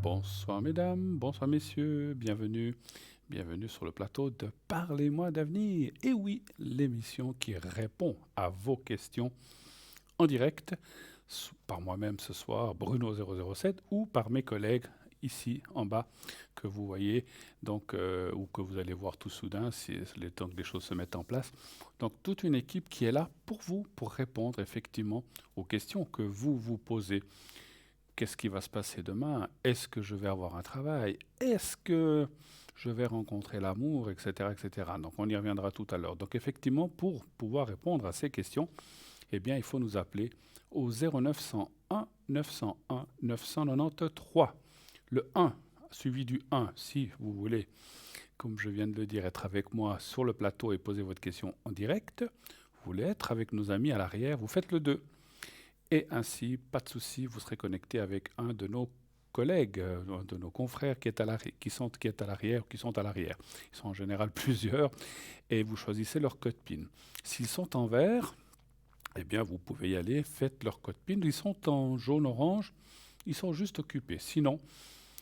Bonsoir mesdames, bonsoir messieurs, bienvenue sur le plateau de Parlez-moi d'avenir. Et oui, l'émission qui répond à vos questions en direct, par moi-même ce soir, Bruno007, ou par mes collègues ici en bas que vous voyez, donc, ou que vous allez voir tout soudain si le temps que les choses se mettent en place. Donc toute une équipe qui est là pour vous, pour répondre effectivement aux questions que vous vous posez. Qu'est-ce qui va se passer demain? Est-ce que je vais avoir un travail? Est-ce que je vais rencontrer l'amour, etc., etc. Donc on y reviendra tout à l'heure. Donc effectivement, pour pouvoir répondre à ces questions, eh bien, il faut nous appeler au 0901 901 993. Le 1 suivi du 1, si vous voulez, comme je viens de le dire, être avec moi sur le plateau et poser votre question en direct. Vous voulez être avec nos amis à l'arrière, vous faites le 2. Et ainsi, pas de souci, vous serez connecté avec un de nos collègues, un de nos confrères qui est à l'arrière, qui sont à l'arrière. Ils sont en général plusieurs et vous choisissez leur code PIN. S'ils sont en vert, eh bien vous pouvez y aller, faites leur code PIN. Ils sont en jaune-orange, ils sont juste occupés. Sinon,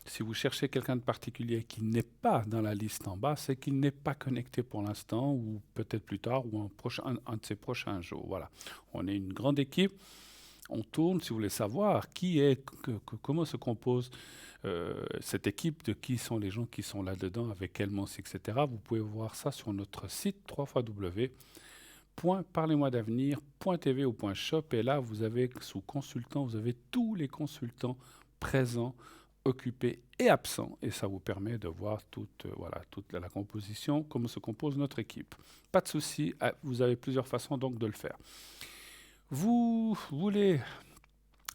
si vous cherchez quelqu'un de particulier qui n'est pas dans la liste en bas, c'est qu'il n'est pas connecté pour l'instant, ou peut-être plus tard, ou un de ces prochains jours. Voilà. On est une grande équipe. On tourne, si vous voulez savoir comment se compose cette équipe, de qui sont les gens qui sont là-dedans, avec quel monstre, etc. Vous pouvez voir ça sur notre site www.parlez-moi-d'avenir.tv ou .shop. Et là, vous avez sous consultants, vous avez tous les consultants présents, occupés et absents. Et ça vous permet de voir toute la composition, comment se compose notre équipe. Pas de souci, vous avez plusieurs façons donc de le faire. Vous voulez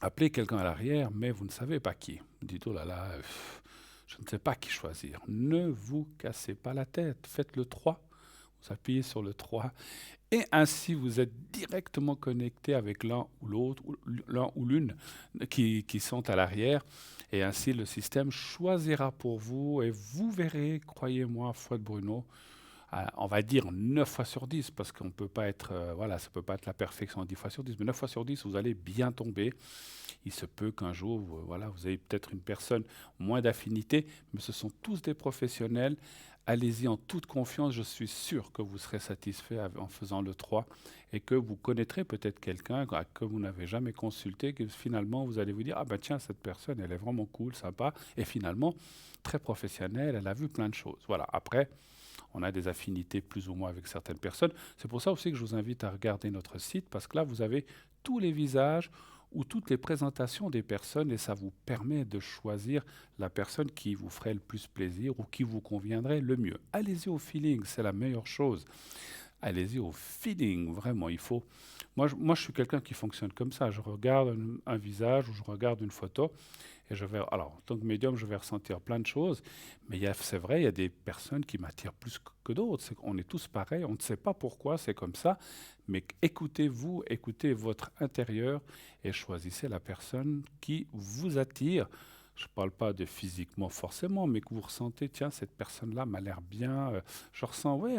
appeler quelqu'un à l'arrière, mais vous ne savez pas qui. Vous dites, oh là là, je ne sais pas qui choisir. Ne vous cassez pas la tête. Faites le 3. Vous appuyez sur le 3. Et ainsi, vous êtes directement connecté avec l'un ou l'autre, l'un ou l'une qui sont à l'arrière. Et ainsi, le système choisira pour vous. Et vous verrez, croyez-moi, foi de Bruno, on va dire 9 fois sur 10, parce qu'on peut pas être, ça peut pas être la perfection 10 fois sur 10, mais 9 fois sur 10, vous allez bien tomber. Il se peut qu'un jour, vous avez peut-être une personne moins d'affinité, mais ce sont tous des professionnels. Allez-y en toute confiance, je suis sûr que vous serez satisfait en faisant le 3 et que vous connaîtrez peut-être quelqu'un que vous n'avez jamais consulté, que finalement vous allez vous dire, ah ben tiens, cette personne, elle est vraiment cool, sympa, et finalement, très professionnelle, elle a vu plein de choses. Voilà, après, on a des affinités plus ou moins avec certaines personnes. C'est pour ça aussi que je vous invite à regarder notre site, parce que là, vous avez tous les visages ou toutes les présentations des personnes et ça vous permet de choisir la personne qui vous ferait le plus plaisir ou qui vous conviendrait le mieux. Allez-y au feeling, c'est la meilleure chose. Allez-y au feeling, vraiment, il faut... Moi, je suis quelqu'un qui fonctionne comme ça. Je regarde un visage ou je regarde une photo et je vais... Alors, en tant que médium, je vais ressentir plein de choses, mais c'est vrai, il y a des personnes qui m'attirent plus que d'autres. On est tous pareils, on ne sait pas pourquoi c'est comme ça, mais écoutez-vous, écoutez votre intérieur et choisissez la personne qui vous attire. Je ne parle pas de physiquement forcément, mais que vous ressentez, tiens, cette personne-là m'a l'air bien, je ressens, oui,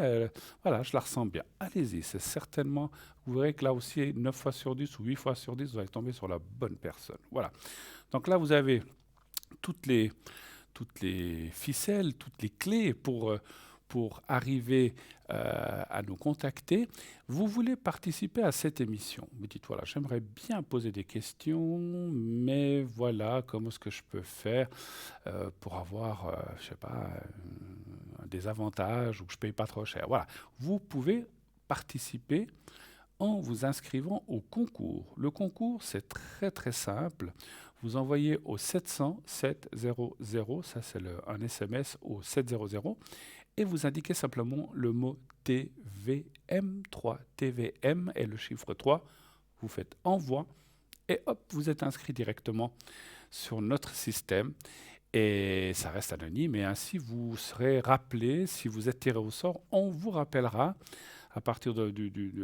voilà, je la ressens bien. Allez-y, c'est certainement, vous verrez que là aussi, 9 fois sur 10 ou 8 fois sur 10, vous allez tomber sur la bonne personne. Voilà. Donc là, vous avez toutes les, toutes les ficelles, toutes les clés pour arriver à nous contacter. Vous voulez participer à cette émission. Vous dites, voilà, j'aimerais bien poser des questions, mais voilà, comment est-ce que je peux faire pour avoir, je sais pas, des avantages ou que je paye pas trop cher. Voilà, vous pouvez participer en vous inscrivant au concours. Le concours, c'est très très simple. Vous envoyez au 700 700, ça c'est un SMS au 700, et vous indiquez simplement le mot TVM3. TVM et le chiffre 3. Vous faites envoi et hop, vous êtes inscrit directement sur notre système. Et ça reste anonyme et ainsi vous serez rappelé, si vous êtes tiré au sort, on vous rappellera à partir de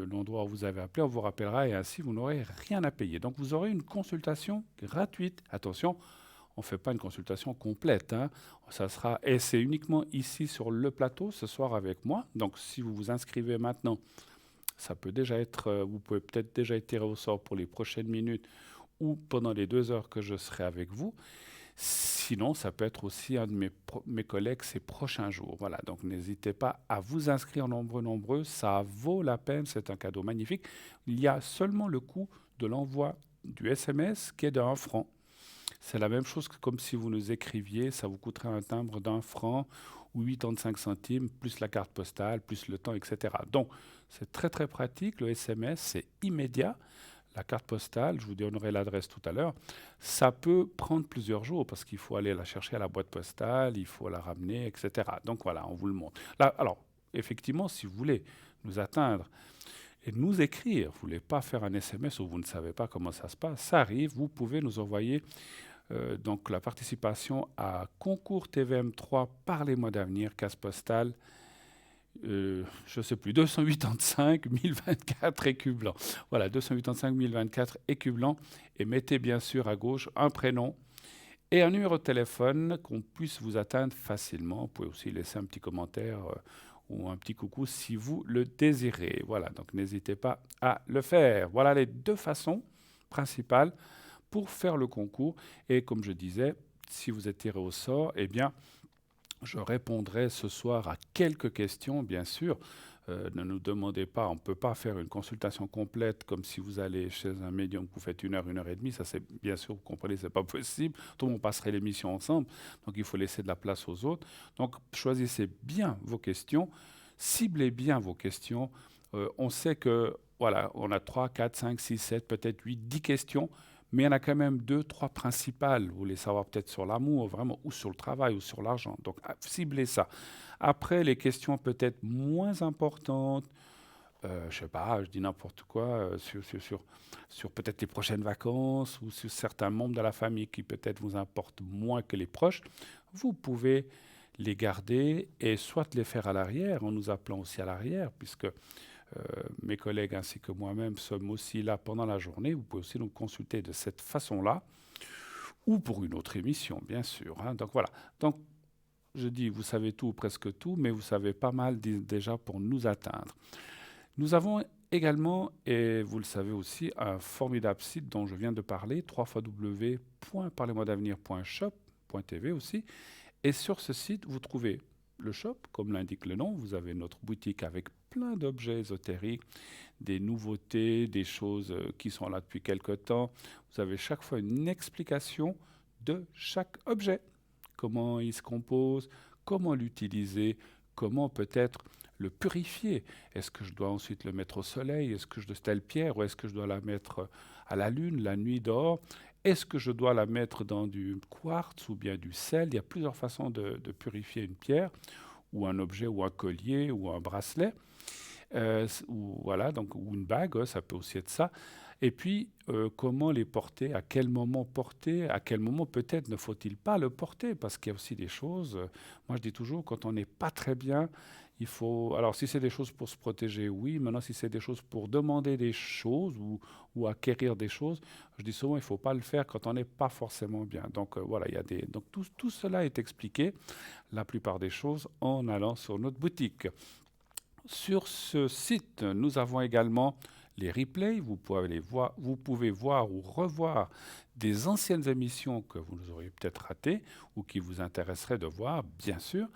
l'endroit où vous avez appelé, on vous rappellera et ainsi vous n'aurez rien à payer. Donc vous aurez une consultation gratuite. Attention, on ne fait pas une consultation complète, hein. Ça sera, et c'est uniquement ici sur le plateau ce soir avec moi. Donc si vous vous inscrivez maintenant, ça peut déjà être, vous pouvez peut-être déjà être tiré au sort pour les prochaines minutes ou pendant les 2 heures que je serai avec vous. Sinon, ça peut être aussi un de mes collègues ces prochains jours. Voilà, donc n'hésitez pas à vous inscrire nombreux. Ça vaut la peine, c'est un cadeau magnifique. Il y a seulement le coût de l'envoi du SMS qui est de 1 franc. C'est la même chose que comme si vous nous écriviez, ça vous coûterait un timbre d'1 franc ou 85 centimes, plus la carte postale, plus le temps, etc. Donc, c'est très très pratique. Le SMS, c'est immédiat. La carte postale, je vous donnerai l'adresse tout à l'heure, ça peut prendre plusieurs jours parce qu'il faut aller la chercher à la boîte postale, il faut la ramener, etc. Donc voilà, on vous le montre. Là, alors, effectivement, si vous voulez nous atteindre et nous écrire, vous ne voulez pas faire un SMS où vous ne savez pas comment ça se passe, ça arrive, vous pouvez nous envoyer donc la participation à concours TVM3 par les mois d'avenir, case postale je ne sais plus, 285 1024 écus blancs. Voilà, 285 1024 écus blancs. Et mettez bien sûr à gauche un prénom et un numéro de téléphone qu'on puisse vous atteindre facilement. Vous pouvez aussi laisser un petit commentaire ou un petit coucou si vous le désirez. Voilà, donc n'hésitez pas à le faire. Voilà les deux façons principales pour faire le concours. Et comme je disais, si vous êtes tiré au sort, eh bien, je répondrai ce soir à quelques questions, bien sûr. Ne nous demandez pas, on ne peut pas faire une consultation complète comme si vous allez chez un médium que vous faites 1 heure et demie. Ça, c'est bien sûr, vous comprenez, c'est pas possible. Tout le monde passerait l'émission ensemble. Donc, il faut laisser de la place aux autres. Donc, choisissez bien vos questions, ciblez bien vos questions. On sait que, voilà, on a 3, 4, 5, 6, 7, peut-être 8, 10 questions. Mais il y en a quand même 2, 3 principales. Vous voulez savoir peut-être sur l'amour, vraiment, ou sur le travail, ou sur l'argent. Donc, ciblez ça. Après, les questions peut-être moins importantes, je sais pas, je dis n'importe quoi, sur peut-être les prochaines vacances, ou sur certains membres de la famille qui peut-être vous importent moins que les proches, vous pouvez les garder et soit les faire à l'arrière, en nous appelant aussi à l'arrière, puisque mes collègues ainsi que moi-même sommes aussi là pendant la journée. Vous pouvez aussi nous consulter de cette façon-là, ou pour une autre émission, bien sûr. Hein. Donc voilà. Donc, je dis, vous savez tout ou presque tout, mais vous savez pas mal déjà pour nous atteindre. Nous avons également, et vous le savez aussi, un formidable site dont je viens de parler, www.parlez-moi-d'avenir.shop.tv aussi. Et sur ce site, vous trouvez le shop, comme l'indique le nom. Vous avez notre boutique avec plein d'objets ésotériques, des nouveautés, des choses qui sont là depuis quelque temps. Vous avez chaque fois une explication de chaque objet. Comment il se compose, comment l'utiliser, comment peut-être le purifier. Est-ce que je dois ensuite le mettre au soleil? Est-ce que je dois telle pierre ou est-ce que je dois la mettre à la lune, la nuit dehors? Est-ce que je dois la mettre dans du quartz ou bien du sel? Il y a plusieurs façons de purifier une pierre ou un objet ou un collier ou un bracelet. Ou, voilà, donc, ou une bague, ça peut aussi être ça. Et puis, comment les porter, à quel moment porter, à quel moment peut-être ne faut-il pas le porter, parce qu'il y a aussi des choses, moi je dis toujours, quand on n'est pas très bien, il faut... Alors si c'est des choses pour se protéger, oui, maintenant si c'est des choses pour demander des choses ou acquérir des choses, je dis souvent, il ne faut pas le faire quand on n'est pas forcément bien. Donc voilà, il y a des... Donc tout cela est expliqué, la plupart des choses, en allant sur notre boutique. Sur ce site, nous avons également les replays. Vous pouvez voir ou revoir des anciennes émissions que vous auriez peut-être ratées ou qui vous intéresseraient de voir, bien sûr.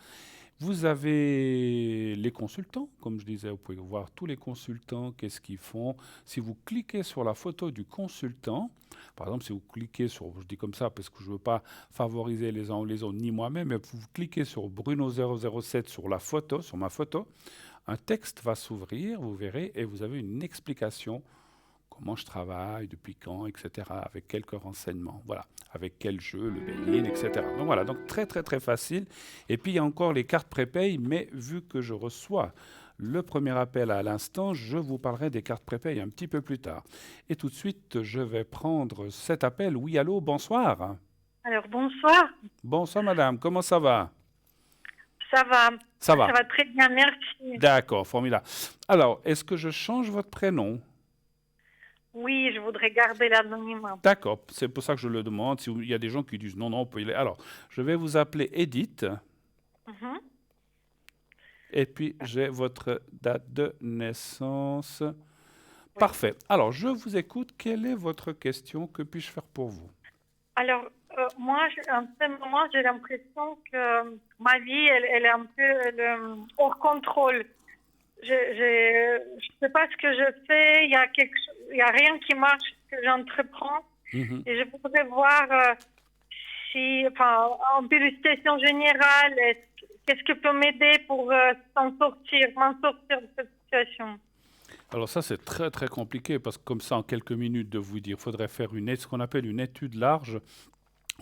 Vous avez les consultants, comme je disais, vous pouvez voir tous les consultants, qu'est-ce qu'ils font. Si vous cliquez sur la photo du consultant, par exemple, si vous cliquez sur, je dis comme ça parce que je ne veux pas favoriser les uns ou les autres, ni moi-même, mais vous cliquez sur Bruno007 sur la photo, sur ma photo, un texte va s'ouvrir, vous verrez, et vous avez une explication, comment je travaille, depuis quand, etc., avec quelques renseignements. Voilà, avec quel jeu, le Bénin, etc. Donc voilà, donc très très très facile. Et puis il y a encore les cartes prépay, mais vu que je reçois le premier appel à l'instant, je vous parlerai des cartes prépay un petit peu plus tard. Et tout de suite, je vais prendre cet appel. Oui, allô, bonsoir. Alors, bonsoir. Bonsoir madame, comment ça va? Ça va. Ça va. Ça va très bien, merci. D'accord, formidable. Alors, est-ce que je change votre prénom? Oui, je voudrais garder l'anonymat. D'accord, c'est pour ça que je le demande. Il y a des gens qui disent non, non, on peut y aller. Alors, je vais vous appeler Edith. Mhm. Et puis, j'ai votre date de naissance. Oui. Parfait. Alors, je vous écoute. Quelle est votre question? Que puis-je faire pour vous? Alors, Moi, en ce moment, j'ai l'impression que ma vie, elle est un peu hors contrôle. Je sais pas ce que je fais. Il y a rien qui marche ce que j'entreprends. Mhm. Et je voudrais voir si, enfin, un peu de situation générale. Qu'est-ce qui peut m'aider pour m'en sortir de cette situation? Alors ça, c'est très très compliqué parce que comme ça, en quelques minutes de vous dire, il faudrait faire ce qu'on appelle une étude large.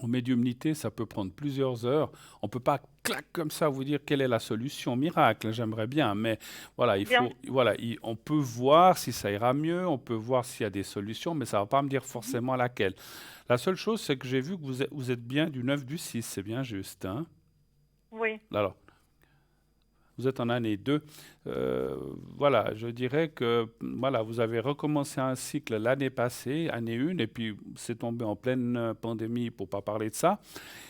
En médiumnité, ça peut prendre plusieurs heures. On ne peut pas, clac, comme ça, vous dire quelle est la solution miracle. J'aimerais bien, mais voilà, Bien, on peut voir si ça ira mieux, on peut voir s'il y a des solutions, mais ça ne va pas me dire forcément laquelle. La seule chose, c'est que j'ai vu que vous êtes bien du 9 du 6, c'est bien juste, hein? oui. Alors, vous êtes en année 2. Voilà, je dirais que voilà, vous avez recommencé un cycle l'année passée, année 1, et puis c'est tombé en pleine pandémie pour pas parler de ça.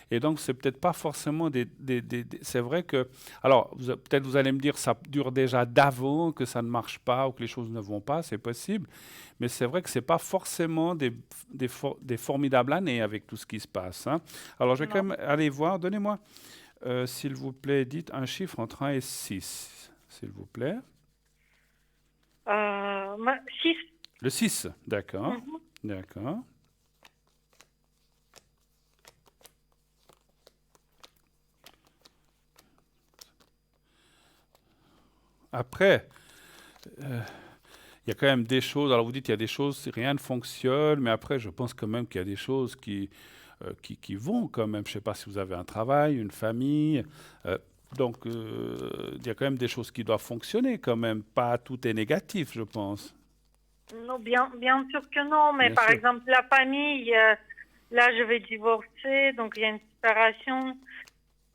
Et donc, c'est peut-être pas forcément c'est vrai que. Alors, peut-être vous allez me dire ça dure déjà d'avant, que ça ne marche pas ou que les choses ne vont pas, c'est possible. Mais c'est vrai que c'est pas forcément des formidables années avec tout ce qui se passe, hein. Alors, je vais quand Non. même aller voir. Donnez-moi, s'il vous plaît, dites un chiffre entre 1 et 6, s'il vous plaît. 6. Le 6, d'accord. D'accord. Après, il y a quand même des choses. Alors vous dites il y a des choses, rien ne fonctionne, mais après je pense quand même qu'il y a des choses qui vont quand même. Je ne sais pas si vous avez un travail, une famille. euh, il y a quand même des choses qui doivent fonctionner quand même. Pas tout est négatif, je pense. Non, bien sûr que non, mais Bien par sûr. exemple, la famille, là, je vais divorcer, donc il y a une séparation.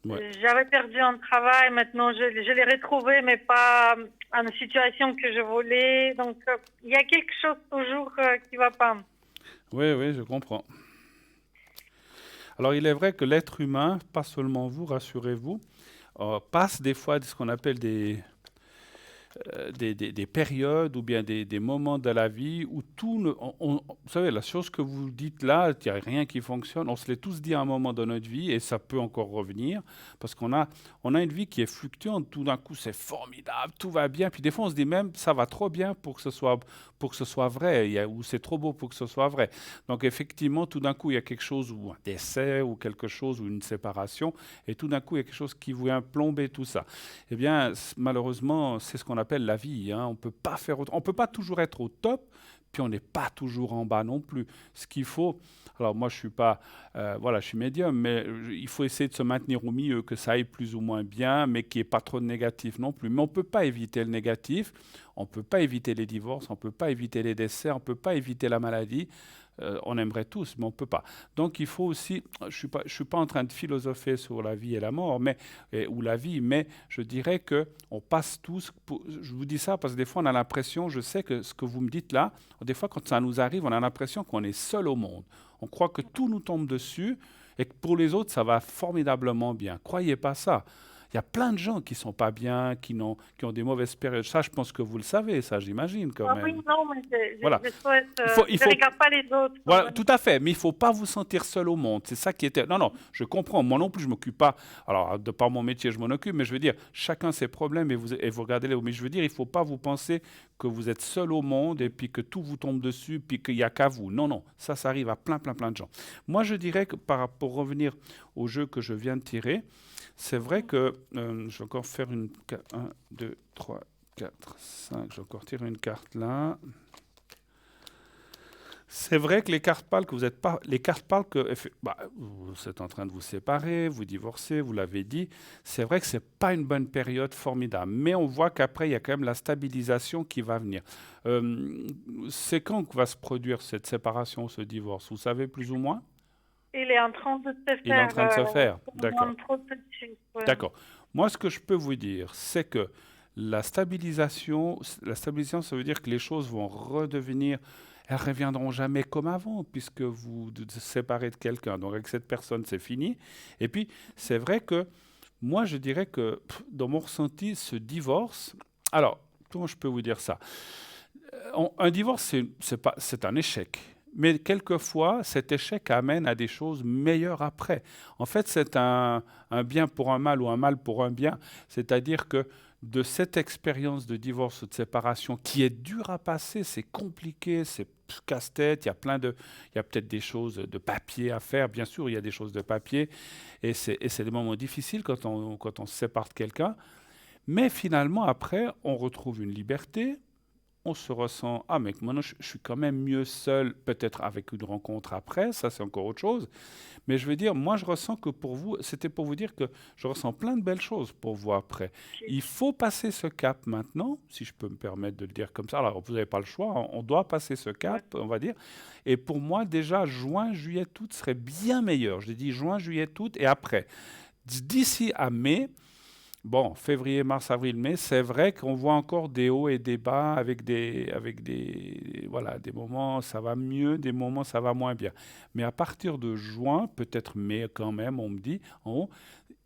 Ouais. J'avais perdu un travail, maintenant je l'ai retrouvé, mais pas en situation que je voulais. Donc, il y a quelque chose toujours qui va pas. Oui, oui, je comprends. Alors il est vrai que l'être humain, pas seulement vous, rassurez-vous, passe des fois de ce qu'on appelle des périodes ou bien des moments de la vie où tout ne, vous savez, la chose que vous dites là, il n'y a rien qui fonctionne. On se l'est tous dit à un moment de notre vie et ça peut encore revenir parce on a une vie qui est fluctuante. Tout d'un coup, c'est formidable, tout va bien. Puis des fois, on se dit même, ça va trop bien pour que ce soit vrai ou c'est trop beau pour que ce soit vrai. Donc effectivement, tout d'un coup, il y a quelque chose ou un décès ou quelque chose ou une séparation et tout d'un coup, il y a quelque chose qui vient plomber tout ça. Eh bien, malheureusement, c'est ce qu'on appelle la vie, hein. On peut pas faire on peut pas toujours être au top, puis on n'est pas toujours en bas non plus. Ce qu'il faut, alors moi je suis pas, voilà, je suis médium, mais il faut essayer de se maintenir au milieu, que ça aille plus ou moins bien, mais qu'il n'y ait pas trop de négatif non plus. Mais on ne peut pas éviter le négatif, on ne peut pas éviter les divorces, on ne peut pas éviter les décès, on ne peut pas éviter la maladie. On aimerait tous, mais on ne peut pas. Donc il faut aussi, je suis pas en train de philosopher sur la vie et la mort, ou la vie, mais je dirais que on passe tous. Je vous dis ça parce que des fois on a l'impression, je sais que ce que vous me dites là, des fois quand ça nous arrive, on a l'impression qu'on est seul au monde. On croit que tout nous tombe dessus et que pour les autres ça va formidablement bien. Croyez pas ça. Il y a plein de gens qui sont pas bien, qui ont des mauvaises périodes. Ça, je pense que vous le savez, ça, j'imagine quand Ah oui, même. non, mais Voilà. je souhaite, Il je faut regarde pas les autres. voilà, tout à fait, mais il ne faut pas vous sentir seul au monde. C'est ça qui était. Non, non, je comprends. Moi non plus, je ne m'occupe pas. Alors, de par mon métier, je m'en occupe, mais je veux dire, chacun ses problèmes et vous regardez les. Mais je veux dire, il ne faut pas vous penser que vous êtes seul au monde et puis que tout vous tombe dessus, puis qu'il n'y a qu'à vous. Non, non, ça arrive à plein de gens. Moi, je dirais que pour revenir au jeu que je viens de tirer, c'est vrai que je vais encore faire une. 1, 2, 3, 4, 5. Je vais encore tirer une carte là. C'est vrai que les cartes parlent que vous êtes pas. Les cartes parlent que vous êtes en train de vous séparer, vous divorcez, vous l'avez dit. C'est vrai que c'est pas une bonne période formidable, mais on voit qu'après il y a quand même la stabilisation qui va venir. Euh, c'est quand que va se produire cette séparation, ce divorce? Vous savez plus ou moins? Il est en train de se Il est en faire train de se faire. D'accord. un processus. Ouais. D'accord. Moi, ce que je peux vous dire, c'est que la stabilisation, ça veut dire que les choses vont redevenir, elles reviendront jamais comme avant, puisque vous vous séparez de quelqu'un. Donc avec cette personne, c'est fini. Et puis, c'est vrai que moi, je dirais que dans mon ressenti, ce divorce, alors, comment je peux vous dire ça? Un divorce, c'est un échec. Mais quelquefois, cet échec amène à des choses meilleures après. En fait, c'est un bien pour un mal ou un mal pour un bien. C'est-à-dire que de cette expérience de divorce ou de séparation qui est dure à passer, c'est compliqué, c'est casse-tête, il y a peut-être des choses de papier à faire, bien sûr, il y a des choses de papier, et c'est des moments difficiles quand on se sépare de quelqu'un, mais finalement, après, on retrouve une liberté, on se ressent, ah mais maintenant je suis quand même mieux seul, peut-être avec une rencontre après, ça c'est encore autre chose. Mais je veux dire, moi je ressens que pour vous, c'était pour vous dire que je ressens plein de belles choses pour vous après. Il faut passer ce cap maintenant, si je peux me permettre de le dire comme ça. Alors vous n'avez pas le choix, on doit passer ce Ouais. cap, on va dire. Et pour moi déjà, juin, juillet, août serait bien meilleur. Je dis juin, juillet, août et après. D'ici à mai, bon, février, mars, avril, mai, c'est vrai qu'on voit encore des hauts et des bas voilà, des moments ça va mieux, des moments ça va moins bien. Mais à partir de juin, peut-être mai quand même, on me dit, en haut,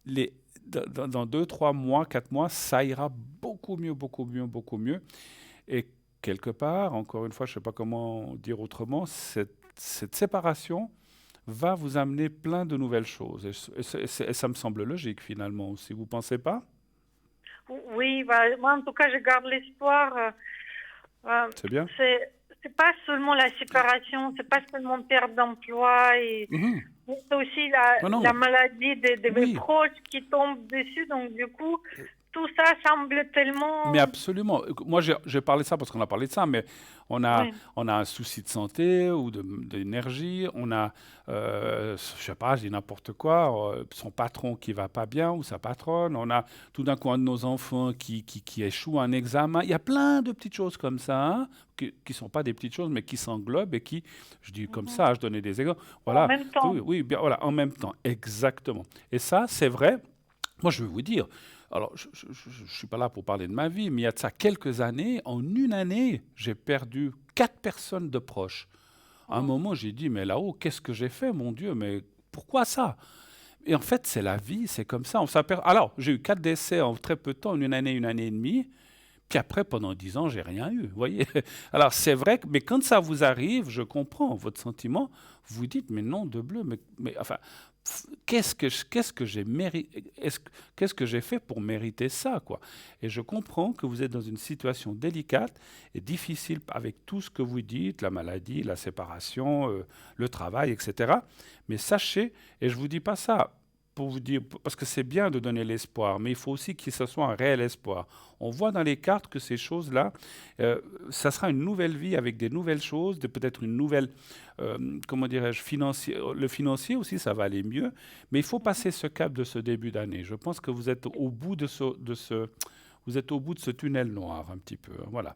les, dans 2, 3 mois, 4 mois, ça ira beaucoup mieux, beaucoup mieux, beaucoup mieux. Et quelque part, encore une fois, je ne sais pas comment dire autrement, cette séparation va vous amener plein de nouvelles choses. Et ça me semble logique finalement aussi, vous ne pensez pas? Oui, bah, moi en tout cas, je garde l'espoir. Euh, C'est bien? c'est pas seulement la séparation, c'est pas seulement perte d'emploi, et Mhm. c'est aussi Non, la non, maladie de mes oui, proches qui tombent dessus. Donc du coup, tout ça semble mais tellement. absolument. Moi, j'ai parlé de ça parce qu'on a parlé de ça, mais on a, Oui. on a un souci de santé ou d'énergie, on a, je sais pas, je dis n'importe quoi, son patron qui va pas bien ou sa patronne, on a tout d'un coup un de nos enfants qui échoue un examen. Il y a plein de petites choses comme ça, hein, qui sont pas des petites choses, mais qui s'englobent et qui, je dis comme Mhm. ça, je donnais des exemples. En Voilà, même temps. oui, oui, bien, voilà, en même temps, exactement. Et ça, c'est vrai. Moi, je vais vous dire, alors je ne suis pas là pour parler de ma vie, mais il y a de ça quelques années, en une année, j'ai perdu 4 personnes de proches. À un Mm. moment, j'ai dit, mais là-haut, qu'est-ce que j'ai fait, mon Dieu, mais pourquoi ça? Et en fait, c'est la vie, c'est comme ça. Alors, j'ai eu 4 décès en très peu de temps, en une année et demie. Puis après, pendant 10 ans, j'ai rien eu, vous voyez. Alors c'est vrai, mais quand ça vous arrive, je comprends votre sentiment. Vous dites, mais non, de bleu, mais enfin, qu'est-ce que j'ai mérité, qu'est-ce que j'ai fait pour mériter ça, quoi. Et je comprends que vous êtes dans une situation délicate et difficile avec tout ce que vous dites, la maladie, la séparation, le travail, etc. Mais sachez, et je vous dis pas ça pour vous dire, parce que c'est bien de donner l'espoir, mais il faut aussi que ce soit un réel espoir. On voit dans les cartes que ces choses-là, ça sera une nouvelle vie avec des nouvelles choses, peut-être une nouvelle, comment dirais-je, le financier aussi, ça va aller mieux, mais il faut passer ce cap de ce début d'année. Je pense que vous êtes au bout vous êtes au bout de ce tunnel noir un petit peu, hein, voilà.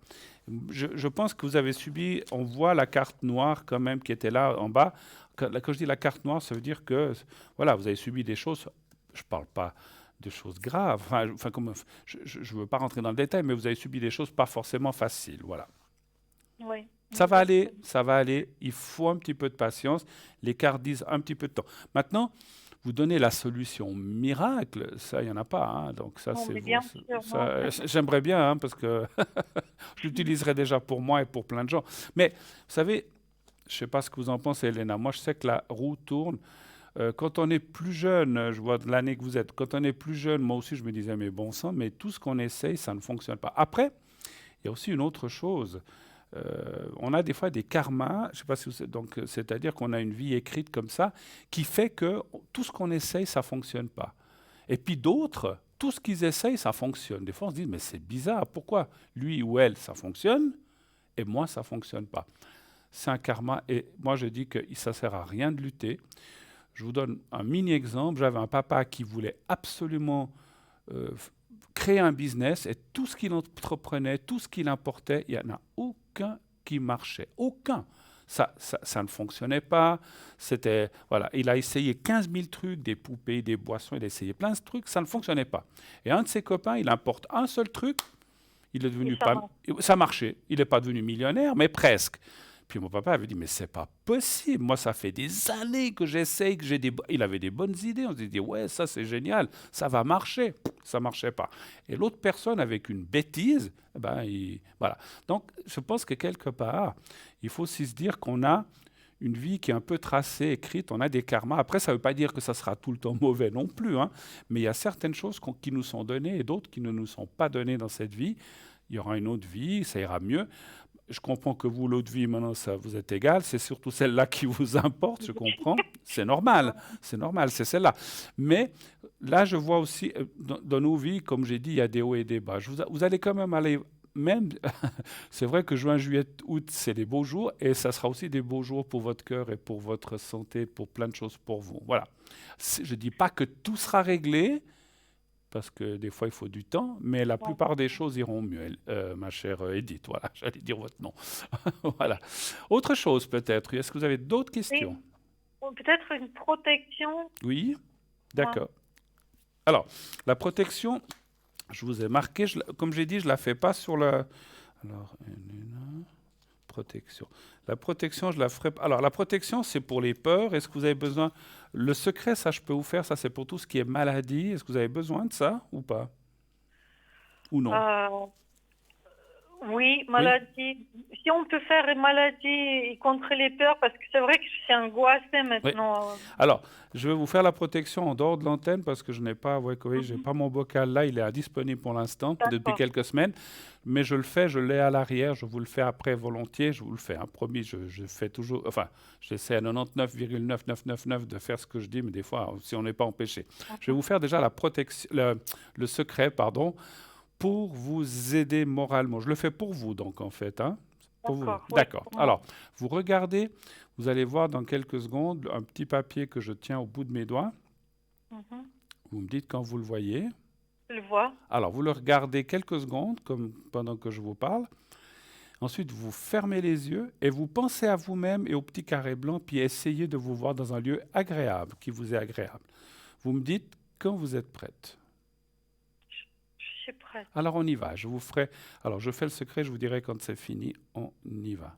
Je pense que vous avez subi, on voit la carte noire quand même qui était là en bas. Quand je dis la carte noire, ça veut dire que voilà, vous avez subi des choses, je ne parle pas de choses graves, je ne veux pas rentrer dans le détail, mais vous avez subi des choses pas forcément faciles, voilà. Oui. Ça va aller, il faut un petit peu de patience, les cartes disent un petit peu de temps. Maintenant, vous donnez la solution miracle, ça, il n'y en a pas, hein, donc ça, Non, c'est mais vous. bien sûr, non. J'aimerais bien, hein, parce que je l'utiliserai déjà pour moi et pour plein de gens. Mais vous savez, je ne sais pas ce que vous en pensez, Elena. Moi, je sais que la roue tourne. Quand on est plus jeune, je vois de l'année que vous êtes, quand on est plus jeune, moi aussi, je me disais, mais bon sang, mais tout ce qu'on essaye, ça ne fonctionne pas. Après, il y a aussi une autre chose. On a des fois des karmas, je sais pas si vous, donc c'est-à-dire qu'on a une vie écrite comme ça, qui fait que tout ce qu'on essaye, ça fonctionne pas. Et puis d'autres, tout ce qu'ils essayent, ça fonctionne. Des fois, on se dit, mais c'est bizarre, pourquoi lui ou elle, ça fonctionne, et moi, ça fonctionne pas. C'est un karma, et moi, je dis que ça sert à rien de lutter. Je vous donne un mini-exemple. J'avais un papa qui voulait absolument euh, créer un business et tout ce qu'il entreprenait, tout ce qu'il importait, il n'y en a aucun qui marchait. Aucun. Ça ne fonctionnait pas. C'était, voilà, il a essayé 15 000 trucs, des poupées, des boissons, il a essayé plein de trucs, ça ne fonctionnait pas. Et un de ses copains, il importe un seul truc, il est Et devenu ça pas, marche. ça marchait. Il n'est pas devenu millionnaire, mais presque. Puis mon papa avait dit, mais c'est pas possible. Moi, ça fait des années que j'essaye, que il avait des bonnes idées. On s'est dit, ouais, ça c'est génial, ça va marcher. Ça marchait pas. Et l'autre personne, avec une bêtise, voilà. Donc, je pense que quelque part, il faut aussi se dire qu'on a une vie qui est un peu tracée, écrite. On a des karmas. Après, ça ne veut pas dire que ça sera tout le temps mauvais non plus, hein, mais il y a certaines choses qui nous sont données et d'autres qui ne nous sont pas données dans cette vie. Il y aura une autre vie, ça ira mieux. Je comprends que vous, l'autre vie, maintenant, ça vous est égal. C'est surtout celle-là qui vous importe, je comprends. C'est normal, c'est celle-là. Mais là, je vois aussi, dans nos vies, comme j'ai dit, il y a des hauts et des bas. Vous allez quand même aller, même, c'est vrai que juin, juillet, août, c'est des beaux jours, et ça sera aussi des beaux jours pour votre cœur et pour votre santé, pour plein de choses pour vous. Voilà. Je ne dis pas que tout sera réglé, parce que des fois, il faut du temps, mais la Ouais. plupart des choses iront mieux, ma chère Edith. Voilà, j'allais dire votre nom. Voilà. Autre chose, peut-être. Est-ce que vous avez d'autres questions? Oui, ou peut-être une protection. Oui? Ouais. D'accord. Alors, la protection, je vous ai marqué, comme j'ai dit, je ne la fais pas sur le... Alors, protection. La protection, je la ferai pas. Alors, la protection, c'est pour les peurs. Est-ce que vous avez besoin... Le secret, ça, je peux vous faire. Ça, c'est pour tout ce qui est maladie. Est-ce que vous avez besoin de ça ou pas? Ou non? Euh, oui, Oui? maladie. Si on peut faire une maladie contre les peurs, parce que c'est vrai que je suis angoissée Oui. maintenant. Alors, je vais vous faire la protection en dehors de l'antenne parce que je n'ai pas, ouais, oui, j'ai Mhm. pas mon bocal là, il est disponible pour l'instant depuis D'accord. quelques semaines, mais je le fais, je l'ai à l'arrière, je vous le fais après volontiers, je vous le fais, hein, promis, je fais toujours, enfin, j'essaie à 99,9999 de faire ce que je dis, mais des fois, si on n'est pas empêché. Je vais Mhm. vous faire déjà la protection, le secret, pardon, pour vous aider moralement. Je le fais pour vous, donc, en fait, hein, pour vous. D'accord, oui, D'accord. pour moi. Alors, vous regardez, vous allez voir dans quelques secondes un petit papier que je tiens au bout de mes doigts. Mhm. Vous me dites quand vous le voyez. Je le vois. Alors, vous le regardez quelques secondes, comme pendant que je vous parle. Ensuite, vous fermez les yeux et vous pensez à vous-même et au petit carré blanc, puis essayez de vous voir dans un lieu agréable, qui vous est agréable. Vous me dites quand vous êtes prête. Je suis prête. Alors, on y va. Je vous ferai. Alors, je fais le secret, je vous dirai quand c'est fini. On y va.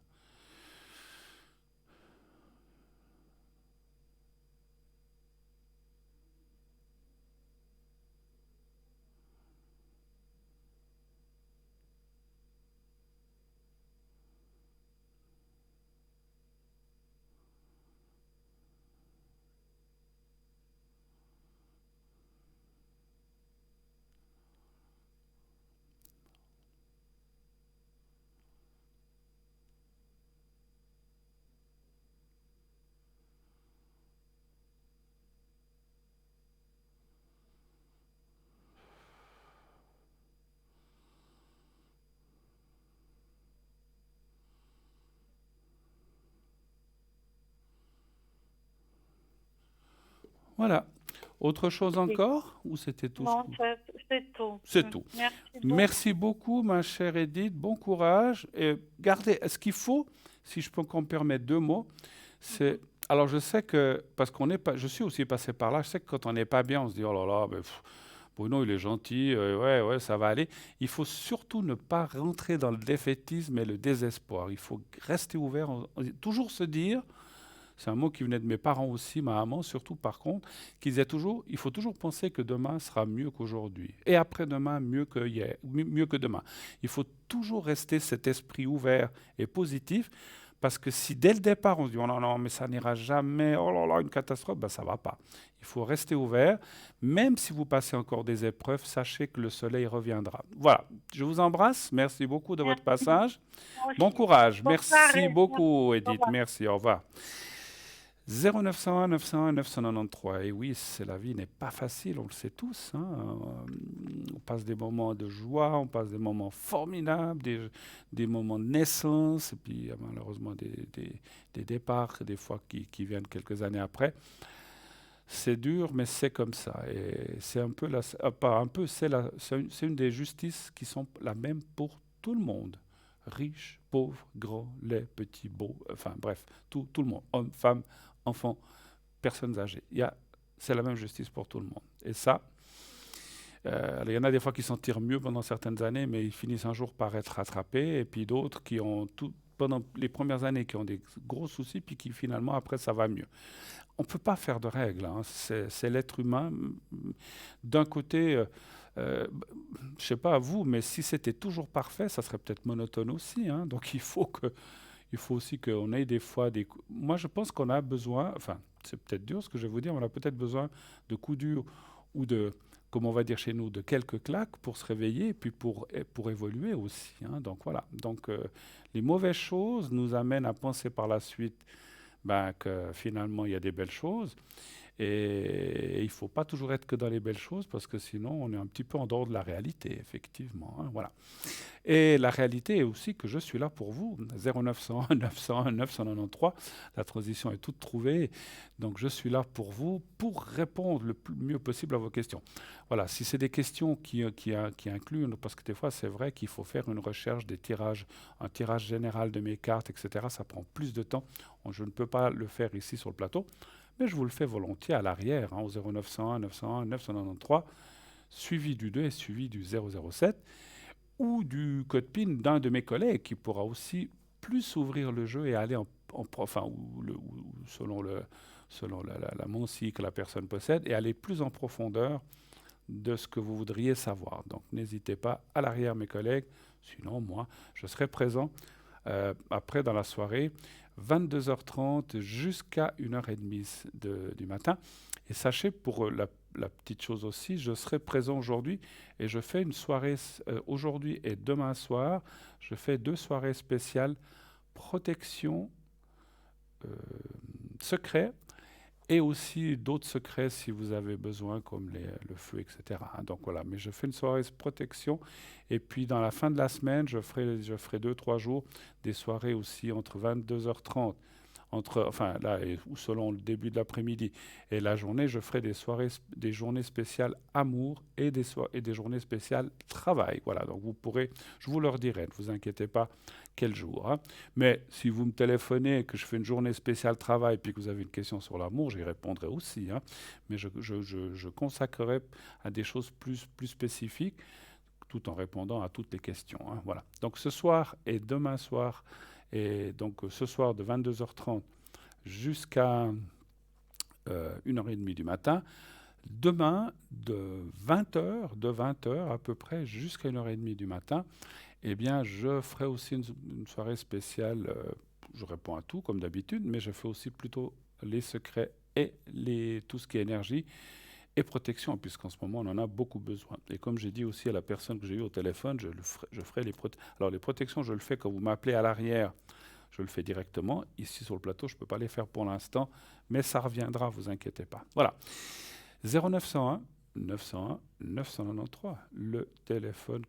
Voilà. Autre chose Oui. encore ou c'était tout ce Non, que... c'est tout. C'est tout. Merci Merci beaucoup. beaucoup, ma chère Edith. Bon courage. Et gardez, ce qu'il faut, si je peux encore me permettre deux mots, c'est. Mhm. Alors, je sais que, parce qu'on n'est pas. Je suis aussi passé par là, je sais que quand on n'est pas bien, on se dit, oh là là, mais, Bruno, il est gentil, ouais, ouais, ça va aller. Il faut surtout ne pas rentrer dans le défaitisme et le désespoir. Il faut rester ouvert, toujours se dire. C'est un mot qui venait de mes parents aussi, ma maman surtout par contre, qui disait toujours, il faut toujours penser que demain sera mieux qu'aujourd'hui. Et après-demain, mieux que hier, mieux que demain. Il faut toujours rester cet esprit ouvert et positif, parce que si dès le départ on se dit, oh non, non, mais ça n'ira jamais, oh là là, une catastrophe, ben ça ne va pas. Il faut rester ouvert, même si vous passez encore des épreuves, sachez que le soleil reviendra. Voilà, je vous embrasse, merci beaucoup de votre Merci. passage. Moi Bon aussi. courage, Bonne merci soirée. Merci. beaucoup Au Edith, revoir. merci, au revoir. 0901 901 993. Et oui, la vie n'est pas facile, on le sait tous, hein. On passe des moments de joie, on passe des moments formidables, des moments de naissance, et puis malheureusement des départs, des fois qui viennent quelques années après. C'est dur, mais c'est comme ça. Et c'est un peu, pas un peu, c'est une des justices qui sont la même pour tout le monde. Riches, pauvres, grands, laids, petits, beaux, enfin bref, tout le monde. Hommes, femmes, enfants, personnes âgées. C'est la même justice pour tout le monde. Et ça, il y en a des fois qui s'en tirent mieux pendant certaines années, mais ils finissent un jour par être rattrapés. Et puis d'autres qui ont pendant les premières années qui ont des gros soucis, puis qui finalement après ça va mieux. On ne peut pas faire de règles, hein. C'est l'être humain. D'un côté, je ne sais pas à vous, mais si c'était toujours parfait, ça serait peut-être monotone aussi, hein. Donc il faut il faut aussi qu'on ait des fois des... Moi, je pense qu'on a besoin, enfin, c'est peut-être dur ce que je vais vous dire, mais on a peut-être besoin de coups durs ou de, comme on va dire chez nous, de quelques claques pour se réveiller et puis pour évoluer aussi, hein. Donc voilà. Donc les mauvaises choses nous amènent à penser par la suite ben, que finalement il y a des belles choses. Et il ne faut pas toujours être que dans les belles choses parce que sinon on est un petit peu en dehors de la réalité, effectivement, hein, voilà. Et la réalité est aussi que je suis là pour vous. 0901 901 993, la transition est toute trouvée. Donc je suis là pour vous pour répondre le mieux possible à vos questions. Voilà, si c'est des questions qui incluent, parce que des fois c'est vrai qu'il faut faire une recherche des tirages, un tirage général de mes cartes, etc. Ça prend plus de temps. Je ne peux pas le faire ici sur le plateau, mais je vous le fais volontiers à l'arrière, hein, au 0901 901 993, suivi du 2 et suivi du 007 ou du code PIN d'un de mes collègues qui pourra aussi plus ouvrir le jeu et aller enfin, ou selon la moncie que la personne possède, et aller plus en profondeur de ce que vous voudriez savoir. Donc n'hésitez pas à l'arrière, mes collègues, sinon moi, je serai présent après dans la soirée, 22h30 jusqu'à 1h30 du matin. Et sachez, pour la petite chose aussi, je serai présent aujourd'hui et je fais une soirée aujourd'hui et demain soir. Je fais 2 soirées spéciales protection euh, secret et aussi d'autres secrets si vous avez besoin, comme le feu, etc., hein. Donc voilà, mais je fais une soirée protection et puis dans la fin de la semaine, je ferai 2-3 jours des soirées aussi entre 22h30 enfin là, ou selon le début de l'après-midi. Et la journée, je ferai des journées spéciales amour et des journées spéciales travail. Voilà, donc vous pourrez, je vous leur dirai, ne vous inquiétez pas quel jour, hein. Mais si vous me téléphonez, que je fais une journée spéciale travail, puis que vous avez une question sur l'amour, j'y répondrai aussi, hein. Mais je consacrerai à des choses plus spécifiques, tout en répondant à toutes les questions, hein. Voilà. Donc ce soir et demain soir, et donc ce soir de 22h30 jusqu'à 1h30 du matin. Demain de 20h à peu près jusqu'à 1h30 du matin, eh bien je ferai aussi une soirée spéciale. Je réponds à tout comme d'habitude, mais je fais aussi plutôt les secrets et tout ce qui est énergie et protection, puisqu'en ce moment on en a beaucoup besoin. Et comme j'ai dit aussi à la personne que j'ai eue au téléphone, je ferai les protections. Alors les protections, je le fais quand vous m'appelez à l'arrière, je le fais directement. Ici sur le plateau, je ne peux pas les faire pour l'instant, mais ça reviendra, vous inquiétez pas. Voilà. 0901 901 993, le téléphone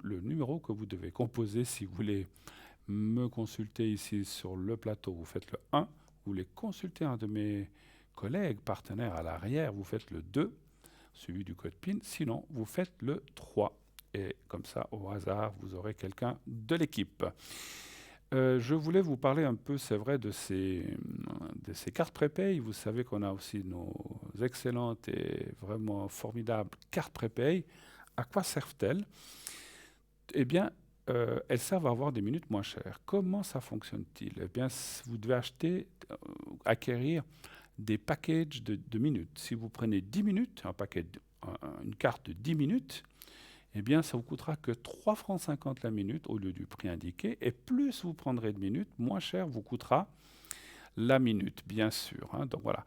le numéro que vous devez composer si vous voulez me consulter ici sur le plateau. Vous faites le 1, vous voulez consulter un de mes collègues, partenaires à l'arrière, vous faites le 2, suivi du code PIN. Sinon, vous faites le 3. Et comme ça, au hasard, vous aurez quelqu'un de l'équipe. Je voulais vous parler un peu, c'est vrai, de ces cartes prépay. Vous savez qu'on a aussi nos excellentes et vraiment formidables cartes prépay. À quoi servent-elles? Eh bien, elles servent à avoir des minutes moins chères. Comment ça fonctionne-t-il? Eh bien, vous devez acquérir des packages de minutes. Si vous prenez 10 minutes, une carte de 10 minutes, eh bien, ça vous coûtera que 3,50 francs la minute au lieu du prix indiqué. Et plus vous prendrez de minutes, moins cher vous coûtera la minute, bien sûr, hein. Donc voilà.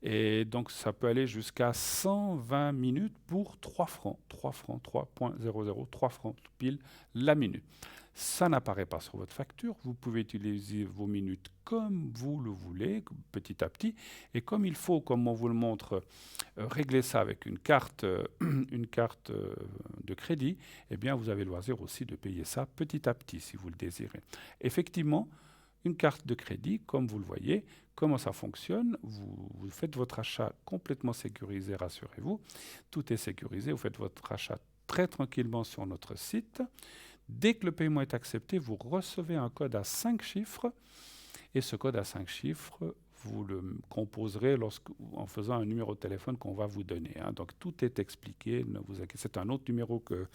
Et donc, ça peut aller jusqu'à 120 minutes pour 3 francs. 3 francs, 3,00, 3 francs pile la minute. Ça n'apparaît pas sur votre facture. Vous pouvez utiliser vos minutes comme vous le voulez, petit à petit. Et comme il faut, comme on vous le montre, régler ça avec une carte, de crédit, eh bien, vous avez le loisir aussi de payer ça petit à petit, si vous le désirez. Effectivement, une carte de crédit, comme vous le voyez, comment ça fonctionne? Vous faites votre achat complètement sécurisé, rassurez-vous. Tout est sécurisé. Vous faites votre achat très tranquillement sur notre site. Dès que le paiement est accepté, vous recevez un code à 5 chiffres. Et ce code à 5 chiffres, vous le composerez en faisant un numéro de téléphone qu'on va vous donner, hein. Donc tout est expliqué. C'est un autre numéro que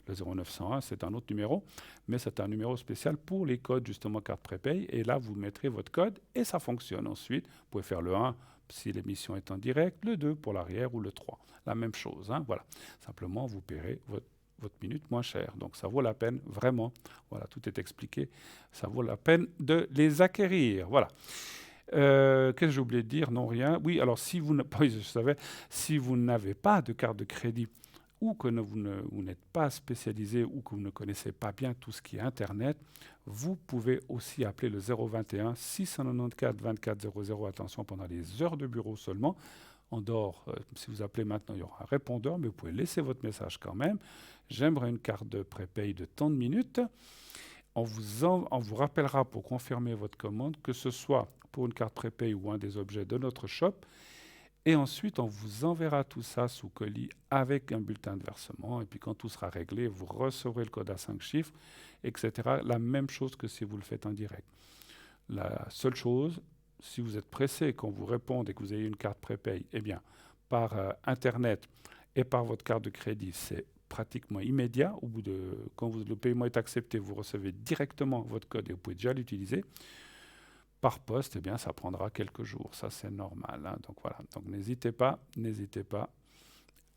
le 0901, c'est un autre numéro, mais c'est un numéro spécial pour les codes justement carte prépay. Et là, vous mettrez votre code et ça fonctionne. Ensuite, vous pouvez faire le 1 si l'émission est en direct, le 2 pour l'arrière ou le 3. La même chose, hein, voilà. Simplement, vous paierez votre minute moins cher. Donc ça vaut la peine, vraiment. Voilà, tout est expliqué. Ça vaut la peine de les acquérir. Voilà. Qu'est-ce que j'ai oublié de dire? Non, rien. Oui, alors si vous, oui, je savais, si vous n'avez pas de carte de crédit ou que vous n'êtes pas spécialisé ou que vous ne connaissez pas bien tout ce qui est Internet, vous pouvez aussi appeler le 021 694 24 00. Attention, pendant les heures de bureau seulement. En dehors, si vous appelez maintenant, il y aura un répondeur, mais vous pouvez laisser votre message quand même. J'aimerais une carte de prépaye de tant de minutes. On vous rappellera pour confirmer votre commande, que ce soit pour une carte prépaye ou un des objets de notre shop. Et ensuite, on vous enverra tout ça sous colis avec un bulletin de versement. Et puis quand tout sera réglé, vous recevrez le code à 5 chiffres, etc. La même chose que si vous le faites en direct. La seule chose, si vous êtes pressé, qu'on vous réponde et que vous ayez une carte prépaye, eh bien, par Internet et par votre carte de crédit, c'est pratiquement immédiat. Quand le paiement est accepté, vous recevez directement votre code et vous pouvez déjà l'utiliser. Par poste, eh bien, ça prendra quelques jours. Ça, c'est normal. Hein. Donc voilà. Donc n'hésitez pas.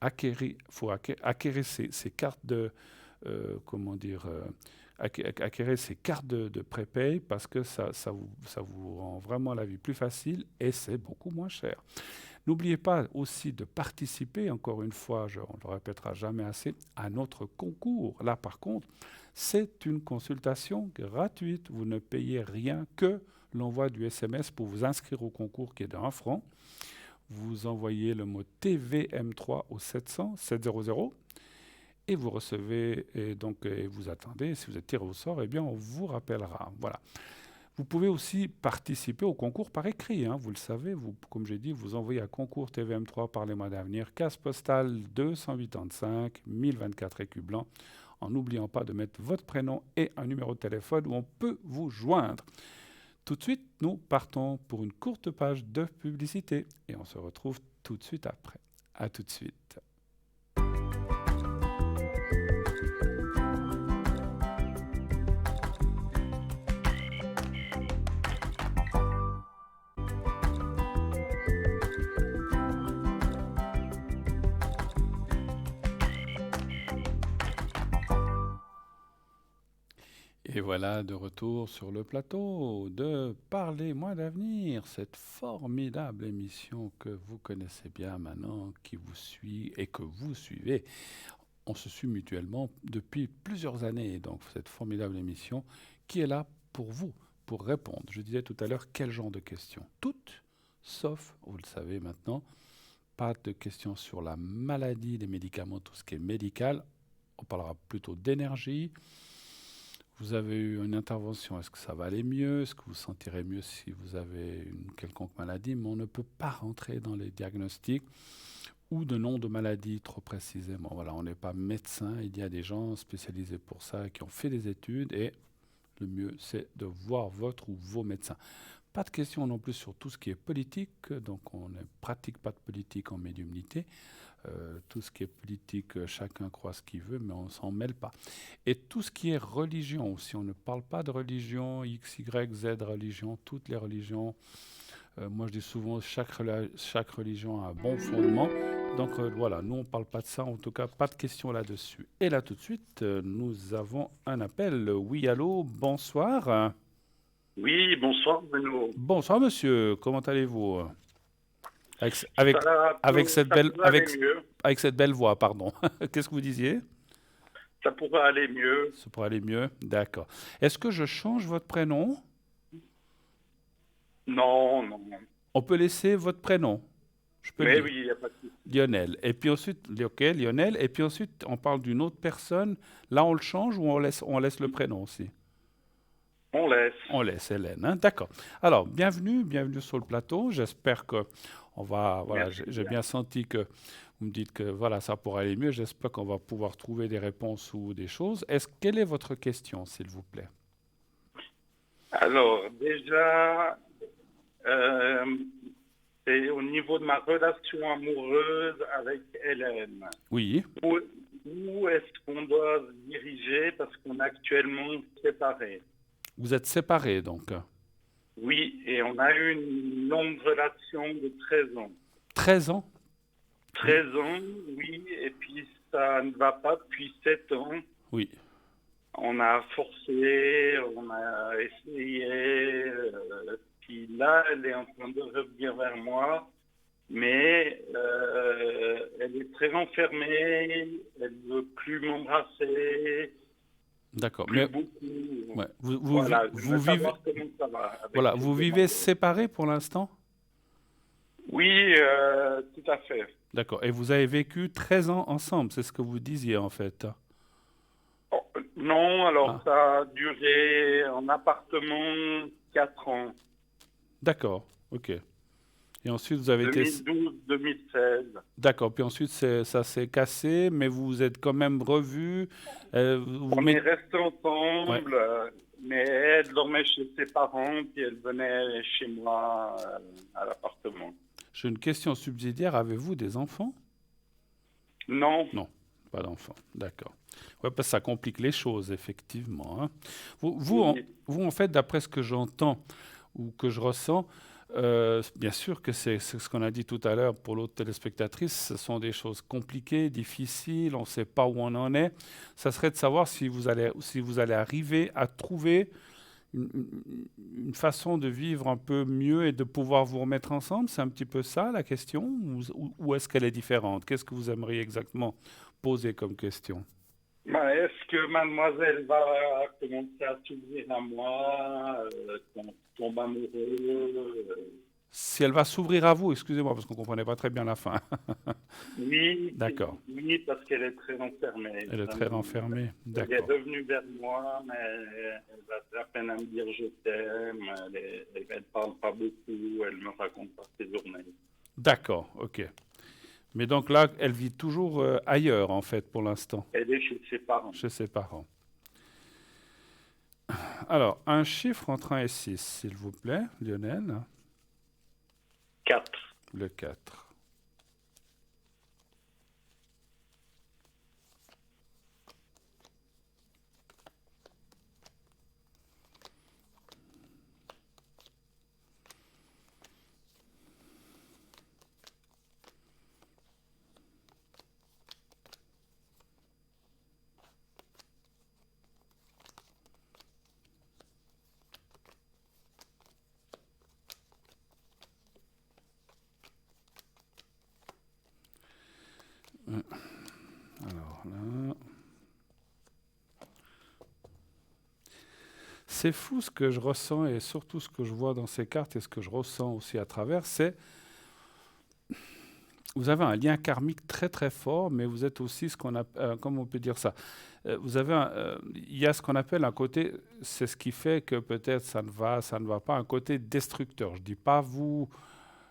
Acquérir ces cartes de, acquérir ces cartes de prépaye parce que ça vous rend vraiment la vie plus facile et c'est beaucoup moins cher. N'oubliez pas aussi de participer, encore une fois, on ne le répétera jamais assez, à notre concours. Là, par contre, c'est une consultation gratuite. Vous ne payez rien que l'envoi du SMS pour vous inscrire au concours qui est de 1 franc. Vous envoyez le mot TVM3 au 700 et vous recevez, et vous attendez. Si vous êtes tiré au sort, eh bien, on vous rappellera. Voilà. Vous pouvez aussi participer au concours par écrit. Hein. Vous le savez, comme j'ai dit, vous envoyez à concours TVM3 par les mois d'avenir, case postale 285 1024 écus blancs, en n'oubliant pas de mettre votre prénom et un numéro de téléphone où on peut vous joindre. Tout de suite, nous partons pour une courte page de publicité et on se retrouve tout de suite après. À tout de suite. Et voilà, de retour sur le plateau de Parlez-moi d'avenir, cette formidable émission que vous connaissez bien maintenant, qui vous suit et que vous suivez. On se suit mutuellement depuis plusieurs années, donc cette formidable émission qui est là pour vous, pour répondre. Je disais tout à l'heure, quel genre de questions? Toutes, sauf, vous le savez maintenant, pas de questions sur la maladie, les médicaments, tout ce qui est médical. On parlera plutôt d'énergie. Vous avez eu une intervention, est-ce que ça va aller mieux? Est-ce que vous sentirez mieux si vous avez une quelconque maladie? Mais on ne peut pas rentrer dans les diagnostics ou de noms de maladies trop précisément. Voilà, on n'est pas médecin, il y a des gens spécialisés pour ça qui ont fait des études et le mieux c'est de voir votre ou vos médecins. Pas de questions non plus sur tout ce qui est politique, donc on ne pratique pas de politique en médiumnité. Tout ce qui est politique, chacun croit ce qu'il veut, mais on ne s'en mêle pas. Et tout ce qui est religion aussi, on ne parle pas de religion, X, Y, Z religion, toutes les religions. Moi je dis souvent, chaque religion a un bon fondement. Donc voilà, nous on ne parle pas de ça, en tout cas pas de questions là-dessus. Et là tout de suite, nous avons un appel. Oui, allô, bonsoir. Oui, bonsoir Bruno. Bonsoir monsieur, comment allez-vous? Avec cette belle voix, pardon. Qu'est-ce que vous disiez? Ça pourrait aller mieux. Ça pourrait aller mieux, d'accord. Est-ce que je change votre prénom? Non. On peut laisser votre prénom. Je peux Mais dire. oui, il n'y a pas de souci. Lionel. Et puis ensuite, ok, Lionel. Et puis ensuite, on parle d'une autre personne. Là, on le change ou on laisse le prénom aussi? On laisse. On laisse Hélène, hein? D'accord. Alors, bienvenue sur le plateau. J'espère que voilà, j'ai bien senti que vous me dites que voilà, ça pourrait aller mieux. J'espère qu'on va pouvoir trouver des réponses ou des choses. Quelle est votre question, s'il vous plaît? Alors, déjà, c'est au niveau de ma relation amoureuse avec Hélène. Oui. Où est-ce qu'on doit se diriger parce qu'on est actuellement séparés? Vous êtes séparés, donc? Oui, et on a eu une longue relation de 13 ans. 13 ans? Oui. 13 ans, oui, et puis ça ne va pas depuis 7 ans. Oui. On a forcé, on a essayé, puis là, elle est en train de revenir vers moi, mais elle est très enfermée, elle ne veut plus m'embrasser, D'accord. plus Mais beaucoup. ouais, Voilà, je vous veux vivez, savoir comment ça va avec voilà, cette vous demande. vivez séparés pour l'instant? Oui, tout à fait. D'accord. Et vous avez vécu 13 ans ensemble, c'est ce que vous disiez en fait. Oh, non, alors Ah, ça a duré en appartement 4 ans, d'accord. Ok. Et ensuite, vous avez été... 2012-2016. D'accord. Puis ensuite, ça s'est cassé, mais vous vous êtes quand même revus. Vous On est mettez... restés Ouais. ensemble, mais elle dormait chez ses parents, puis elle venait chez moi à l'appartement. J'ai une question subsidiaire. Avez-vous des enfants? Non, Non, pas d'enfants. D'accord. Ouais, parce que ça complique les choses, effectivement, hein. oui, Vous, en fait, d'après ce que j'entends ou que je ressens, bien sûr que c'est ce qu'on a dit tout à l'heure pour l'autre téléspectatrice, ce sont des choses compliquées, difficiles, on ne sait pas où on en est. Ça serait de savoir si vous allez arriver à trouver une, une façon de vivre un peu mieux et de pouvoir vous remettre ensemble. C'est un petit peu ça la question, ou est-ce qu'elle est différente? Qu'est-ce que vous aimeriez exactement poser comme question? ben, est-ce que mademoiselle va commencer à s'ouvrir à moi, qu'on tombe amoureux? Si elle va s'ouvrir à vous, excusez-moi parce qu'on ne comprenait pas très bien la fin. Oui, D'accord. oui, parce qu'elle est très enfermée, Elle est très vraiment. renfermée. Elle est D'accord. revenue vers moi, mais elle va à peine à me dire je t'aime. Elle parle pas beaucoup, elle me raconte pas ses journées. D'accord, ok. Mais donc là, elle vit toujours ailleurs, en fait, pour l'instant, Elle est chez ses parents. chez ses parents. Alors, un chiffre entre 1 et 6, s'il vous plaît, Lionel. 4. Le 4. Alors là. C'est fou ce que je ressens et surtout ce que je vois dans ces cartes et ce que je ressens aussi à travers, c'est vous avez un lien karmique très très fort, mais vous êtes aussi ce qu'on a, comment on peut dire ça, il y a ce qu'on appelle un côté, c'est ce qui fait que peut-être ça ne va pas, un côté destructeur. Je dis pas vous,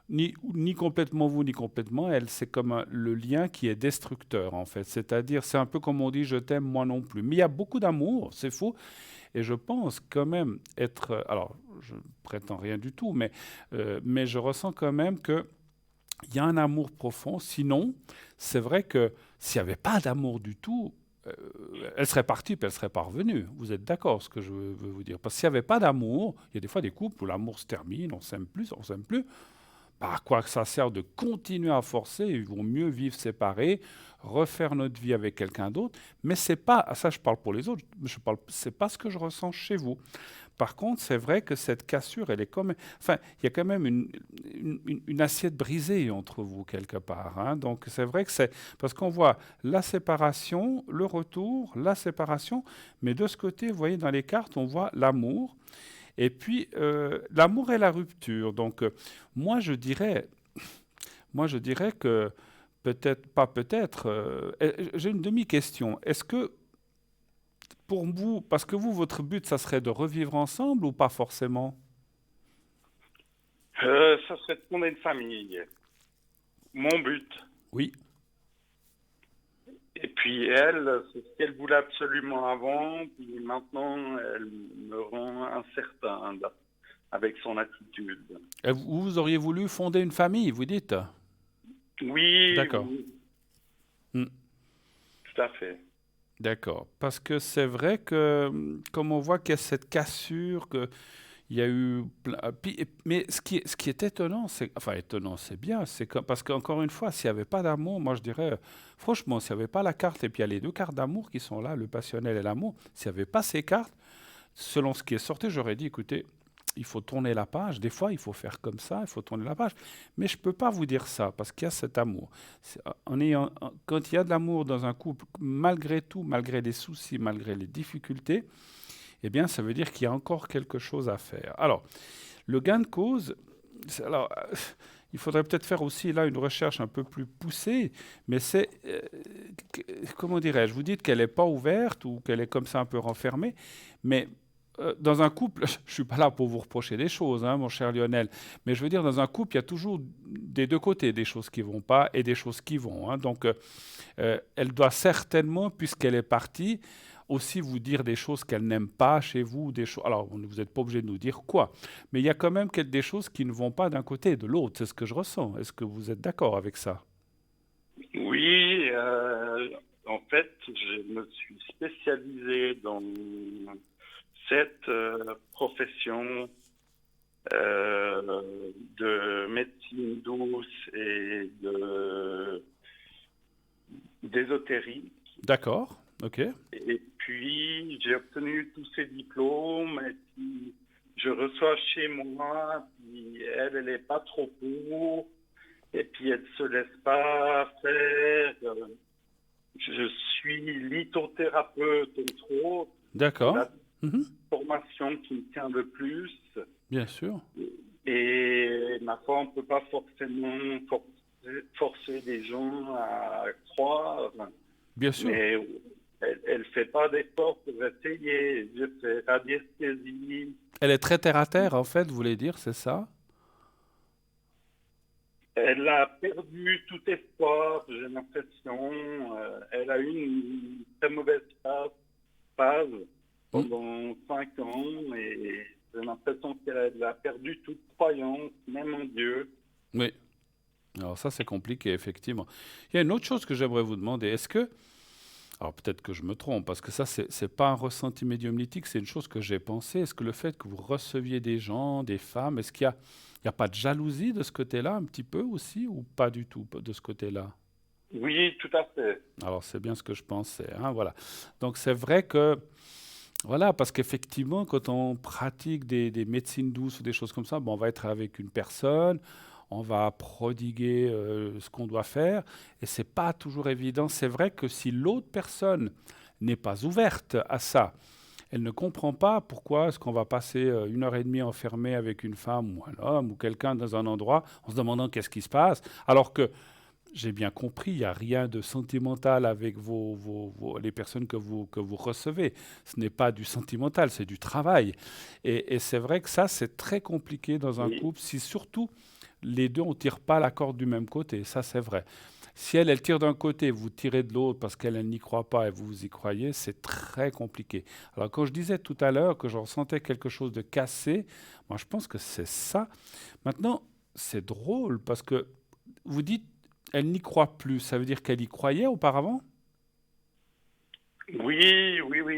ni complètement vous, ni complètement elle, c'est comme le lien qui est destructeur en fait. C'est-à-dire, c'est un peu comme on dit je t'aime, moi non plus. Mais il y a beaucoup d'amour, c'est faux. Et je pense quand même être, alors je prétends rien du tout, mais je ressens quand même que il y a un amour profond. Sinon, c'est vrai que s'il n'y avait pas d'amour du tout, elle serait partie puis elle serait pas revenue. Vous êtes d'accord ce que je veux vous dire? Parce que s'il n'y avait pas d'amour, il y a des fois des couples où l'amour se termine, on s'aime plus, on s'aime plus. Bah, à quoi que ça sert de continuer à forcer? Il vaut mieux vivre séparés, refaire notre vie avec quelqu'un d'autre. Mais c'est pas, ça je parle pour les autres, c'est pas ce que je ressens chez vous. Par contre, c'est vrai que cette cassure, elle est comme, enfin, il y a quand même une assiette brisée entre vous quelque part, hein. Donc c'est vrai que c'est parce qu'on voit la séparation, le retour, la séparation, mais de ce côté, vous voyez dans les cartes, on voit l'amour et puis l'amour et la rupture. Donc moi, je dirais, moi, je dirais que peut-être pas peut-être. J'ai une demi-question. Est-ce que pour vous, parce que vous, votre but, ça serait de revivre ensemble ou pas forcément? Ça serait de fonder une famille. Mon but. Oui. Et puis elle, c'est ce qu'elle voulait absolument avant, puis maintenant elle me rend incertain avec son attitude. Et vous auriez voulu fonder une famille, vous dites? Oui, D'accord. oui, Hmm. tout à fait. D'accord. Parce que c'est vrai que, comme on voit qu'il y a cette cassure, qu'il Il y a eu mais ce qui est étonnant, enfin étonnant, c'est bien, parce qu'encore une fois, s'il n'y avait pas d'amour, moi je dirais, franchement, s'il n'y avait pas la carte, et puis il y a les deux cartes d'amour qui sont là, le passionnel et l'amour, s'il n'y avait pas ces cartes, selon ce qui est sorti, j'aurais dit, écoutez, il faut tourner la page. Des fois, il faut faire comme ça, il faut tourner la page. Mais je ne peux pas vous dire ça parce qu'il y a cet amour. Quand il y a de l'amour dans un couple, malgré tout, malgré les soucis, malgré les difficultés, eh bien, ça veut dire qu'il y a encore quelque chose à faire. Alors, le gain de cause, alors, il faudrait peut-être faire aussi là une recherche un peu plus poussée, mais comment dirais-je, vous dites qu'elle n'est pas ouverte ou qu'elle est comme ça un peu renfermée, mais dans un couple, je ne suis pas là pour vous reprocher des choses, hein, mon cher Lionel, mais je veux dire, dans un couple, il y a toujours des deux côtés des choses qui ne vont pas et des choses qui vont. Hein. Donc, elle doit certainement, puisqu'elle est partie, aussi vous dire des choses qu'elle n'aime pas chez vous. Alors, vous n'êtes pas obligé de nous dire quoi, mais il y a quand même des choses qui ne vont pas d'un côté et de l'autre. C'est ce que je ressens. Est-ce que vous êtes d'accord avec ça? Oui, en fait, je me suis spécialisé dans cette profession de médecine douce et d'ésotérie. D'accord, ok. Et puis, j'ai obtenu tous ces diplômes. Et puis, je reçois chez moi, puis elle n'est pas trop pour. Et puis, elle ne se laisse pas faire. Je suis lithothérapeute, entre autres. D'accord. La formation qui me tient le plus. Bien sûr. Et ma foi, on ne peut pas forcément forcer les gens à croire. Bien sûr. Mais elle ne fait pas d'effort pour essayer. Je fais radiesthésie. Elle est très terre à terre, en fait, vous voulez dire, c'est ça? Elle a perdu tout espoir, j'ai l'impression. Elle a eu une très mauvaise phase pendant 5 ans et j'ai l'impression qu'elle a perdu toute croyance, même en Dieu. Oui. Alors ça, c'est compliqué, effectivement. Il y a une autre chose que j'aimerais vous demander. Alors peut-être que je me trompe, parce que ça, c'est pas un ressenti médiumnitique, c'est une chose que j'ai pensé. Est-ce que le fait que vous receviez des gens, des femmes, est-ce qu'il y a pas de jalousie de ce côté-là, un petit peu aussi, ou pas du tout de ce côté-là? Oui, tout à fait. Alors c'est bien ce que je pensais, hein, voilà. Donc c'est vrai que, voilà, parce qu'effectivement, quand on pratique des médecines douces ou des choses comme ça, bon, on va être avec une personne, on va prodiguer ce qu'on doit faire, et c'est pas toujours évident. C'est vrai que si l'autre personne n'est pas ouverte à ça, elle ne comprend pas pourquoi est-ce qu'on va passer 1 heure et demie enfermé avec une femme ou un homme ou quelqu'un dans un endroit en se demandant qu'est-ce qui se passe, alors que j'ai bien compris, il n'y a rien de sentimental avec les personnes que vous recevez. Ce n'est pas du sentimental, c'est du travail. Et c'est vrai que ça, c'est très compliqué dans un Oui. couple, si surtout les deux, on ne tire pas la corde du même côté. Ça, c'est vrai. Si elle tire d'un côté, vous tirez de l'autre parce qu'elle n'y croit pas et vous y croyez, c'est très compliqué. Alors, quand je disais tout à l'heure que je ressentais quelque chose de cassé, moi, je pense que c'est ça. Maintenant, c'est drôle parce que vous dites elle n'y croit plus. Ça veut dire qu'elle y croyait auparavant? Oui, oui, oui.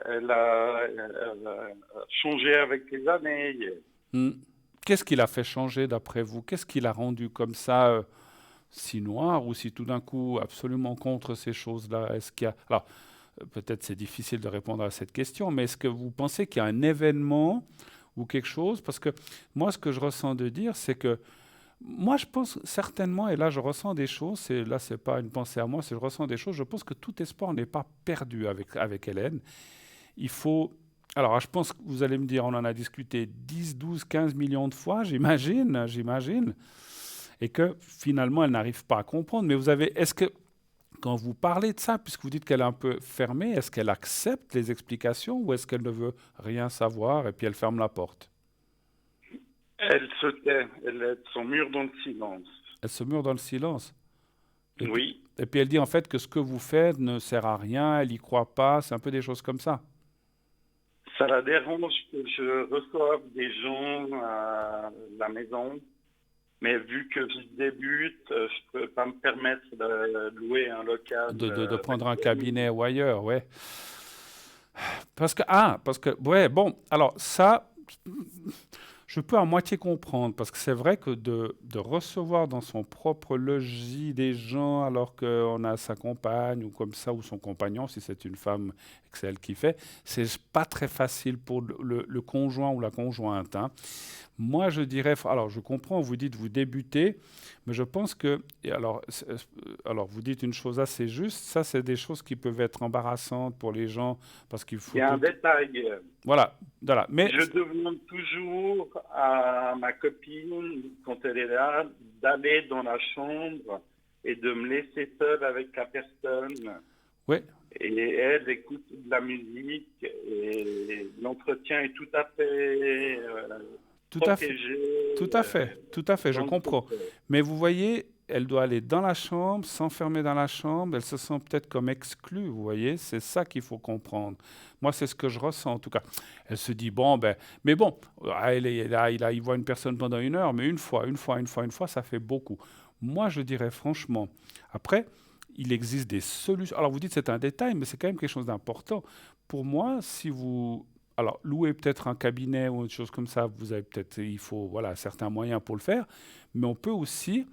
Elle a changé avec les années. Qu'est-ce qui l'a fait changer d'après vous? Qu'est-ce qui l'a rendu comme ça, si noir, ou si tout d'un coup absolument contre ces choses-là? Est-ce qu'il y a... Alors, peut-être c'est difficile de répondre à cette question, mais est-ce que vous pensez qu'il y a un événement ou quelque chose? Parce que moi, ce que je ressens de dire, c'est que moi, je pense certainement, et là, je ressens des choses, là, ce n'est pas une pensée à moi, c'est je ressens des choses, je pense que tout espoir n'est pas perdu avec Hélène. Il faut... Alors, je pense que vous allez me dire, on en a discuté 10, 12, 15 millions de fois, j'imagine, et que finalement, elle n'arrive pas à comprendre. Mais est-ce que, quand vous parlez de ça, puisque vous dites qu'elle est un peu fermée, est-ce qu'elle accepte les explications ou est-ce qu'elle ne veut rien savoir et puis elle ferme la porte? Elle se tait, elle se mure dans le silence. Elle se mure dans le silence. Oui. Et puis elle dit en fait que ce que vous faites ne sert à rien, elle n'y croit pas, c'est un peu des choses comme ça. Ça la dérange que je reçoive des gens à la maison, mais vu que je débute, je ne peux pas me permettre de louer un local. De prendre un cabinet ou ailleurs, ouais. Parce que, ouais, bon, alors ça, je peux à moitié comprendre, parce que c'est vrai que de recevoir dans son propre logis des gens alors qu'on a sa compagne ou comme ça, ou son compagnon, si c'est une femme et que c'est elle qui fait, c'est pas très facile pour le conjoint ou la conjointe, hein. Moi, je dirais, alors je comprends, vous dites vous débutez, mais je pense que, et alors, alors vous dites une chose assez juste, ça c'est des choses qui peuvent être embarrassantes pour les gens parce qu'il Il faut y a un tout. détail. Voilà, voilà. Mais Je demande toujours à ma copine, quand elle est là, d'aller dans la chambre et de me laisser seule avec la personne. oui, Et elle écoute de la musique et l'entretien est tout à fait tout à fait. protégé. Tout à fait, je Dans le comprends. secret. Mais vous voyez, elle doit aller dans la chambre, s'enfermer dans la chambre, elle se sent peut-être comme exclue, vous voyez, c'est ça qu'il faut comprendre. Moi, c'est ce que je ressens en tout cas. Elle se dit, bon, ben, mais bon, il voit une personne pendant 1 heure, mais une fois, ça fait beaucoup. Moi, je dirais franchement, après, il existe des solutions. Alors, vous dites c'est un détail, mais c'est quand même quelque chose d'important. Pour moi, si vous alors, louer peut-être un cabinet ou une chose comme ça, vous avez peut-être, il faut voilà, certains moyens pour le faire, mais on peut aussi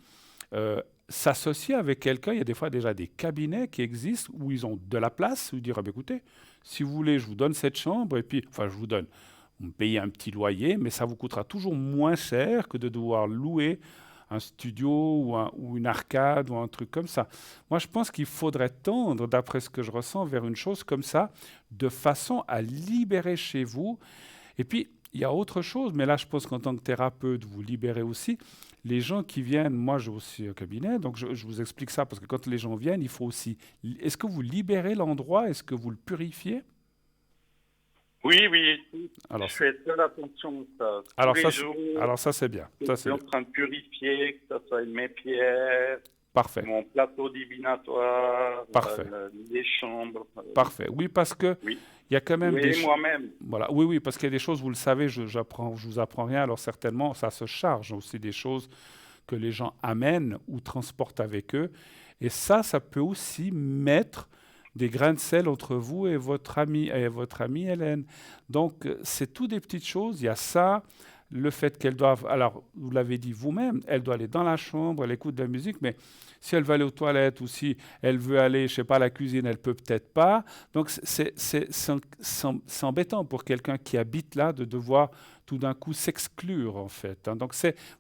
s'associer avec quelqu'un. Il y a des fois déjà des cabinets qui existent où ils ont de la place, où dire, ah ben, écoutez, si vous voulez, je vous donne cette chambre, et puis, enfin, je vous donne, vous me payez un petit loyer, mais ça vous coûtera toujours moins cher que de devoir louer un studio ou une arcade ou un truc comme ça. Moi, je pense qu'il faudrait tendre, d'après ce que je ressens, vers une chose comme ça, de façon à libérer chez vous. Et puis, il y a autre chose, mais là, je pense qu'en tant que thérapeute, vous libérez aussi. Les gens qui viennent, moi j'ai aussi un cabinet, donc je vous explique ça, parce que quand les gens viennent, il faut aussi... Est-ce que vous libérez l'endroit? Est-ce que vous le purifiez? Oui, oui, Alors, je fais très attention à ça. Tous alors les ça, jours, alors ça c'est bien. je Ça, suis c'est en bien. train de purifier, que ce soit mes pierres, Parfait. mon plateau divinatoire, Parfait. les chambres. Parfait. Oui, parce que Oui, il y a quand même oui, moi-même. voilà. Oui, oui, parce qu'il y a des choses, vous le savez, je vous apprends rien, alors certainement, ça se charge aussi des choses que les gens amènent ou transportent avec eux. Et ça peut aussi mettre des grains de sel entre vous et votre amie Hélène. Donc, c'est tout des petites choses. Il y a ça, le fait qu'elle doit, alors, vous l'avez dit vous-même, elle doit aller dans la chambre, elle écoute de la musique, mais si elle veut aller aux toilettes ou si elle veut aller, je sais pas, à la cuisine, elle peut peut-être pas. Donc, c'est embêtant pour quelqu'un qui habite là de devoir tout d'un coup s'exclure, en fait, hein. Donc,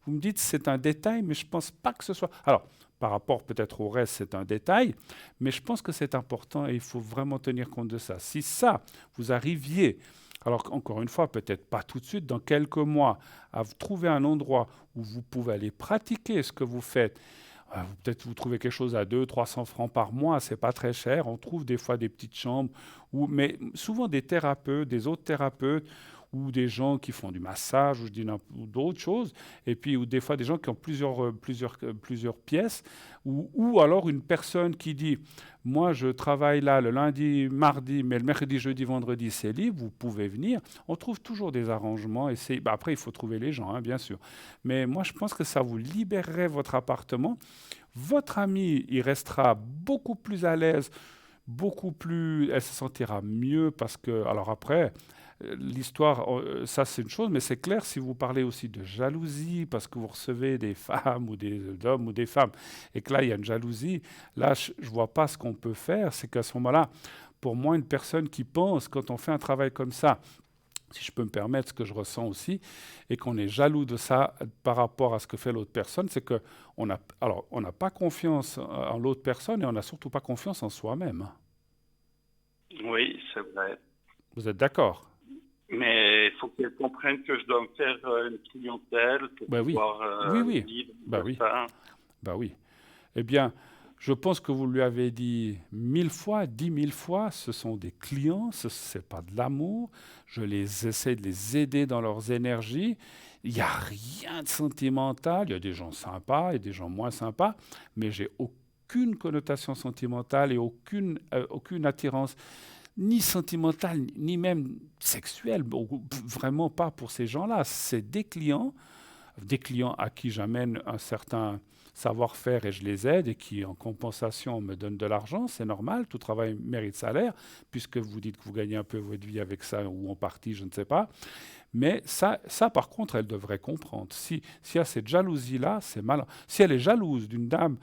vous me dites, c'est un détail, mais je pense pas que ce soit... Alors, par rapport peut-être au reste, c'est un détail, mais je pense que c'est important et il faut vraiment tenir compte de ça. Si ça, vous arriviez, alors encore une fois, peut-être pas tout de suite, dans quelques mois, à vous trouver un endroit où vous pouvez aller pratiquer ce que vous faites, peut-être vous trouvez quelque chose à 200-300 francs par mois, c'est pas très cher. On trouve des fois des petites chambres, mais souvent des thérapeutes, des autres thérapeutes, ou des gens qui font du massage ou d'autres choses, et puis ou des fois des gens qui ont plusieurs pièces, ou alors une personne qui dit, moi je travaille là le lundi, mardi, mais le mercredi, jeudi, vendredi c'est libre, vous pouvez venir. On trouve toujours des arrangements, et après il faut trouver les gens, hein, bien sûr. Mais moi je pense que ça vous libérerait votre appartement. Votre ami, il restera beaucoup plus à l'aise, beaucoup plus, elle se sentira mieux parce que, alors après, l'histoire, ça c'est une chose, mais c'est clair si vous parlez aussi de jalousie, parce que vous recevez des femmes ou des hommes ou des femmes, et que là il y a une jalousie, là je ne vois pas ce qu'on peut faire, c'est qu'à ce moment-là, pour moi, une personne qui pense, quand on fait un travail comme ça, si je peux me permettre, ce que je ressens aussi, et qu'on est jaloux de ça par rapport à ce que fait l'autre personne, c'est on n'a pas confiance en l'autre personne et on n'a surtout pas confiance en soi-même. Oui, c'est vrai. Vous êtes d'accord? Mais il faut qu'elle comprenne que je dois me faire une clientèle pour Ben oui, pouvoir oui, oui, vivre ben de oui, ça. ben oui. Eh bien, je pense que vous lui avez dit 1000 fois, 10 000 fois, ce sont des clients, ce n'est pas de l'amour. Je essaie de les aider dans leurs énergies. Il n'y a rien de sentimental. Il y a des gens sympas et des gens moins sympas, mais j'ai aucune connotation sentimentale et aucune attirance, ni sentimentale, ni même sexuelle. Vraiment pas pour ces gens-là. C'est des clients à qui j'amène un certain savoir-faire et je les aide et qui, en compensation, me donnent de l'argent. C'est normal, tout travail mérite salaire, puisque vous dites que vous gagnez un peu votre vie avec ça ou en partie, je ne sais pas. Mais ça, par contre, elle devrait comprendre. S'il y a cette jalousie-là, c'est malin. Si elle est jalouse d'une dame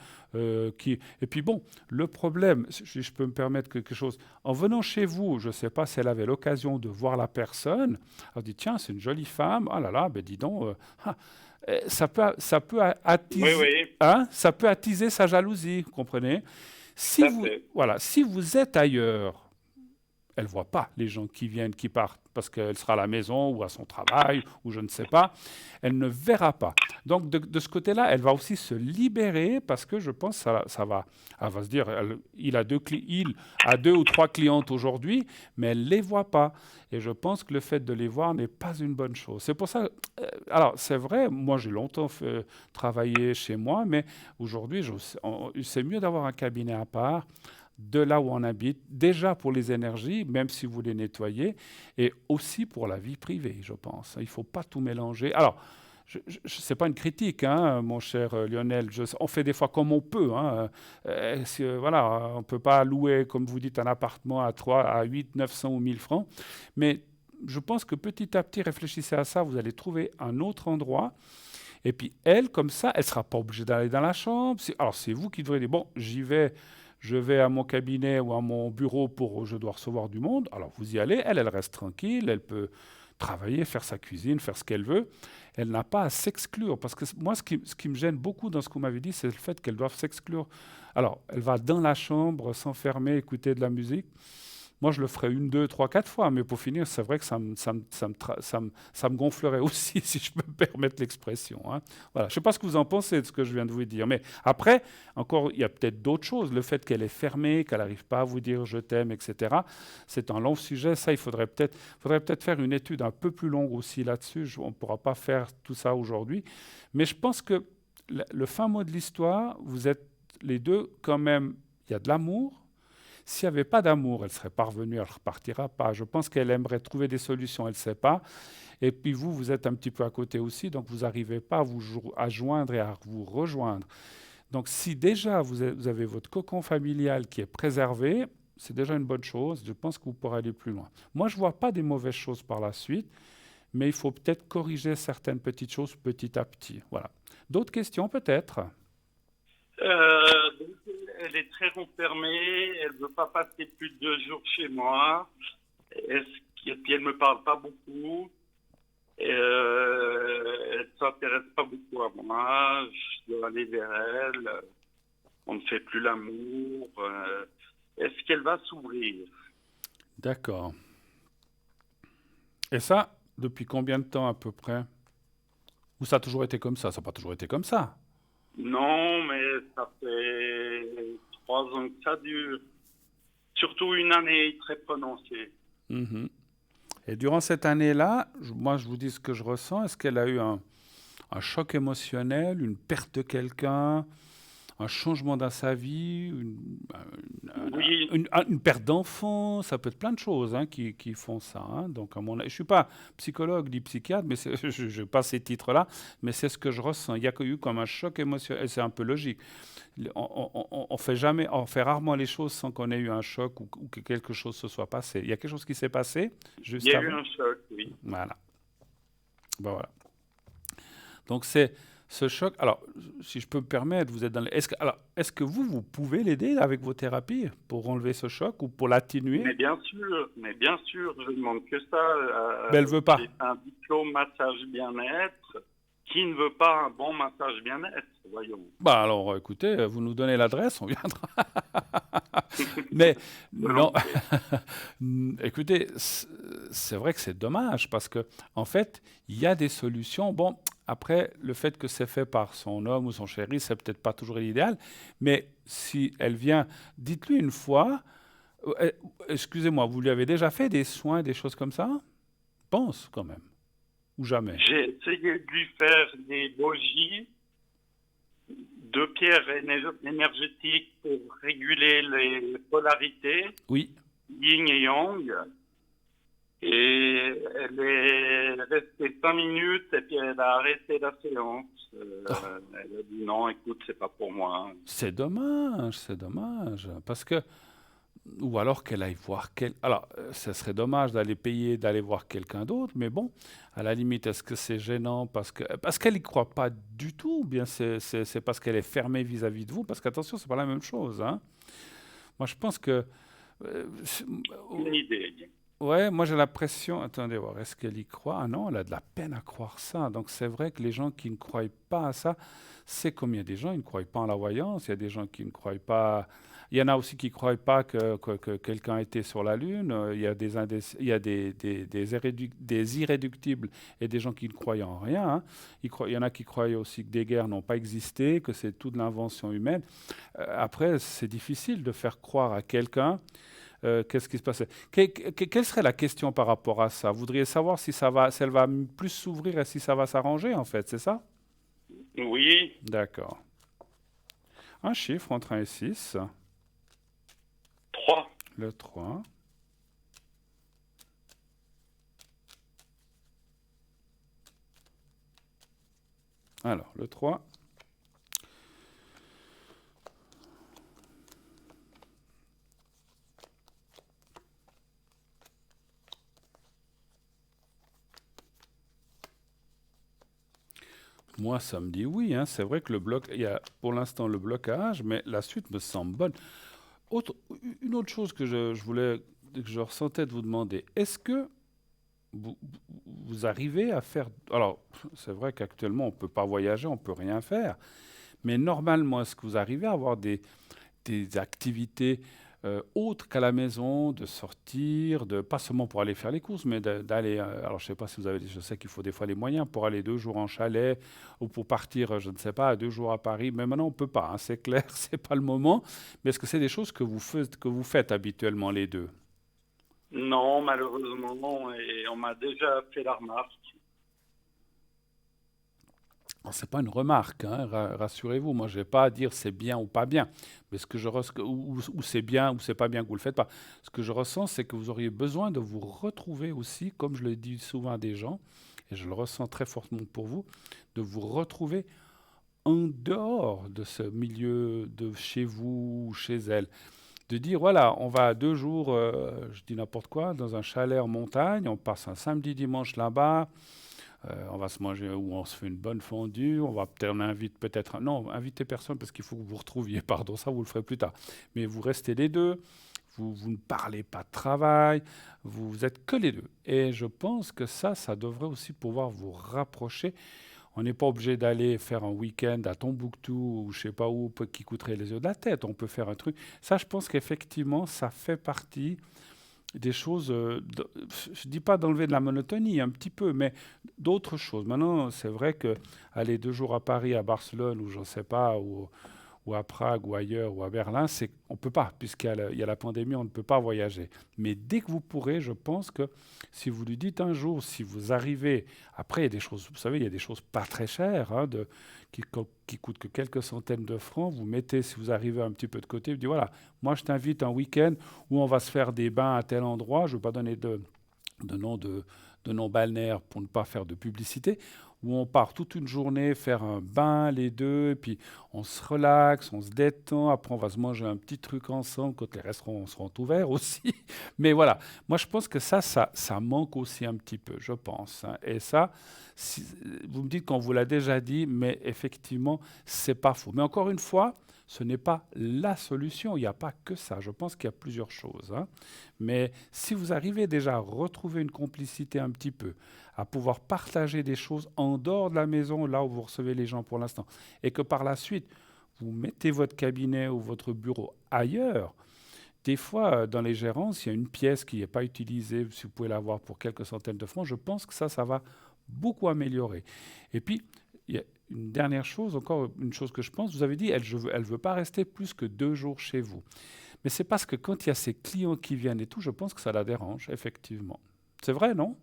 qui... Et puis bon, le problème, si je peux me permettre quelque chose, en venant chez vous, je ne sais pas si elle avait l'occasion de voir la personne, elle dit, tiens, c'est une jolie femme, ah là là, ben dis donc, ça peut Oui, attiser, oui, hein, ça peut attiser sa jalousie, vous comprenez? tout Si à vous, fait. voilà, si vous êtes ailleurs, elle ne voit pas les gens qui viennent, qui partent, parce qu'elle sera à la maison ou à son travail, ou je ne sais pas. Elle ne verra pas. Donc, de ce côté-là, elle va aussi se libérer, parce que je pense que ça va, elle va se dire, il a deux ou trois clientes aujourd'hui, mais elle ne les voit pas. Et je pense que le fait de les voir n'est pas une bonne chose. C'est pour ça, alors c'est vrai, moi j'ai longtemps travaillé chez moi, mais aujourd'hui, c'est mieux d'avoir un cabinet à part de là où on habite, déjà pour les énergies, même si vous les nettoyez, et aussi pour la vie privée, je pense. Il ne faut pas tout mélanger. Alors, ce n'est pas une critique, hein, mon cher Lionel. On fait des fois comme on peut. Hein. Voilà, on ne peut pas louer, comme vous dites, un appartement à 3, à 8, 900 ou 1000 francs. Mais je pense que petit à petit, réfléchissez à ça, vous allez trouver un autre endroit. Et puis elle, comme ça, elle ne sera pas obligée d'aller dans la chambre. Alors c'est vous qui devrez dire, bon, je vais à mon cabinet ou à mon bureau pour, je dois recevoir du monde. Alors vous y allez, elle reste tranquille, elle peut travailler, faire sa cuisine, faire ce qu'elle veut. Elle n'a pas à s'exclure. Parce que moi, ce qui me gêne beaucoup dans ce que vous m'avez dit, c'est le fait qu'elle doive s'exclure. Alors, elle va dans la chambre, s'enfermer, écouter de la musique. Moi, je le ferais une, deux, trois, quatre fois, mais pour finir, c'est vrai que ça me gonflerait aussi, si je peux me permettre l'expression. Hein. Voilà. Je ne sais pas ce que vous en pensez de ce que je viens de vous dire, mais après, encore, il y a peut-être d'autres choses. Le fait qu'elle est fermée, qu'elle n'arrive pas à vous dire je t'aime, etc., c'est un long sujet. Ça, il faudrait peut-être faire une étude un peu plus longue aussi là-dessus. On ne pourra pas faire tout ça aujourd'hui. Mais je pense que le fin mot de l'histoire, vous êtes les deux quand même, il y a de l'amour. S'il n'y avait pas d'amour, elle ne serait pas revenue, elle ne repartira pas. Je pense qu'elle aimerait trouver des solutions, elle ne sait pas. Et puis vous, vous êtes un petit peu à côté aussi, donc vous n'arrivez pas à joindre et à vous rejoindre. Donc si déjà vous avez votre cocon familial qui est préservé, c'est déjà une bonne chose. Je pense que vous pourrez aller plus loin. Moi, je ne vois pas des mauvaises choses par la suite, mais il faut peut-être corriger certaines petites choses petit à petit. Voilà. D'autres questions peut-être? Donc, elle est très renfermée, elle ne veut pas passer plus de 2 jours chez moi. Et puis elle ne me parle pas beaucoup. Elle ne s'intéresse pas beaucoup à moi. Je dois aller vers elle. On ne fait plus l'amour. Est-ce qu'elle va s'ouvrir? D'accord. Et ça, depuis combien de temps à peu près? Ou ça a toujours été comme ça? Ça n'a pas toujours été comme ça. Non, mais ça fait 3 ans que ça dure. Surtout une année très prononcée. Mhm. Et durant cette année-là, moi je vous dis ce que je ressens. Est-ce qu'elle a eu un choc émotionnel, une perte de quelqu'un, un changement dans sa vie, Oui, une perte d'enfant? Ça peut être plein de choses hein, qui font ça. Hein. Donc, je ne suis pas psychologue ni psychiatre, mais je n'ai pas ces titres-là, mais c'est ce que je ressens. Il y a eu comme un choc émotionnel, et c'est un peu logique. On fait rarement les choses sans qu'on ait eu un choc ou que quelque chose se soit passé. Il y a quelque chose qui s'est passé il y juste a eu avant. un choc, oui. Voilà. Ben voilà. Donc c'est ce choc. Alors, si je peux me permettre, vous êtes dans est-ce que vous pouvez l'aider avec vos thérapies pour enlever ce choc ou pour l'atténuer? Mais bien sûr, je ne demande que ça. Ben elle veut pas. J'ai un diplôme massage bien-être. Qui ne veut pas un bon massage bien-être, voyons. Bah alors, écoutez, vous nous donnez l'adresse, on viendra. Mais non, Volontiers. écoutez, c'est vrai que c'est dommage parce que en fait, il y a des solutions. Bon, après, le fait que c'est fait par son homme ou son chéri, c'est peut-être pas toujours l'idéal. Mais si elle vient, dites-lui une fois. euh, Excusez-moi, vous lui avez déjà fait des soins, des choses comme ça? Pense quand même, ou jamais. J'ai essayé de lui faire des bogies de pierres énergétiques pour réguler les polarités, Oui. yin et yang. Et elle est restée 5 minutes et puis elle a arrêté la séance. Elle a dit non, écoute, c'est pas pour moi. C'est dommage, parce que ou alors qu'elle aille voir Alors, ça serait dommage d'aller payer, d'aller voir quelqu'un d'autre, mais bon, à la limite, est-ce que c'est gênant parce qu'elle n'y croit pas du tout, ou bien c'est parce qu'elle est fermée vis-à-vis de vous? Parce qu'attention, c'est pas la même chose, hein. Moi, je pense que c'est- Une idée. ouais, moi j'ai l'impression. Attendez voir, est-ce qu'elle y croit? Ah non, elle a de la peine à croire ça. Donc c'est vrai que les gens qui ne croient pas à ça, c'est comme il y a des gens qui ne croient pas en la voyance, il y a des gens qui ne croient pas. Il y en a aussi qui ne croient pas que quelqu'un était sur la Lune. Il y a il y a des irréductibles et des gens qui ne croient en rien, hein. Il y en a qui croient aussi que des guerres n'ont pas existé, que c'est toute l'invention humaine. Après, c'est difficile de faire croire à quelqu'un qu'est-ce qui se passait. Quelle serait la question par rapport à ça? Vous voudriez savoir si elle va plus s'ouvrir et si ça va s'arranger, en fait, c'est ça? Oui, D'accord. Un chiffre entre 1 et 6. 3. Le 3. Alors, le 3. Moi, ça me dit oui, hein. C'est vrai que il y a pour l'instant le blocage, mais la suite me semble bonne. Autre- une autre chose je voulais, que je ressentais de vous demander, est-ce que vous, vous arrivez à faire... Alors, c'est vrai qu'actuellement, on ne peut pas voyager, on ne peut rien faire, mais normalement, est-ce que vous arrivez à avoir des activités autres qu'à la maison, de sortir, pas seulement pour aller faire les courses, mais d'aller... alors, je ne sais pas si vous avez... Je sais qu'il faut des fois les moyens pour aller 2 jours en chalet ou pour partir, je ne sais pas, 2 jours à Paris. Mais maintenant, on ne peut pas, hein, c'est clair, c'est pas le moment. Mais est-ce que c'est des choses que vous faites habituellement les deux? Non, malheureusement, et on m'a déjà fait la remarque. Ce n'est pas une remarque, hein, rassurez-vous. Moi, je ne vais pas dire c'est bien ou pas bien, mais ce que je ou c'est bien ou c'est pas bien que vous le faites pas. Ce que je ressens, c'est que vous auriez besoin de vous retrouver aussi, comme je le dis souvent à des gens, et je le ressens très fortement pour vous, de vous retrouver en dehors de ce milieu de chez vous ou chez elle. De dire, voilà, on va 2 jours, je dis n'importe quoi, dans un chalet en montagne, on passe un samedi, dimanche là-bas, on va se manger ou on se fait une bonne fondue. On va peut-être, on invite peut-être, non, invitez personne parce qu'il faut que vous vous retrouviez. Pardon, ça vous le ferez plus tard. Mais vous restez les deux. Vous ne parlez pas de travail. Vous êtes que les deux. Et je pense que ça devrait aussi pouvoir vous rapprocher. On n'est pas obligé d'aller faire un week-end à Tombouctou ou je sais pas où qui coûterait les yeux de la tête. On peut faire un truc. Ça, je pense qu'effectivement, ça fait partie des choses, je ne dis pas d'enlever de la monotonie, un petit peu, mais d'autres choses. Maintenant, c'est vrai que aller 2 jours à Paris, à Barcelone, ou je ne sais pas, ou à Prague, ou ailleurs, ou à Berlin, on ne peut pas, il y a la pandémie, on ne peut pas voyager. Mais dès que vous pourrez, je pense que si vous lui dites un jour, si vous arrivez, après, il y a des choses, vous savez, il y a des choses pas très chères, hein, qui coûtent que quelques centaines de francs. Vous mettez, si vous arrivez un petit peu de côté, vous dites, voilà, moi je t'invite un week-end où on va se faire des bains à tel endroit. Je ne veux pas donner de nom de nom balnéaire pour ne pas faire de publicité, où on part toute une journée faire un bain les deux, et puis on se relaxe, on se détend, après on va se manger un petit truc ensemble quand les restaurants seront ouverts aussi. Mais voilà, moi je pense que ça manque aussi un petit peu, je pense, hein. Et ça, vous me dites qu'on vous l'a déjà dit, mais effectivement, c'est pas faux. Mais encore une fois, ce n'est pas la solution, il n'y a pas que ça. Je pense qu'il y a plusieurs choses, hein. Mais si vous arrivez déjà à retrouver une complicité un petit peu, à pouvoir partager des choses en dehors de la maison, là où vous recevez les gens pour l'instant, et que par la suite, vous mettez votre cabinet ou votre bureau ailleurs, des fois, dans les gérances, il y a une pièce qui n'est pas utilisée, si vous pouvez l'avoir pour quelques centaines de francs, je pense que ça va beaucoup améliorer. Et puis, il y a une dernière chose, encore une chose que je pense, vous avez dit, elle ne veut pas rester plus que 2 jours chez vous. Mais c'est parce que quand il y a ces clients qui viennent et tout, je pense que ça la dérange, effectivement. C'est vrai, non?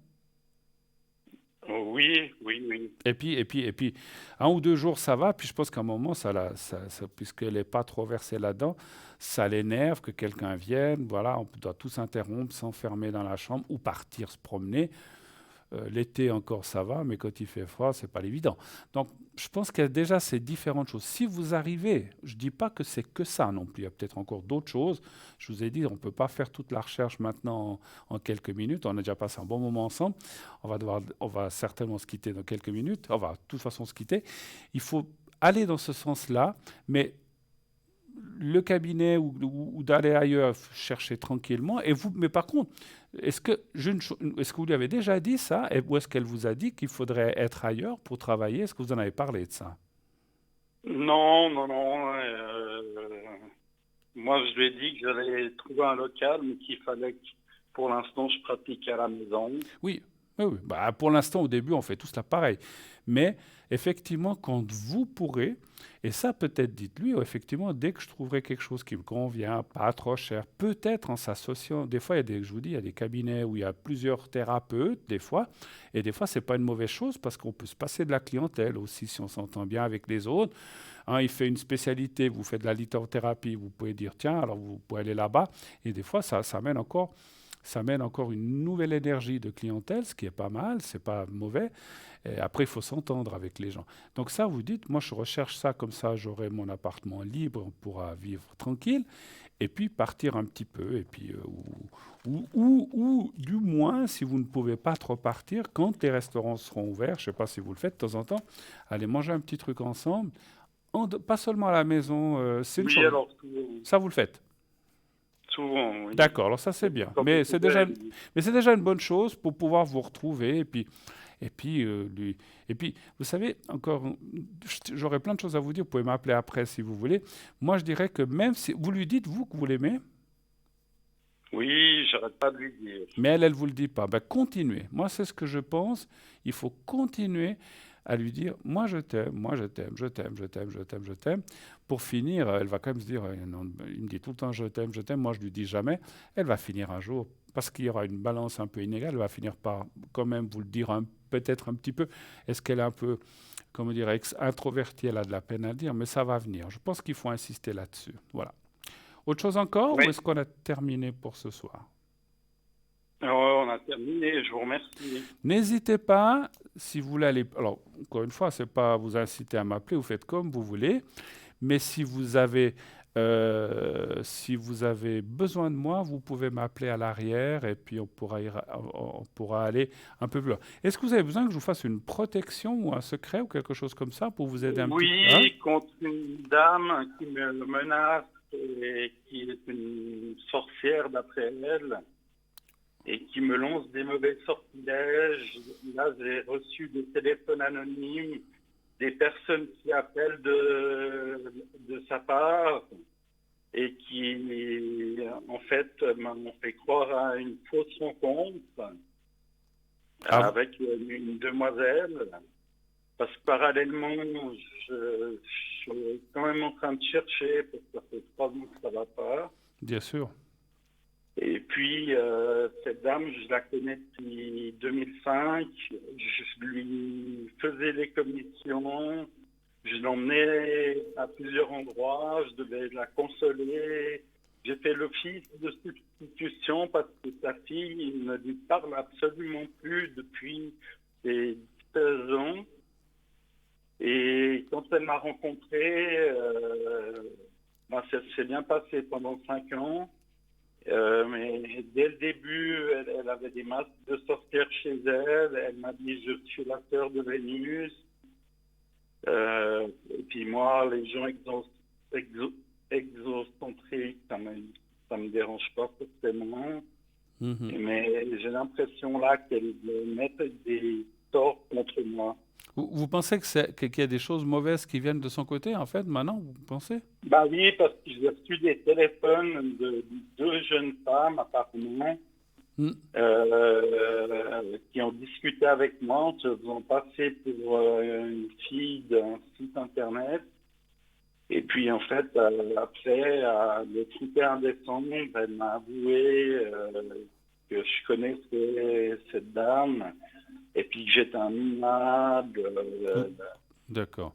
Oui, oui, oui. Et puis, 1 ou 2 jours, ça va. Puis je pense qu'à un moment, puisqu'elle n'est pas trop versée là-dedans, ça l'énerve que quelqu'un vienne. Voilà, on doit tous s'interrompre, s'enfermer dans la chambre ou partir se promener. L'été encore, ça va, mais quand il fait froid, c'est pas évident. Donc, je pense qu'il y a déjà ces différentes choses. Si vous arrivez, je ne dis pas que c'est que ça non plus, il y a peut-être encore d'autres choses. Je vous ai dit, on ne peut pas faire toute la recherche maintenant en quelques minutes. On a déjà passé un bon moment ensemble. On va certainement se quitter dans quelques minutes. On va de toute façon se quitter. Il faut aller dans ce sens-là, mais le cabinet ou d'aller ailleurs chercher tranquillement. Mais par contre, est-ce que vous lui avez déjà dit ça ou est-ce qu'elle vous a dit qu'il faudrait être ailleurs pour travailler? Est-ce que vous en avez parlé de ça? Non, non, non. Moi, je lui ai dit que j'allais trouver un local, mais qu'il fallait que, pour l'instant, je pratique à la maison. Oui, oui, oui. Bah, pour l'instant, au début, on fait tous là pareil. Mais effectivement, quand vous pourrez, et ça peut-être dites-lui, effectivement, dès que je trouverai quelque chose qui me convient, pas trop cher, peut-être en s'associant, des fois, je vous dis, il y a des cabinets où il y a plusieurs thérapeutes, des fois, et des fois, c'est pas une mauvaise chose parce qu'on peut se passer de la clientèle aussi si on s'entend bien avec les autres. Hein, il fait une spécialité, vous faites de la lithothérapie, vous pouvez dire, tiens, alors vous pouvez aller là-bas, et des fois, ça mène encore une nouvelle énergie de clientèle, ce qui est pas mal, c'est pas mauvais. Et après, il faut s'entendre avec les gens. Donc ça, vous dites, moi, je recherche ça comme ça, j'aurai mon appartement libre, on pourra vivre tranquille, et puis partir un petit peu, et puis ou du moins, si vous ne pouvez pas trop partir, quand les restaurants seront ouverts, je ne sais pas si vous le faites de temps en temps, allez manger un petit truc ensemble, pas seulement à la maison, c'est une Oui, chose. alors, Ça, vous le faites. souvent, oui. D'accord, alors ça c'est bien. Comme Mais vous pouvez, c'est déjà une bonne chose pour pouvoir vous retrouver. Et puis, vous savez, encore, j'aurais plein de choses à vous dire. Vous pouvez m'appeler après si vous voulez. Moi, je dirais que même si vous lui dites, vous, que vous l'aimez, oui, j'arrête pas de lui dire. mais elle vous le dit pas, ben continuez. Moi, c'est ce que je pense. Il faut continuer à lui dire, moi je t'aime, moi je t'aime, je t'aime, je t'aime, je t'aime, je t'aime. Pour finir, elle va quand même se dire, non, il me dit tout le temps je t'aime, moi je lui dis jamais. Elle va finir un jour, parce qu'il y aura une balance un peu inégale, elle va finir par quand même vous le dire peut-être un petit peu. Est-ce qu'elle est un peu, comment dire, introvertie, elle a de la peine à le dire, mais ça va venir. Je pense qu'il faut insister là-dessus. Voilà. Autre chose encore, Oui, ou est-ce qu'on a terminé pour ce soir? alors, on a terminé, je vous remercie. N'hésitez pas, si vous voulez aller. Alors, encore une fois, c'est pas vous inciter à m'appeler, vous faites comme vous voulez. Mais si vous avez besoin de moi, vous pouvez m'appeler à l'arrière et puis on pourra aller un peu plus loin. Est-ce que vous avez besoin que je vous fasse une protection ou un secret ou quelque chose comme ça pour vous aider un petit peu? Hein? Oui, contre une dame qui me menace et qui est une sorcière d'après elle et qui me lance des mauvais sortilèges. Là, j'ai reçu des téléphones anonymes, des personnes qui appellent de sa part et qui, en fait, m'ont fait croire à une fausse rencontre Ah, avec une demoiselle. Parce que parallèlement, je suis quand même en train de chercher, parce que ça fait 3 ans que ça va pas. bien sûr. Et puis, cette dame, je la connais depuis 2005. Je lui faisais les commissions. Je l'emmenais à plusieurs endroits. Je devais la consoler. J'ai fait l'office de substitution parce que sa fille ne lui parle absolument plus depuis ses 16 ans. Et quand elle m'a rencontré, ça s'est bien passé pendant 5 ans. Mais dès le début, elle avait des masques de sorcière chez elle. Elle m'a dit, je suis la sœur de Vénus. Et puis moi, les gens exocentriques, ça me dérange pas forcément. Mhm. Mais j'ai l'impression là qu'elle met des torts contre moi. Vous pensez qu'il y a des choses mauvaises qui viennent de son côté, en fait, maintenant, vous pensez? Bah oui, parce que j'ai reçu des téléphones de 2 jeunes femmes apparemment Hmm. qui ont discuté avec moi en se faisant passer pour une fille d'un site internet. Et puis en fait, après, le 31 décembre, elle m'a avoué que je connaissais cette dame et puis que j'étais un minable. D'accord.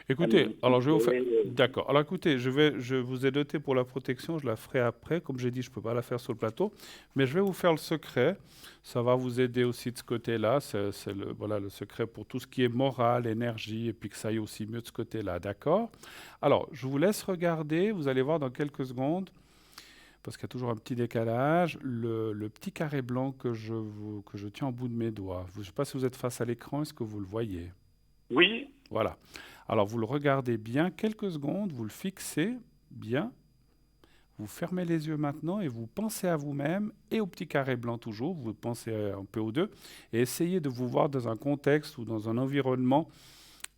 à Écoutez, alors je vais vous faire. m'inquiéter. D'accord. Alors écoutez, je vous ai doté pour la protection, je la ferai après. Comme j'ai dit, je ne peux pas la faire sur le plateau, mais je vais vous faire le secret. Ça va vous aider aussi de ce côté-là. C'est le, voilà, le secret pour tout ce qui est moral, énergie, et puis que ça aille aussi mieux de ce côté-là. D'accord? Alors, je vous laisse regarder. Vous allez voir dans quelques secondes, parce qu'il y a toujours un petit décalage, le petit carré blanc que je tiens au bout de mes doigts. Je ne sais pas si vous êtes face à l'écran, est-ce que vous le voyez? Oui, Voilà. Alors vous le regardez bien quelques secondes, vous le fixez bien, vous fermez les yeux maintenant et vous pensez à vous-même et au petit carré blanc toujours, vous pensez un peu aux deux et essayez de vous voir dans un contexte ou dans un environnement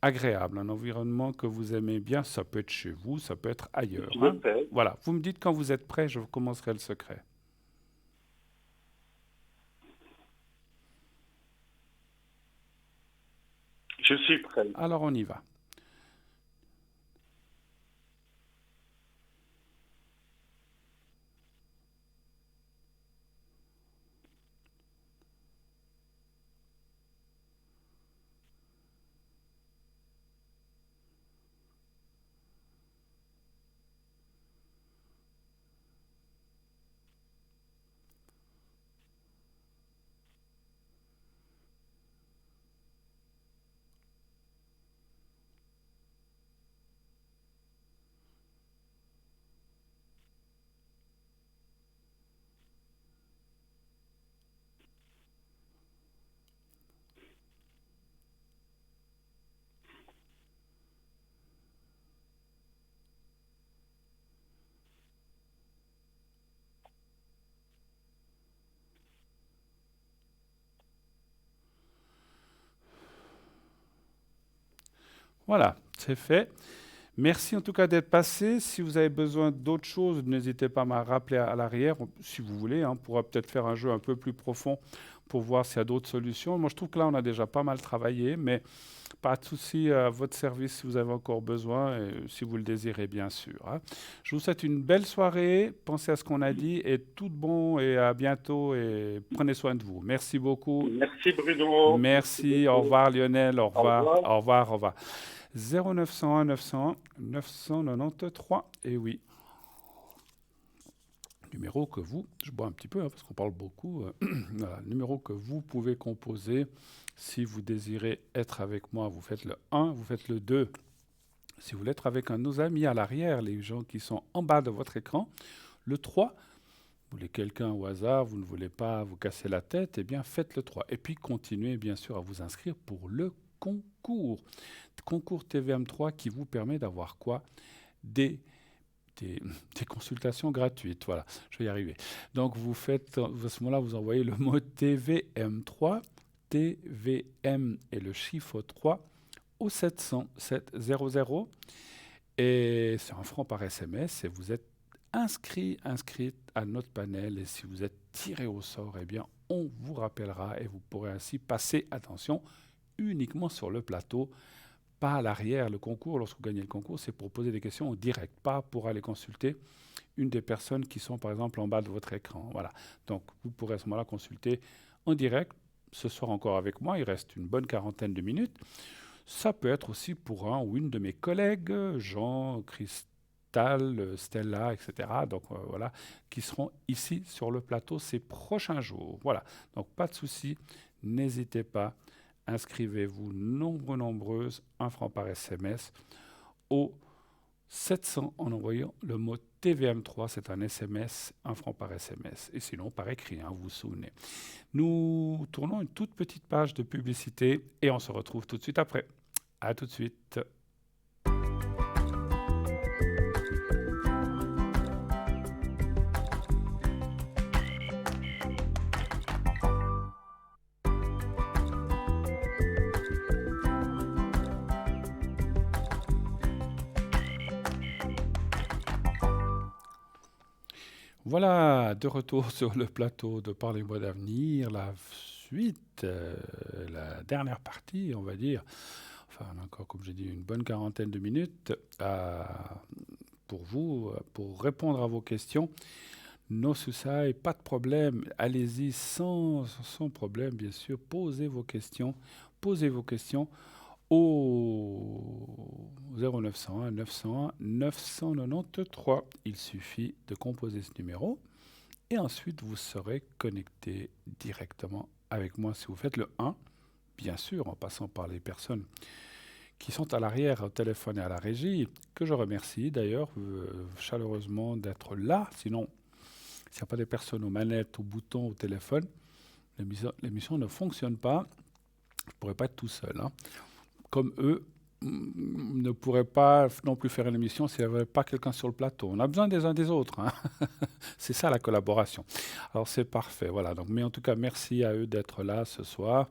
agréable, un environnement que vous aimez bien, ça peut être chez vous, ça peut être ailleurs, je hein. le fais. Voilà, vous me dites quand vous êtes prêt, je commencerai le secret. Je suis prêt. Alors on y va. Voilà, c'est fait. Merci en tout cas d'être passé. Si vous avez besoin d'autres choses, n'hésitez pas à me rappeler à l'arrière, si vous voulez, hein. On pourra peut-être faire un jeu un peu plus profond pour voir s'il y a d'autres solutions. Moi, je trouve que là, on a déjà pas mal travaillé, mais pas de souci, à votre service si vous avez encore besoin, et si vous le désirez, bien sûr, hein. Je vous souhaite une belle soirée. Pensez à ce qu'on a dit et tout de bon et à bientôt et prenez soin de vous. Merci beaucoup. Merci Bruno. Merci Merci. Au beaucoup. revoir Lionel. Au Au revoir. revoir. Au revoir. Au revoir. 0901 900 993. Et oui, numéro que vous, je bois un petit peu hein, parce qu'on parle beaucoup, voilà, numéro que vous pouvez composer si vous désirez être avec moi. Vous faites le 1, vous faites le 2. Si vous voulez être avec un de nos amis à l'arrière, les gens qui sont en bas de votre écran, le 3. Vous voulez quelqu'un au hasard, vous ne voulez pas vous casser la tête, eh bien faites le 3. Et puis continuez bien sûr à vous inscrire pour le concours. Concours TVM3 qui vous permet d'avoir quoi? Des, des, des consultations gratuites. Voilà, je vais y arriver. Donc vous faites, à ce moment-là, vous envoyez le mot TVM3, TVM et le chiffre 3 au 700 700 et c'est un franc par SMS et vous êtes inscrite à notre panel et si vous êtes tiré au sort, eh bien on vous rappellera et vous pourrez ainsi passer, attention, uniquement sur le plateau, pas à l'arrière. Le concours, lorsque vous gagnez le concours, c'est pour poser des questions en direct, pas pour aller consulter une des personnes qui sont par exemple en bas de votre écran. Voilà. Donc vous pourrez à ce moment-là consulter en direct, ce soir encore avec moi, il reste une bonne quarantaine de minutes. Ça peut être aussi pour un ou une de mes collègues, Jean, Cristal, Stella, etc. Donc voilà, qui seront ici sur le plateau ces prochains jours. Voilà, donc pas de souci, n'hésitez pas, inscrivez-vous nombreuses, 1 franc par SMS, au 700 en envoyant le mot TVM3, c'est un SMS, 1 franc par SMS, et sinon par écrit, hein, vous vous souvenez. Nous tournons une toute petite page de publicité et on se retrouve tout de suite après. À tout de suite. Voilà, de retour sur le plateau de Parlez-moi d'avenir, la suite, la dernière partie, on va dire. Enfin, on a encore, comme j'ai dit, une bonne quarantaine de minutes pour vous, pour répondre à vos questions. No souci, pas de problème, allez-y sans problème, bien sûr. Posez vos questions. au 0901 901 993. Il suffit de composer ce numéro et ensuite vous serez connecté directement avec moi si vous faites le 1, bien sûr, en passant par les personnes qui sont à l'arrière au téléphone et à la régie, que je remercie d'ailleurs chaleureusement d'être là. Sinon, s'il n'y a pas des personnes aux manettes, aux boutons, au téléphone, l'émission ne fonctionne pas. Je ne pourrais pas être tout seul, hein. Comme eux ne pourraient pas non plus faire une émission s'il n'y avait pas quelqu'un sur le plateau. On a besoin des uns des autres, hein. C'est ça la collaboration. Alors c'est parfait, voilà. Donc, mais en tout cas, merci à eux d'être là ce soir,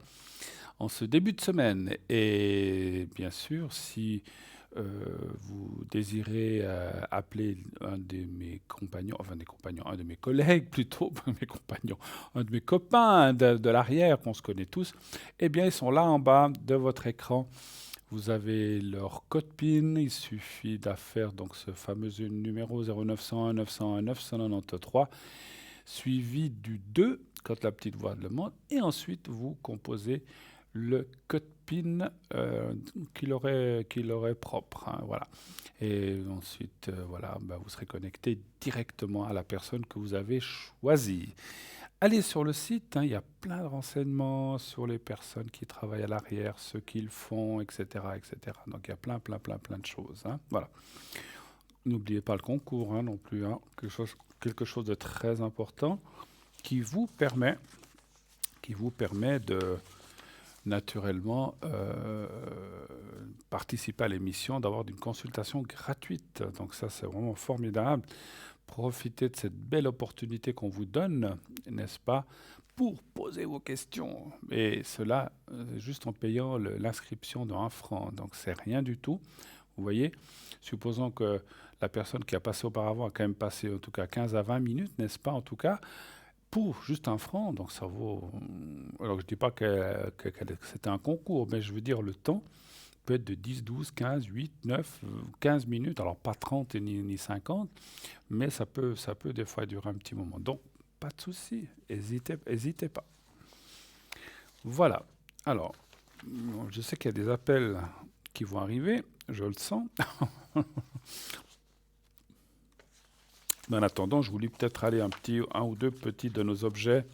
en ce début de semaine. Et bien sûr, si vous désirez appeler un de mes compagnons, un de mes collègues plutôt, mes compagnons, un de mes copains de l'arrière, qu'on se connaît tous, eh bien, ils sont là en bas de votre écran. Vous avez leur code PIN, il suffit d'affaire donc ce fameux numéro 0901 901 993, suivi du 2 quand la petite voix le demande, et ensuite vous composez le code PIN qu'il aurait propre, hein, voilà. Et ensuite, voilà, vous serez connecté directement à la personne que vous avez choisie. Allez sur le site, hein, il y a plein de renseignements sur les personnes qui travaillent à l'arrière, ce qu'ils font, etc., etc. Donc il y a plein de choses, hein, voilà. N'oubliez pas le concours, hein, non plus, hein, quelque chose de très important qui vous permet de naturellement participer à l'émission, d'avoir une consultation gratuite. Donc ça, c'est vraiment formidable. Profitez de cette belle opportunité qu'on vous donne, n'est-ce pas, pour poser vos questions. Et cela, juste en payant l'inscription de 1 franc. Donc c'est rien du tout. Vous voyez, supposons que la personne qui a passé auparavant a quand même passé en tout cas 15 à 20 minutes, n'est-ce pas, en tout cas, pour juste 1 franc, donc ça vaut... Alors je ne dis pas que c'était un concours, mais je veux dire le temps peut être de 10, 12, 15, 8, 9, 15 minutes, alors pas 30 ni 50, mais ça peut des fois durer un petit moment. Donc, pas de souci, n'hésitez pas. Voilà, alors, je sais qu'il y a des appels qui vont arriver, je le sens. Mais en attendant, je voulais peut-être aller un ou deux petits de nos objets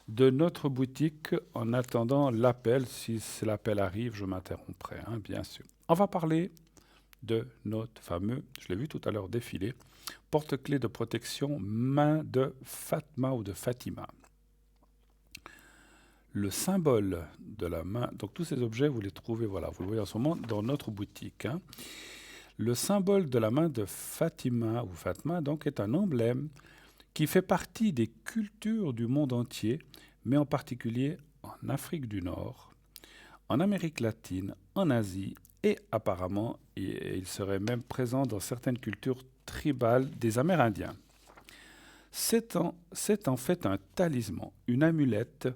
de notre boutique en attendant l'appel. Si l'appel arrive, je m'interromprai, hein, bien sûr. On va parler de notre fameux, je l'ai vu tout à l'heure défiler, porte-clés de protection main de Fatma ou de Fatima. Le symbole de la main, donc tous ces objets, vous les trouvez, voilà, vous le voyez en ce moment dans notre boutique, hein. Le symbole de la main de Fatima ou Fatma donc, est un emblème qui fait partie des cultures du monde entier, mais en particulier en Afrique du Nord, en Amérique latine, en Asie et apparemment, il serait même présent dans certaines cultures tribales des Amérindiens. C'est en fait un talisman, une amulette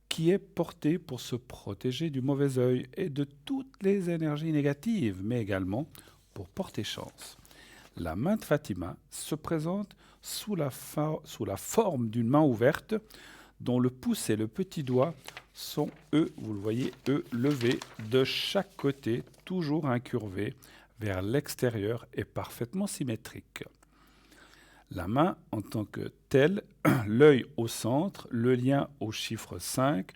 qui est portée pour se protéger du mauvais œil et de toutes les énergies négatives, mais également pour porter chance. La main de Fatima se présente sous la forme d'une main ouverte dont le pouce et le petit doigt sont, eux, vous le voyez, eux, levés de chaque côté, toujours incurvés vers l'extérieur et parfaitement symétriques. La main en tant que telle, l'œil au centre, le lien au chiffre 5,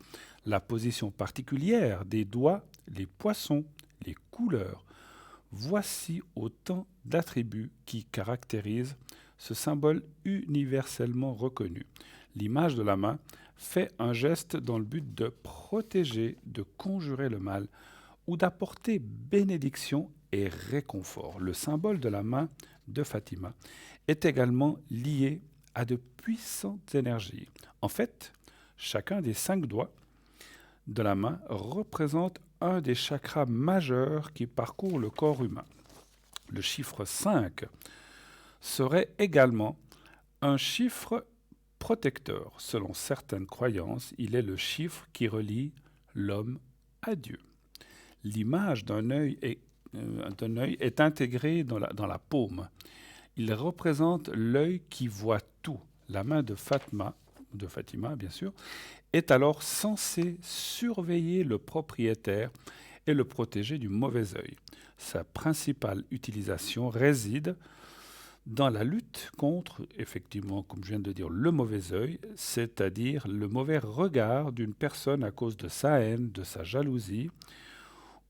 la position particulière des doigts, les poissons, les couleurs. Voici autant d'attributs qui caractérisent ce symbole universellement reconnu. L'image de la main fait un geste dans le but de protéger, de conjurer le mal ou d'apporter bénédiction et réconfort. Le symbole de la main de Fatima est également lié à de puissantes énergies. En fait, chacun des 5 doigts de la main représente un des chakras majeurs qui parcourent le corps humain. Le chiffre 5 serait également un chiffre protecteur. Selon certaines croyances, il est le chiffre qui relie l'homme à Dieu. L'image d'un œil est intégrée dans la paume. Il représente l'œil qui voit tout. La main de Fatima, bien sûr, est alors censée surveiller le propriétaire et le protéger du mauvais œil. Sa principale utilisation réside dans la lutte contre, effectivement, comme je viens de dire, le mauvais œil, c'est-à-dire le mauvais regard d'une personne à cause de sa haine, de sa jalousie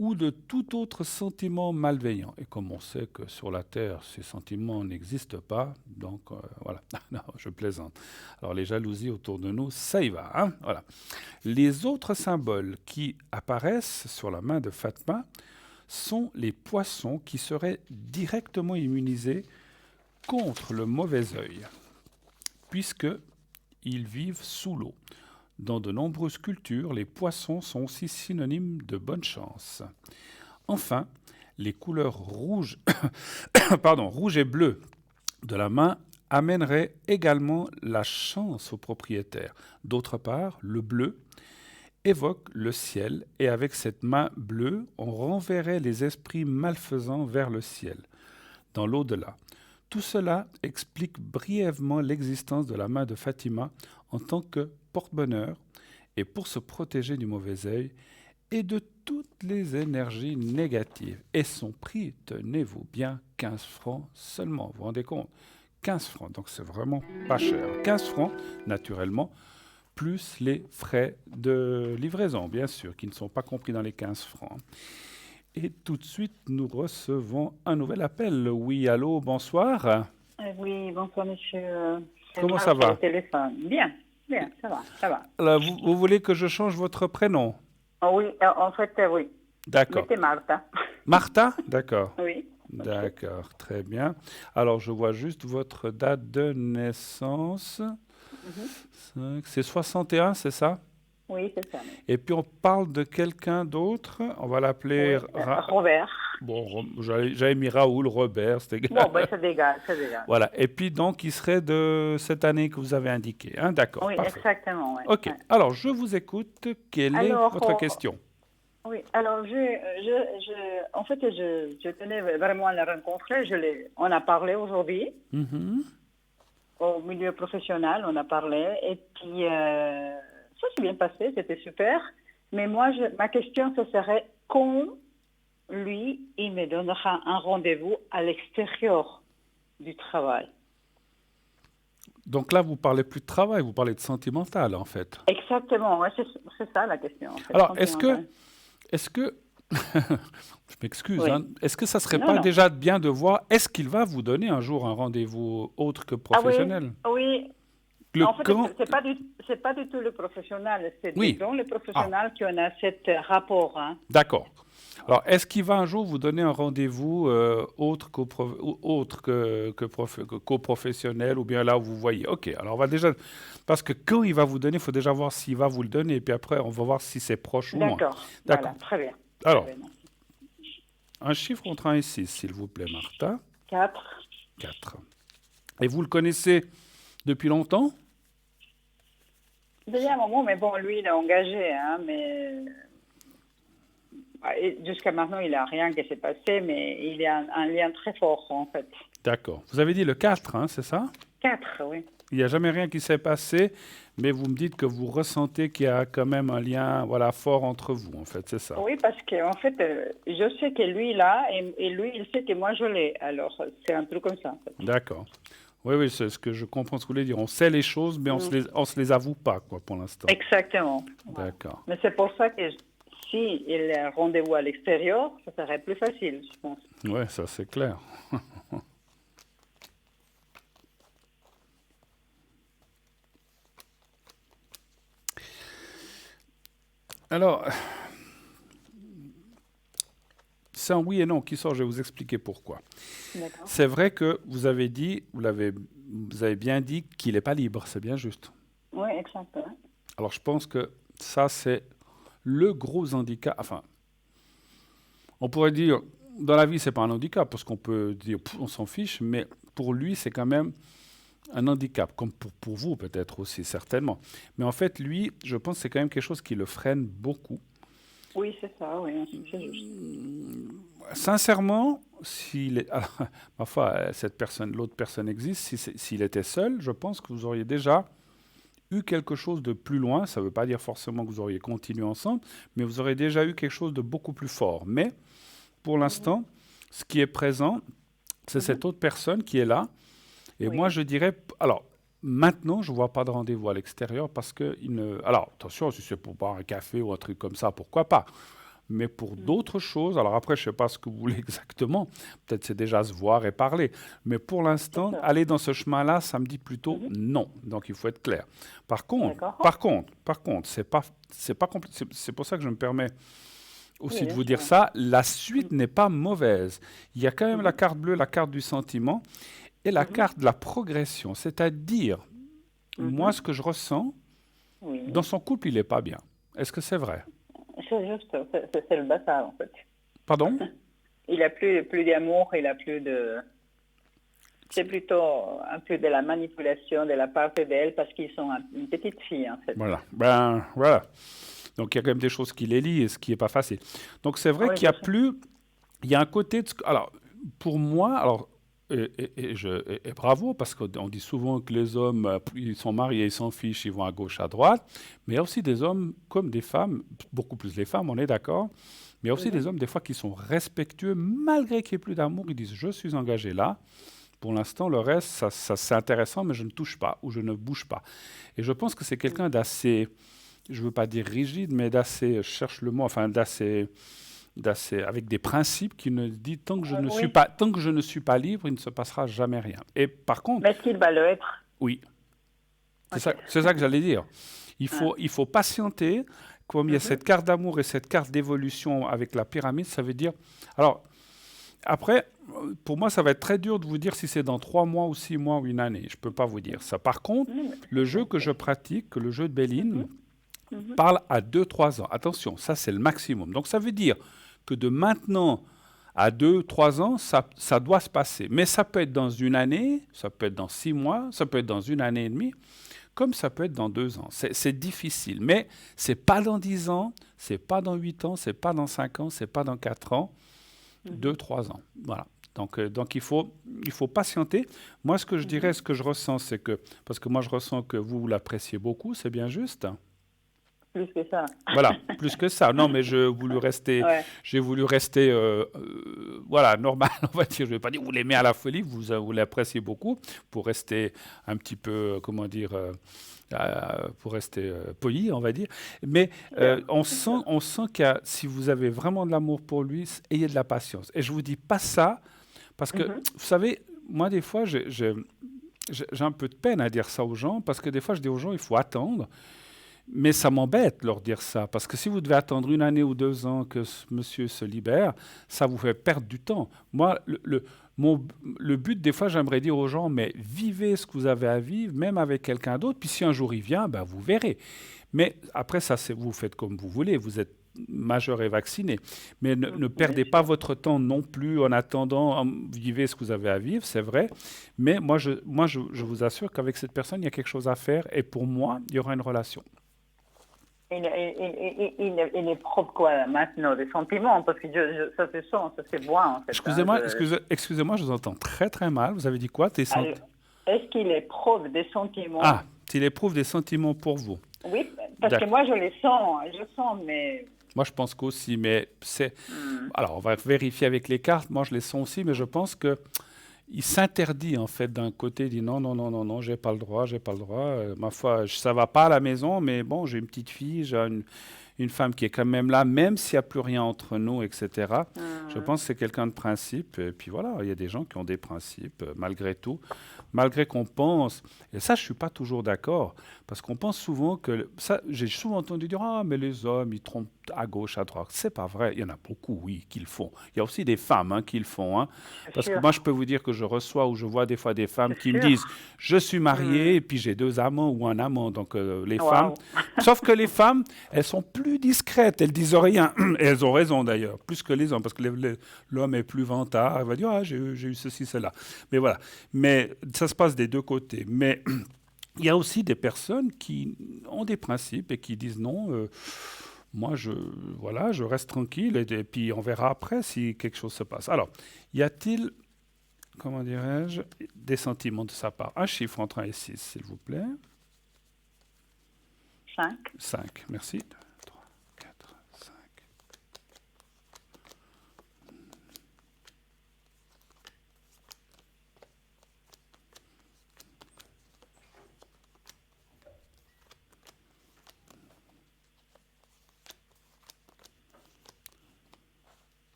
ou de tout autre sentiment malveillant. Et comme on sait que sur la Terre, ces sentiments n'existent pas, donc voilà, non, je plaisante. Alors les jalousies autour de nous, ça y va, hein, voilà. Les autres symboles qui apparaissent sur la main de Fatma sont les poissons qui seraient directement immunisés contre le mauvais œil, puisqu'ils vivent sous l'eau. Dans de nombreuses cultures, les poissons sont aussi synonymes de bonne chance. Enfin, les couleurs rouge, rouge et bleu de la main amèneraient également la chance au propriétaire. D'autre part, le bleu évoque le ciel et avec cette main bleue, on renverrait les esprits malfaisants vers le ciel, dans l'au-delà. Tout cela explique brièvement l'existence de la main de Fatima en tant que porte-bonheur et pour se protéger du mauvais œil et de toutes les énergies négatives. Et son prix, tenez-vous bien, 15 francs seulement, vous vous rendez compte? 15 francs, donc c'est vraiment pas cher. 15 francs, naturellement, plus les frais de livraison, bien sûr, qui ne sont pas compris dans les 15 francs. Et tout de suite, nous recevons un nouvel appel. Oui, allô, bonsoir. Oui, bonsoir monsieur. Comment ça va? Téléphone. Bien, bien, ça va, ça va. Alors, vous voulez que je change votre prénom? Oui, en fait, oui. D'accord. Mettez Martha. Martha? D'accord. Oui. D'accord, très bien. Alors, je vois juste votre date de naissance. C'est 61, c'est ça? Oui, c'est ça. Et puis, on parle de quelqu'un d'autre. On va l'appeler... Oui, Robert. Bon, j'avais mis Raoul, Robert, c'était... Bon, ben, c'est égal, c'est égal. Voilà. Et puis, donc, il serait de cette année que vous avez indiqué. Hein? D'accord, Oui, parfait. exactement. Oui. OK. Ouais. Alors, je vous écoute. Quelle est votre question? Oui, alors, en fait, je tenais vraiment à la rencontrer. On a parlé aujourd'hui. Au milieu professionnel, on a parlé. Et puis, ça s'est bien passé, c'était super. Mais moi, ma question, ce serait quand lui, il me donnera un rendez-vous à l'extérieur du travail. Donc là, vous parlez plus de travail, vous parlez de sentimental, en fait. Exactement, ouais, c'est ça la question. En fait, alors, est-ce que, je m'excuse, oui. hein, est-ce que ça serait pas déjà bien de voir, est-ce qu'il va vous donner un jour un rendez-vous autre que professionnel? Ah oui. En fait, c'est pas du tout le professionnel, c'est dans le professionnel qu'on a ce rapport. Hein. D'accord. Alors, est-ce qu'il va un jour vous donner un rendez-vous autre qu'au professionnel ou bien là où vous voyez? OK, alors on va déjà... Parce que quand il va vous donner, il faut déjà voir s'il va vous le donner et puis après, on va voir si c'est proche ou loin. D'accord, voilà, très bien. Alors, très bien. Un chiffre entre 1 et 6, s'il vous plaît, Martha. 4. 4. Et vous le connaissez depuis longtemps? Déjà un moment, mais bon, lui, il est engagé, hein, mais... Jusqu'à maintenant, il n'y a rien qui s'est passé, mais il y a un lien très fort, en fait. D'accord. Vous avez dit le 4, hein, c'est ça? 4, oui. Il n'y a jamais rien qui s'est passé, mais vous me dites que vous ressentez qu'il y a quand même un lien fort entre vous, en fait, c'est ça? Oui, parce qu'en fait, je sais que lui, là, et lui, il sait que moi, je l'ai. Alors, c'est un truc comme ça, en fait. D'accord. Oui, c'est ce que je comprends ce que vous voulez dire. On sait les choses, mais on se les avoue pas, quoi, pour l'instant. Exactement. D'accord. Mais c'est pour ça que si il y a un rendez-vous à l'extérieur, ça serait plus facile, je pense. Oui, ça c'est clair. Alors, c'est un oui et non qui sort, je vais vous expliquer pourquoi. C'est vrai que vous avez bien dit qu'il n'est pas libre, c'est bien juste. Oui, exactement. Alors, je pense que ça, c'est le gros handicap. Enfin, on pourrait dire, dans la vie, ce n'est pas un handicap, parce qu'on peut dire, on s'en fiche, mais pour lui, c'est quand même un handicap, comme pour vous peut-être aussi, certainement. Mais en fait, lui, je pense que c'est quand même quelque chose qui le freine beaucoup. Oui, c'est ça, oui, c'est juste. Sincèrement, parfois, l'autre personne existe, s'il était seul, je pense que vous auriez déjà eu quelque chose de plus loin. Ça ne veut pas dire forcément que vous auriez continué ensemble, mais vous aurez déjà eu quelque chose de beaucoup plus fort. Mais pour l'instant, ce qui est présent, c'est cette autre personne qui est là. Et Oui. moi, je dirais, alors, maintenant, je ne vois pas de rendez-vous à l'extérieur parce que, alors, attention, si c'est pour boire un café ou un truc comme ça, pourquoi pas? Mais pour d'autres choses, alors après, je ne sais pas ce que vous voulez exactement, peut-être c'est déjà se voir et parler, mais pour l'instant, D'accord. aller dans ce chemin-là, ça me dit plutôt non. Donc, il faut être clair. Par contre, D'accord. c'est pas c'est pour ça que je me permets aussi Oui, de bien vous dire sûr. ça, la suite n'est pas mauvaise. Il y a quand même la carte bleue, la carte du sentiment et la carte de la progression. C'est-à-dire, moi, ce que je ressens, Oui. dans son couple, il n'est pas bien. Est-ce que c'est vrai? C'est juste, c'est le bazar, en fait. Pardon? Il a plus d'amour, il a plus de... C'est plutôt un peu de la manipulation de la part d'elle parce qu'ils sont une petite fille, en fait. Voilà. Ben, voilà. Donc, il y a quand même des choses qui les lient et ce qui n'est pas facile. Donc, c'est vrai Oui, qu'il y a bien sûr. plus... Il y a un côté... Alors, pour moi, alors, et bravo, parce qu'on dit souvent que les hommes, ils sont mariés, ils s'en fichent, ils vont à gauche, à droite. Mais il y a aussi des hommes comme des femmes, beaucoup plus les femmes, on est d'accord. Mais il y a aussi des hommes, des fois, qui sont respectueux, malgré qu'il n'y ait plus d'amour. Ils disent, je suis engagé là. Pour l'instant, le reste, ça c'est intéressant, mais je ne touche pas ou je ne bouge pas. Et je pense que c'est quelqu'un d'assez, je ne veux pas dire rigide, mais d'assez, je cherche le mot, enfin d'assez, avec des principes qui ne dit tant que je ne suis Oui. pas, tant que je ne suis pas libre, il ne se passera jamais rien. Et par contre, Mais est-ce qu'il va le être? oui, Ok. c'est ça que j'allais dire. Il faut patienter. Comme il y a cette carte d'amour et cette carte d'évolution avec la pyramide, ça veut dire. Alors, après, pour moi, ça va être très dur de vous dire si c'est dans 3 mois ou 6 mois ou une année. Je ne peux pas vous dire ça. Par contre, le jeu que je pratique, le jeu de Béline, parle à 2-3 ans. Attention, ça c'est le maximum. Donc ça veut dire que de maintenant à 2-3 ans, ça doit se passer. Mais ça peut être dans une année, ça peut être dans 6 mois, ça peut être dans une année et demie, comme ça peut être dans 2 ans. C'est difficile. Mais ce n'est pas dans 10 ans, ce n'est pas dans 8 ans, ce n'est pas dans 5 ans, ce n'est pas dans 4 ans. 2-3 ans. Voilà. Donc il faut patienter. Moi, ce que je dirais, ce que je ressens, c'est que, parce que moi je ressens que vous l'appréciez beaucoup, c'est bien juste. Plus que ça. Voilà, plus que ça. Non, mais j'ai voulu rester, Ouais. voilà, normal, on va dire. Je ne vais pas dire vous l'aimez à la folie, vous l'appréciez beaucoup pour rester un petit peu, comment dire, pour rester poli, on va dire. Mais on sent que si vous avez vraiment de l'amour pour lui, ayez de la patience. Et je vous dis pas ça parce que, vous savez, moi, des fois, j'ai un peu de peine à dire ça aux gens parce que des fois, je dis aux gens, il faut attendre. Mais ça m'embête de leur dire ça, parce que si vous devez attendre 1 année ou 2 ans que ce monsieur se libère, ça vous fait perdre du temps. Moi, le but, des fois, j'aimerais dire aux gens, mais vivez ce que vous avez à vivre, même avec quelqu'un d'autre, puis si un jour il vient, ben, vous verrez. Mais après, ça, vous faites comme vous voulez, vous êtes majeur et vacciné. Mais ne perdez pas votre temps non plus en attendant, vivez ce que vous avez à vivre, c'est vrai. Mais moi, je vous assure qu'avec cette personne, il y a quelque chose à faire, et pour moi, il y aura une relation. Il éprouve quoi maintenant? Des sentiments? Parce que ça se sent, ça se voit en fait. Excusez-moi, je vous entends très très mal. Vous avez dit quoi? Est-ce qu'il éprouve des sentiments? Ah, s'il éprouve des sentiments pour vous. Oui, parce que moi je les sens, mais... Moi je pense qu'aussi, mais c'est... Alors on va vérifier avec les cartes, moi je les sens aussi, mais je pense que il s'interdit en fait d'un côté, il dit non, j'ai pas le droit, ma foi, ça va pas à la maison, mais bon, j'ai une petite fille, j'ai une femme qui est quand même là, même s'il n'y a plus rien entre nous, etc. Je pense que c'est quelqu'un de principe, et puis voilà, il y a des gens qui ont des principes, malgré tout, malgré qu'on pense, et ça je suis pas toujours d'accord, parce qu'on pense souvent que, ça j'ai souvent entendu dire, ah mais les hommes, ils trompent à gauche, à droite. C'est pas vrai. Il y en a beaucoup, oui, qui le font. Il y a aussi des femmes qui le font. Parce que moi, je peux vous dire que je reçois ou je vois des fois des femmes qui me disent « Je suis mariée et puis j'ai 2 amants ou un amant. » Donc, les femmes... Sauf que les femmes, elles sont plus discrètes. Elles disent rien. Et elles ont raison, d'ailleurs, plus que les hommes. Parce que l'homme est plus vantard. Il va dire « Ah, j'ai eu ceci, cela. » Mais voilà. Mais ça se passe des deux côtés. Mais il y a aussi des personnes qui ont des principes et qui disent « Non... moi, je reste tranquille et puis on verra après si quelque chose se passe. Alors, y a-t-il, comment dirais-je, des sentiments de sa part? Un chiffre entre 1 et 6, s'il vous plaît. 5. 5, merci. 2, 3, 4, 5.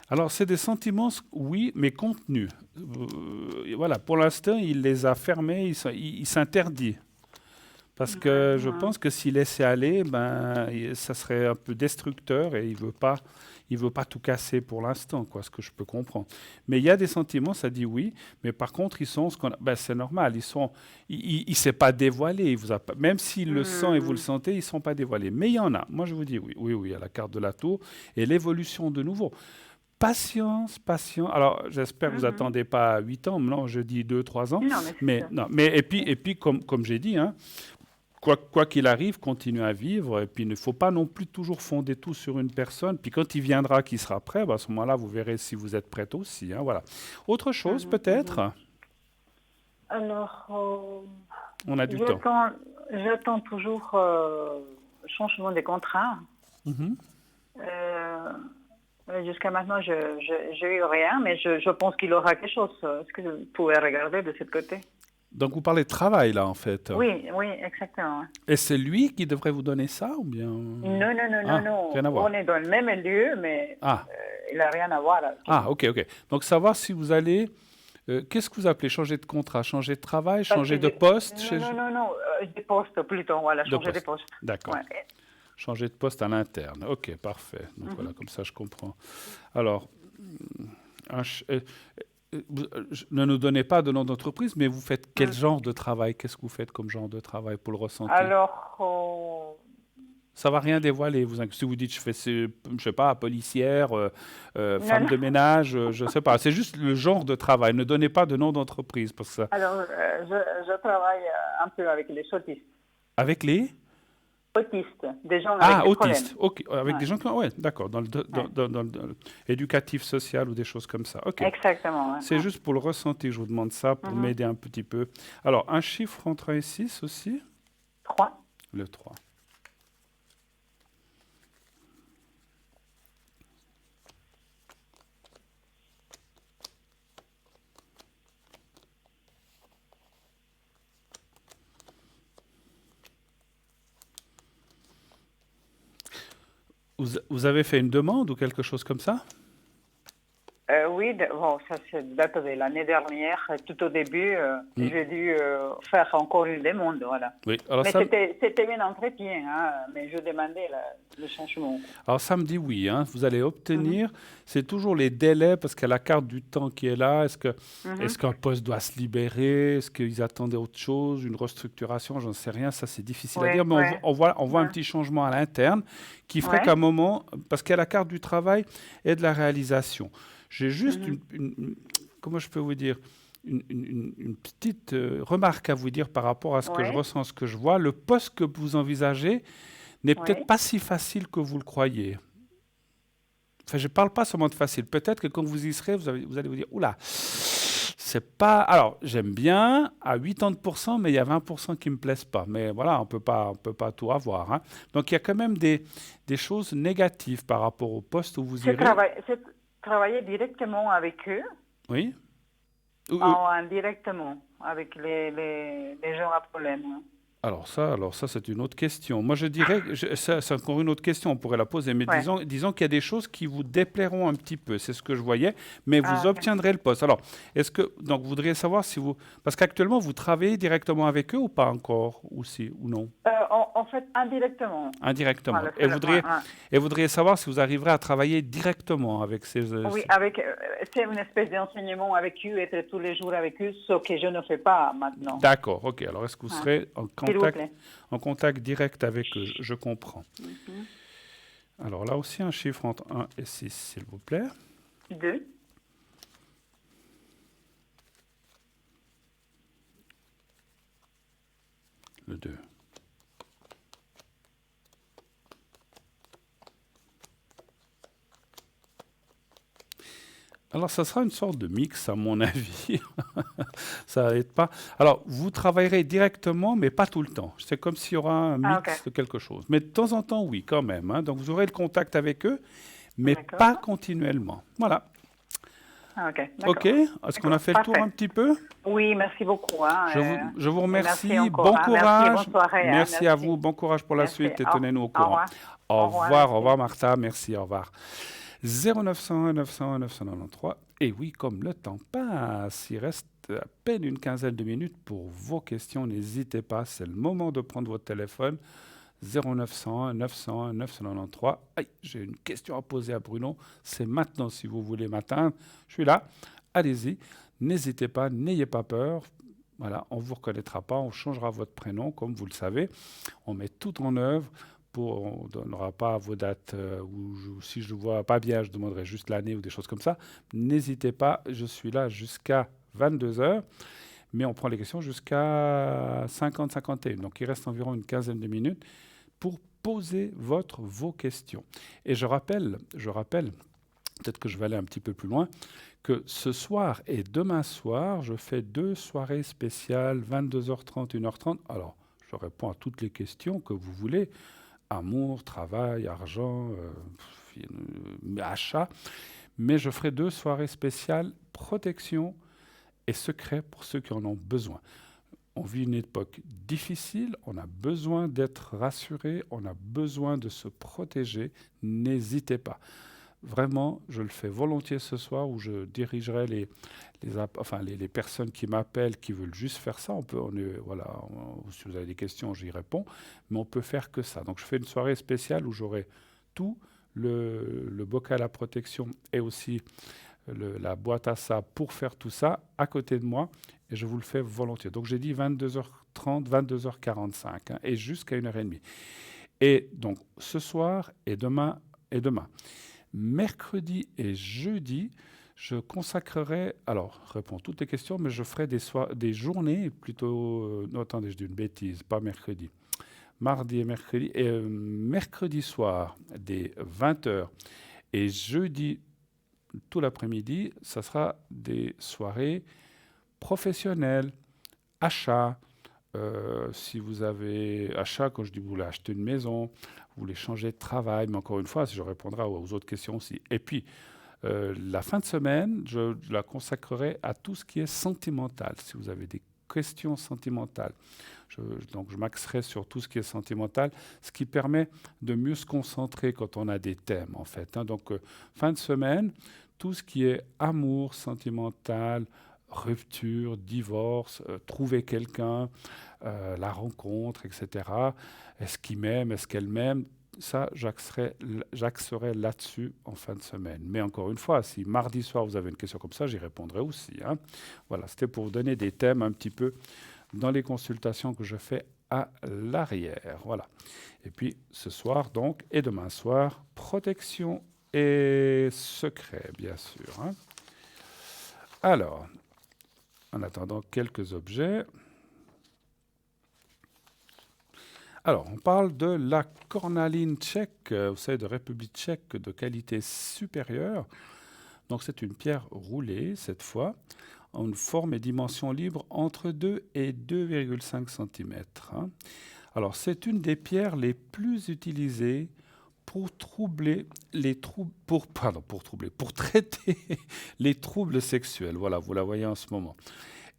Alors, c'est des sentiments, oui, mais contenus. Voilà, pour l'instant, il les a fermés, il s'interdit. Parce que je pense que s'il laissait aller, ça serait un peu destructeur et il veut pas tout casser pour l'instant, quoi, ce que je peux comprendre. Mais il y a des sentiments, ça dit oui, mais par contre, ils sont c'est normal, il s'est pas dévoilé, il vous a pas, même s'il le sent et vous le sentez, ils sont pas dévoilés. Mais il y en a. Moi, je vous dis oui, oui, oui, à la carte de la tour et l'évolution de nouveau. Patience, patience. Alors, j'espère que vous attendez pas 8 ans, non, je dis 2, 3 ans. Non, mais c'est ça. Non, mais et puis comme j'ai dit, hein, quoi qu'il arrive, continuez à vivre. Et puis, il ne faut pas non plus toujours fonder tout sur une personne. Puis, quand il viendra, qu'il sera prêt, à ce moment-là, vous verrez si vous êtes prête aussi. Hein, voilà. Autre chose, peut-être. Alors, On a du temps. j'attends toujours changement des contrats. Mhm. Jusqu'à maintenant, j'ai eu rien, mais je pense qu'il aura quelque chose. Est-ce que vous pouvez regarder de ce côté? Donc, vous parlez de travail, là, en fait. Oui, oui, exactement. Et c'est lui qui devrait vous donner ça, ou bien... Non, non. Rien à voir. On est dans le même lieu, mais il n'a rien à voir. Là. Ah, ok. Donc, savoir si vous allez... qu'est-ce que vous appelez changer de contrat? Changer de travail? Changer de poste? Non, des postes plutôt, voilà, changer de poste. D'accord. Ouais. Changer de poste à l'interne. Ok, parfait. Donc voilà, comme ça je comprends. Alors, ne nous donnez pas de nom d'entreprise, mais vous faites quel genre de travail? Qu'est-ce que vous faites comme genre de travail pour le ressentir? Alors, ça va rien dévoiler. Si vous dites, je sais pas, policière, femme de ménage, je sais pas. C'est juste le genre de travail. Ne donnez pas de nom d'entreprise parce que ça... Alors, je travaille un peu avec les autistes. Avec les autistes, des gens avec des autistes. problèmes. Okay. Avec des gens qui... Oui, d'accord. Dans le éducatif, social ou des choses comme ça. Ok. Exactement. C'est juste pour le ressenti. Je vous demande ça pour m'aider un petit peu. Alors, un chiffre entre 1 et 6 aussi? 3. Le 3. Vous avez fait une demande ou quelque chose comme ça? Oui, ça date de l'année dernière. Tout au début, j'ai dû faire encore une demande, voilà. Oui. Alors mais c'était un entretien, hein, mais je demandais le changement. Alors ça me dit oui, hein, vous allez obtenir. C'est toujours les délais parce qu'il y a la carte du temps qui est là. Est-ce qu'un poste doit se libérer? Est-ce qu'ils attendaient autre chose, une restructuration? J'en sais rien, ça c'est difficile à dire. Mais on voit un petit changement à l'interne qui ferait qu'à un moment, parce qu'il y a la carte du travail et de la réalisation. J'ai juste comment je peux vous dire, une petite remarque à vous dire par rapport à ce que je ressens, ce que je vois. Le poste que vous envisagez n'est peut-être pas si facile que vous le croyez. Enfin, je ne parle pas seulement de facile. Peut-être que quand vous y serez, vous allez vous dire, oula, c'est pas... Alors, j'aime bien à 80%, mais il y a 20% qui ne me plaisent pas. Mais voilà, on peut pas tout avoir. Hein. Donc, il y a quand même des choses négatives par rapport au poste où vous irez. Travailler directement avec eux. Oui. Indirectement avec les gens à problème. Alors ça, c'est une autre question. Moi, je dirais, c'est encore une autre question, on pourrait la poser, mais disons qu'il y a des choses qui vous déplairont un petit peu, c'est ce que je voyais, mais vous obtiendrez le poste. Alors, donc, vous voudriez savoir si vous... Parce qu'actuellement, vous travaillez directement avec eux ou pas encore, ou non? En fait, indirectement. Indirectement. Voilà, et vous voudriez savoir si vous arriverez à travailler directement avec ces... Oui, c'est une espèce d'enseignement avec eux, être tous les jours avec eux, ce que je ne fais pas maintenant. D'accord, ok. Alors, est-ce que vous serez en contact direct avec eux? Je comprends. Alors, là aussi, un chiffre entre 1 et 6, s'il vous plaît. 2. Le 2. Alors, ça sera une sorte de mix, à mon avis. Ça n'aide pas. Alors, vous travaillerez directement, mais pas tout le temps. C'est comme s'il y aura un Ah, mix ok. de quelque chose. Mais de temps en temps, oui, quand même, hein. Donc, vous aurez le contact avec eux, mais D'accord. pas continuellement. Voilà. Ah, ok, OK. d'accord. Est-ce qu'on a fait le tour un Parfait. petit peu? Oui, merci beaucoup. Hein, Je vous et merci remercie. encore. Bon Hein, merci et bonne courage. soirée. Hein, Merci à vous. merci. Bon courage pour la Merci. suite et tenez-nous au Au courant. revoir. Au Au revoir, revoir, merci. Martha. Merci, au revoir. 0901 901 993. Et oui, comme le temps passe, il reste à peine une quinzaine de minutes pour vos questions. N'hésitez pas, c'est le moment de prendre votre téléphone. 0901 901 993. Aïe, j'ai une question à poser à Bruno. C'est maintenant si vous voulez m'atteindre. Je suis là. Allez-y. N'hésitez pas, n'ayez pas peur. Voilà, on ne vous reconnaîtra pas, on changera votre prénom, comme vous le savez. On met tout en œuvre. On ne donnera pas vos dates, ou si je ne vois pas bien, je demanderai juste l'année ou des choses comme ça. N'hésitez pas, je suis là jusqu'à 22 heures, mais on prend les questions jusqu'à 50-51. Donc il reste environ une quinzaine de minutes pour poser vos questions. Et je rappelle, peut-être que je vais aller un petit peu plus loin, que ce soir et demain soir, je fais 2 soirées spéciales, 22h30, 1h30. Alors, je réponds à toutes les questions que vous voulez. Amour, travail, argent, achat. Mais je ferai 2 soirées spéciales, protection et secret pour ceux qui en ont besoin. On vit une époque difficile, on a besoin d'être rassuré, on a besoin de se protéger. N'hésitez pas. Vraiment, je le fais volontiers ce soir où je dirigerai les personnes qui m'appellent, qui veulent juste faire ça. Si vous avez des questions, j'y réponds. Mais on peut faire que ça. Donc, je fais une soirée spéciale où j'aurai tout, le bocal à protection et aussi la boîte à sable pour faire tout ça à côté de moi. Et je vous le fais volontiers. Donc, j'ai dit 22h30, 22h45 et jusqu'à 1h30. Et donc, ce soir et demain et demain. Mercredi et jeudi, je consacrerai, alors, je réponds à toutes les questions, mais je ferai des journées plutôt, non, attendez, je dis une bêtise, pas mercredi. Mardi et mercredi soir, dès 20h, et jeudi, tout l'après-midi, ça sera des soirées professionnelles, achats. Si vous avez achat, quand je dis vous voulez acheter une maison, vous voulez changer de travail, mais encore une fois, je répondrai aux autres questions aussi. Et puis, la fin de semaine, je la consacrerai à tout ce qui est sentimental. Si vous avez des questions sentimentales, donc je m'axerai sur tout ce qui est sentimental, ce qui permet de mieux se concentrer quand on a des thèmes, en fait. Hein. Donc, fin de semaine, tout ce qui est amour, sentimental, rupture, divorce, trouver quelqu'un, la rencontre, etc. Est-ce qu'il m'aime, est-ce qu'elle m'aime? Ça, j'axerai là-dessus en fin de semaine. Mais encore une fois, si mardi soir vous avez une question comme ça, j'y répondrai aussi. Hein. Voilà, c'était pour vous donner des thèmes un petit peu dans les consultations que je fais à l'arrière. Voilà. Et puis ce soir donc, et demain soir, protection et secret, bien sûr. Hein. Alors, en attendant quelques objets. Alors, on parle de la cornaline tchèque, vous savez, de République tchèque de qualité supérieure. Donc, c'est une pierre roulée, cette fois, en une forme et dimension libre entre 2 et 2,5 cm. Hein. Alors, c'est une des pierres les plus utilisées pour traiter les troubles sexuels. Voilà, vous la voyez en ce moment.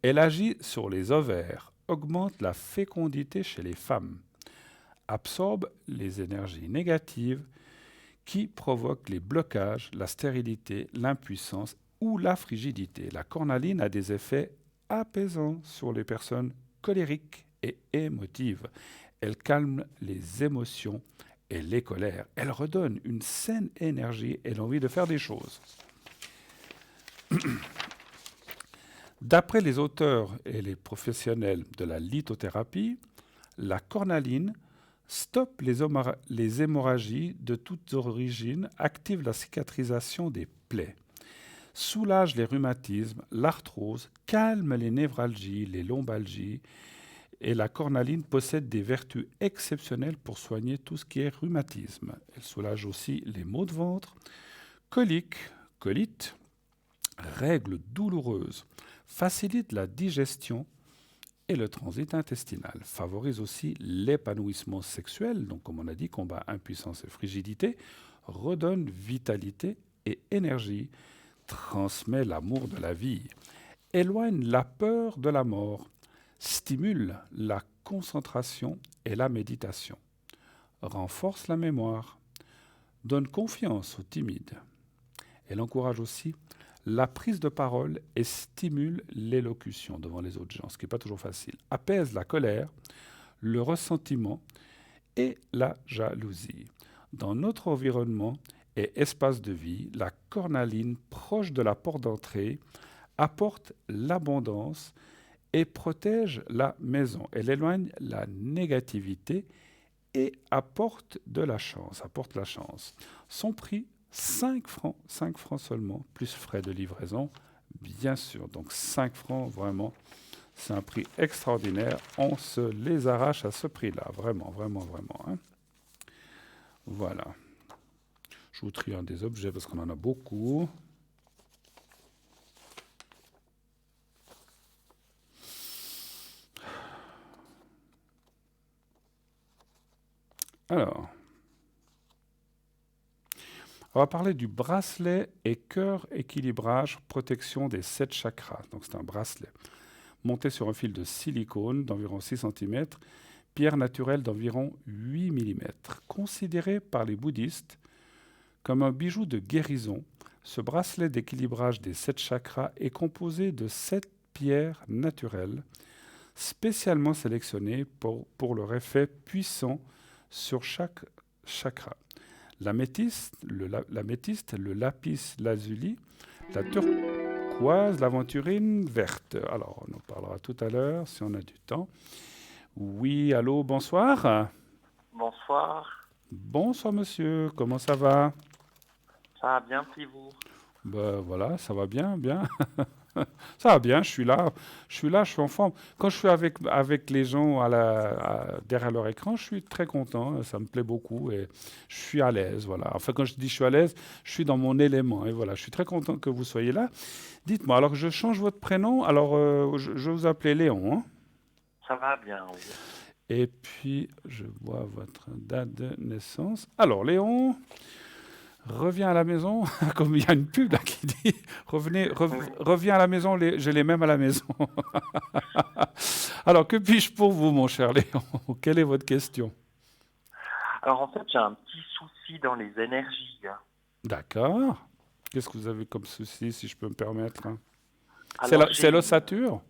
Elle agit sur les ovaires, augmente la fécondité chez les femmes, absorbe les énergies négatives qui provoquent les blocages, la stérilité, l'impuissance ou la frigidité. La cornaline a des effets apaisants sur les personnes colériques et émotives. Elle calme les émotions et les colères. Elle redonne une saine énergie et l'envie de faire des choses. D'après les auteurs et les professionnels de la lithothérapie, la cornaline stoppe les hémorragies de toutes origines, active la cicatrisation des plaies, soulage les rhumatismes, l'arthrose, calme les névralgies, les lombalgies. Et la cornaline possède des vertus exceptionnelles pour soigner tout ce qui est rhumatisme. Elle soulage aussi les maux de ventre, coliques, colites, règle douloureuse, facilite la digestion et le transit intestinal, favorise aussi l'épanouissement sexuel, donc comme on a dit, combat impuissance et frigidité, redonne vitalité et énergie, transmet l'amour de la vie, éloigne la peur de la mort, stimule la concentration et la méditation, renforce la mémoire, donne confiance aux timides. Elle encourage aussi la prise de parole et stimule l'élocution devant les autres gens, ce qui n'est pas toujours facile. Apaise la colère, le ressentiment et la jalousie. Dans notre environnement et espace de vie, la cornaline, proche de la porte d'entrée, apporte l'abondance et protège la maison. Elle éloigne la négativité et apporte la chance. Son prix, 5 francs seulement, plus frais de livraison, bien sûr. Donc 5 francs, vraiment, c'est un prix extraordinaire. On se les arrache à ce prix-là, vraiment, vraiment, vraiment. Hein. Voilà. Je vous trie un des objets parce qu'on en a beaucoup. Alors, on va parler du bracelet et cœur équilibrage protection des 7 chakras. Donc c'est un bracelet monté sur un fil de silicone d'environ 6 cm, pierre naturelle d'environ 8 mm. Considéré par les bouddhistes comme un bijou de guérison, ce bracelet d'équilibrage des 7 chakras est composé de 7 pierres naturelles spécialement sélectionnées pour leur effet puissant sur chaque chakra. L'améthyste, le lapis lazuli, la turquoise, l'aventurine verte. Alors, on en parlera tout à l'heure si on a du temps. Oui, allô, bonsoir. Bonsoir. Bonsoir, monsieur. Comment ça va? Ça va bien, puis vous? Ben voilà, ça va bien, bien. Ça va bien, je suis là, je suis en forme. Quand je suis avec les gens derrière leur écran, je suis très content, ça me plaît beaucoup et je suis à l'aise, voilà. Enfin, quand je dis je suis à l'aise, je suis dans mon élément et voilà, je suis très content que vous soyez là. Dites-moi, alors je change votre prénom, alors je vais vous appeler Léon. Hein. Ça va bien, oui. Et puis, je vois votre date de naissance. Alors, Léon... Reviens à la maison, comme il y a une pub là qui dit reviens à la maison, j'ai les mêmes à la maison. Alors, que puis-je pour vous, mon cher Léon? Quelle est votre question? Alors, en fait, j'ai un petit souci dans les énergies. D'accord. Qu'est-ce que vous avez comme souci, si je peux me permettre? Alors, c'est l'ossature?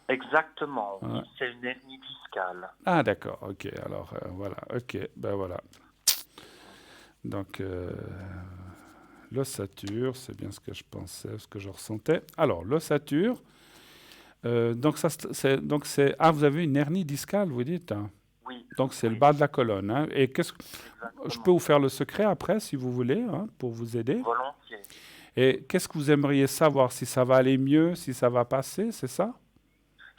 Exactement, oui. Ouais. C'est une hernie discale. Ah, d'accord, ok. Alors, voilà, ok, ben voilà. Donc, l'ossature, c'est bien ce que je pensais, ce que je ressentais. Alors, l'ossature, donc vous avez une hernie discale, vous dites hein? Oui. Donc, c'est oui. le bas de la colonne. Hein? Et Exactement. je peux vous faire le secret après, si vous voulez, hein, pour vous aider. Volontiers. Et qu'est-ce que vous aimeriez savoir? Si ça va aller mieux, si ça va passer, c'est ça?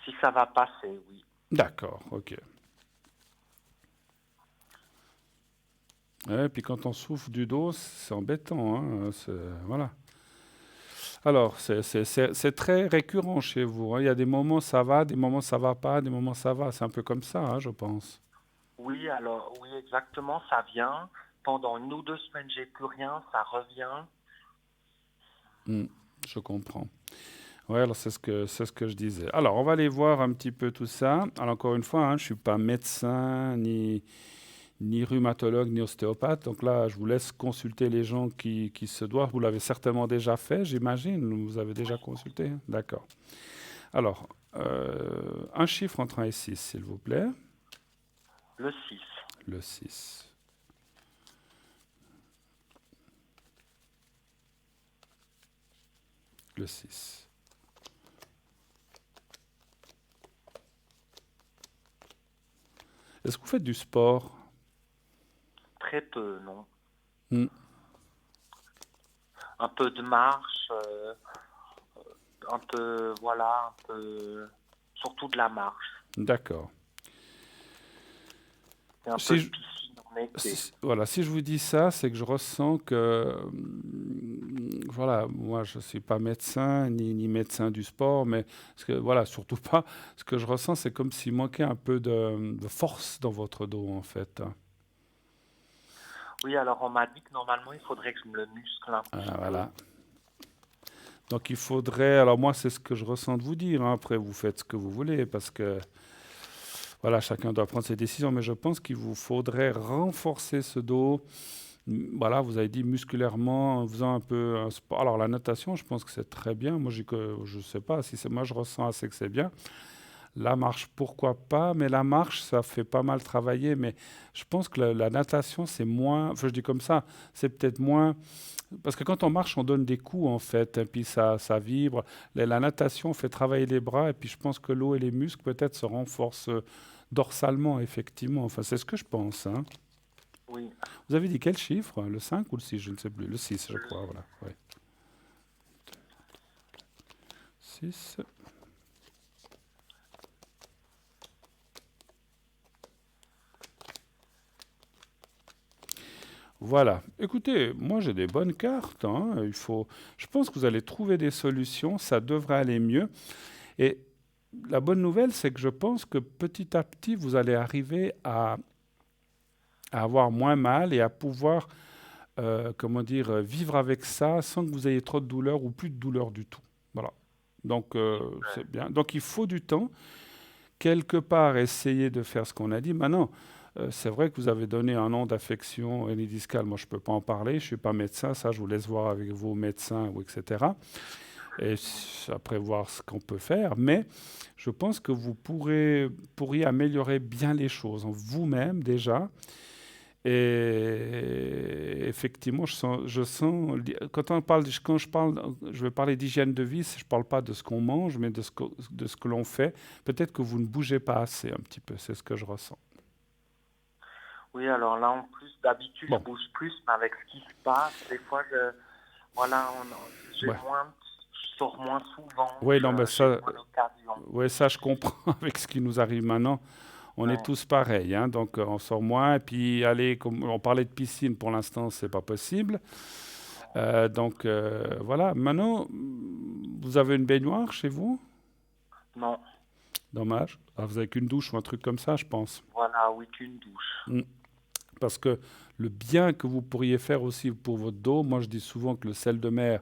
Si ça va passer, oui. D'accord, ok. Et puis quand on souffre du dos, c'est embêtant. Hein, voilà. Alors, c'est très récurrent chez vous. Hein. Il y a des moments ça va, des moments ça va pas, des moments ça va. C'est un peu comme ça, hein, je pense. Oui, alors, oui, exactement, ça vient. Pendant 1 ou 2 semaines, j'ai plus rien, ça revient. Je comprends. Oui, alors c'est ce que je disais. Alors, on va aller voir un petit peu tout ça. Alors, encore une fois, hein, je ne suis pas médecin, ni rhumatologue, ni ostéopathe. Donc là, je vous laisse consulter les gens qui se doivent. Vous l'avez certainement déjà fait, j'imagine. Vous avez déjà consulté. Hein? D'accord. Alors, un chiffre entre 1 et 6, s'il vous plaît. Le 6. Le 6. Le 6. Est-ce que vous faites du sport? Très peu, non. Un peu de marche, un peu, voilà, un peu, surtout de la marche. D'accord. Et un peu de piscine en été. Voilà, si je vous dis ça, c'est que je ressens que voilà, moi je ne suis pas médecin ni médecin du sport, mais voilà, surtout pas. Ce que je ressens, c'est comme s'il manquait un peu de force dans votre dos, en fait. Oui, alors on m'a dit que normalement, il faudrait que je me le muscle un petit peu. Voilà. Donc il faudrait, alors moi c'est ce que je ressens de vous dire, hein. Après vous faites ce que vous voulez, parce que voilà, chacun doit prendre ses décisions, mais je pense qu'il vous faudrait renforcer ce dos. Voilà, vous avez dit musculairement, en faisant un peu un sport. Alors la natation, je pense que c'est très bien. Moi, je ne sais pas si c'est moi, je ressens assez que c'est bien. La marche, pourquoi pas, mais la marche, ça fait pas mal travailler. Mais je pense que la natation, c'est moins. Enfin, je dis comme ça, c'est peut-être moins. Parce que quand on marche, on donne des coups en fait, et puis ça vibre. La natation fait travailler les bras, et puis je pense que l'eau et les muscles peut-être se renforcent dorsalement, effectivement. Enfin, c'est ce que je pense, hein. Oui. Vous avez dit quel chiffre? Le 5 ou le 6? Je ne sais plus. Le 6, je crois. Voilà. Ouais. 6. Voilà. Écoutez, moi j'ai des bonnes cartes, hein. Je pense que vous allez trouver des solutions. Ça devrait aller mieux. Et la bonne nouvelle, c'est que je pense que petit à petit, vous allez arriver à avoir moins mal et à pouvoir, comment dire, vivre avec ça sans que vous ayez trop de douleur ou plus de douleur du tout. Voilà. Donc, c'est bien. Donc, il faut du temps. Quelque part, essayer de faire ce qu'on a dit. Maintenant, c'est vrai que vous avez donné un nom d'affection hernie discale. Moi, je ne peux pas en parler. Je ne suis pas médecin. Ça, je vous laisse voir avec vos médecins, ou etc. Et après, voir ce qu'on peut faire. Mais je pense que vous pourriez améliorer bien les choses en vous-même déjà. Et effectivement, quand je parle, je vais parler d'hygiène de vie, je ne parle pas de ce qu'on mange, mais de ce que l'on fait. Peut-être que vous ne bougez pas assez un petit peu, c'est ce que je ressens. Oui, alors là, en plus, d'habitude, Bon. je bouge plus, mais avec ce qui se passe, des fois, voilà, j'ai Ouais. je sors moins souvent, Oui, non, mais j'ai ça, moins d'occasion. ouais, ça, je comprends avec ce qui nous arrive maintenant. On est Ouais. tous pareils, hein, donc on sort moins. Et puis, allez, comme on parlait de piscine, pour l'instant, c'est pas possible. Donc, voilà. Maintenant, vous avez une baignoire chez vous? Non, Dommage. Ah, vous avez qu'une douche ou un truc comme ça, je pense. voilà, oui, qu'une douche. Mm. Parce que le bien que vous pourriez faire aussi pour votre dos, moi je dis souvent que le sel de mer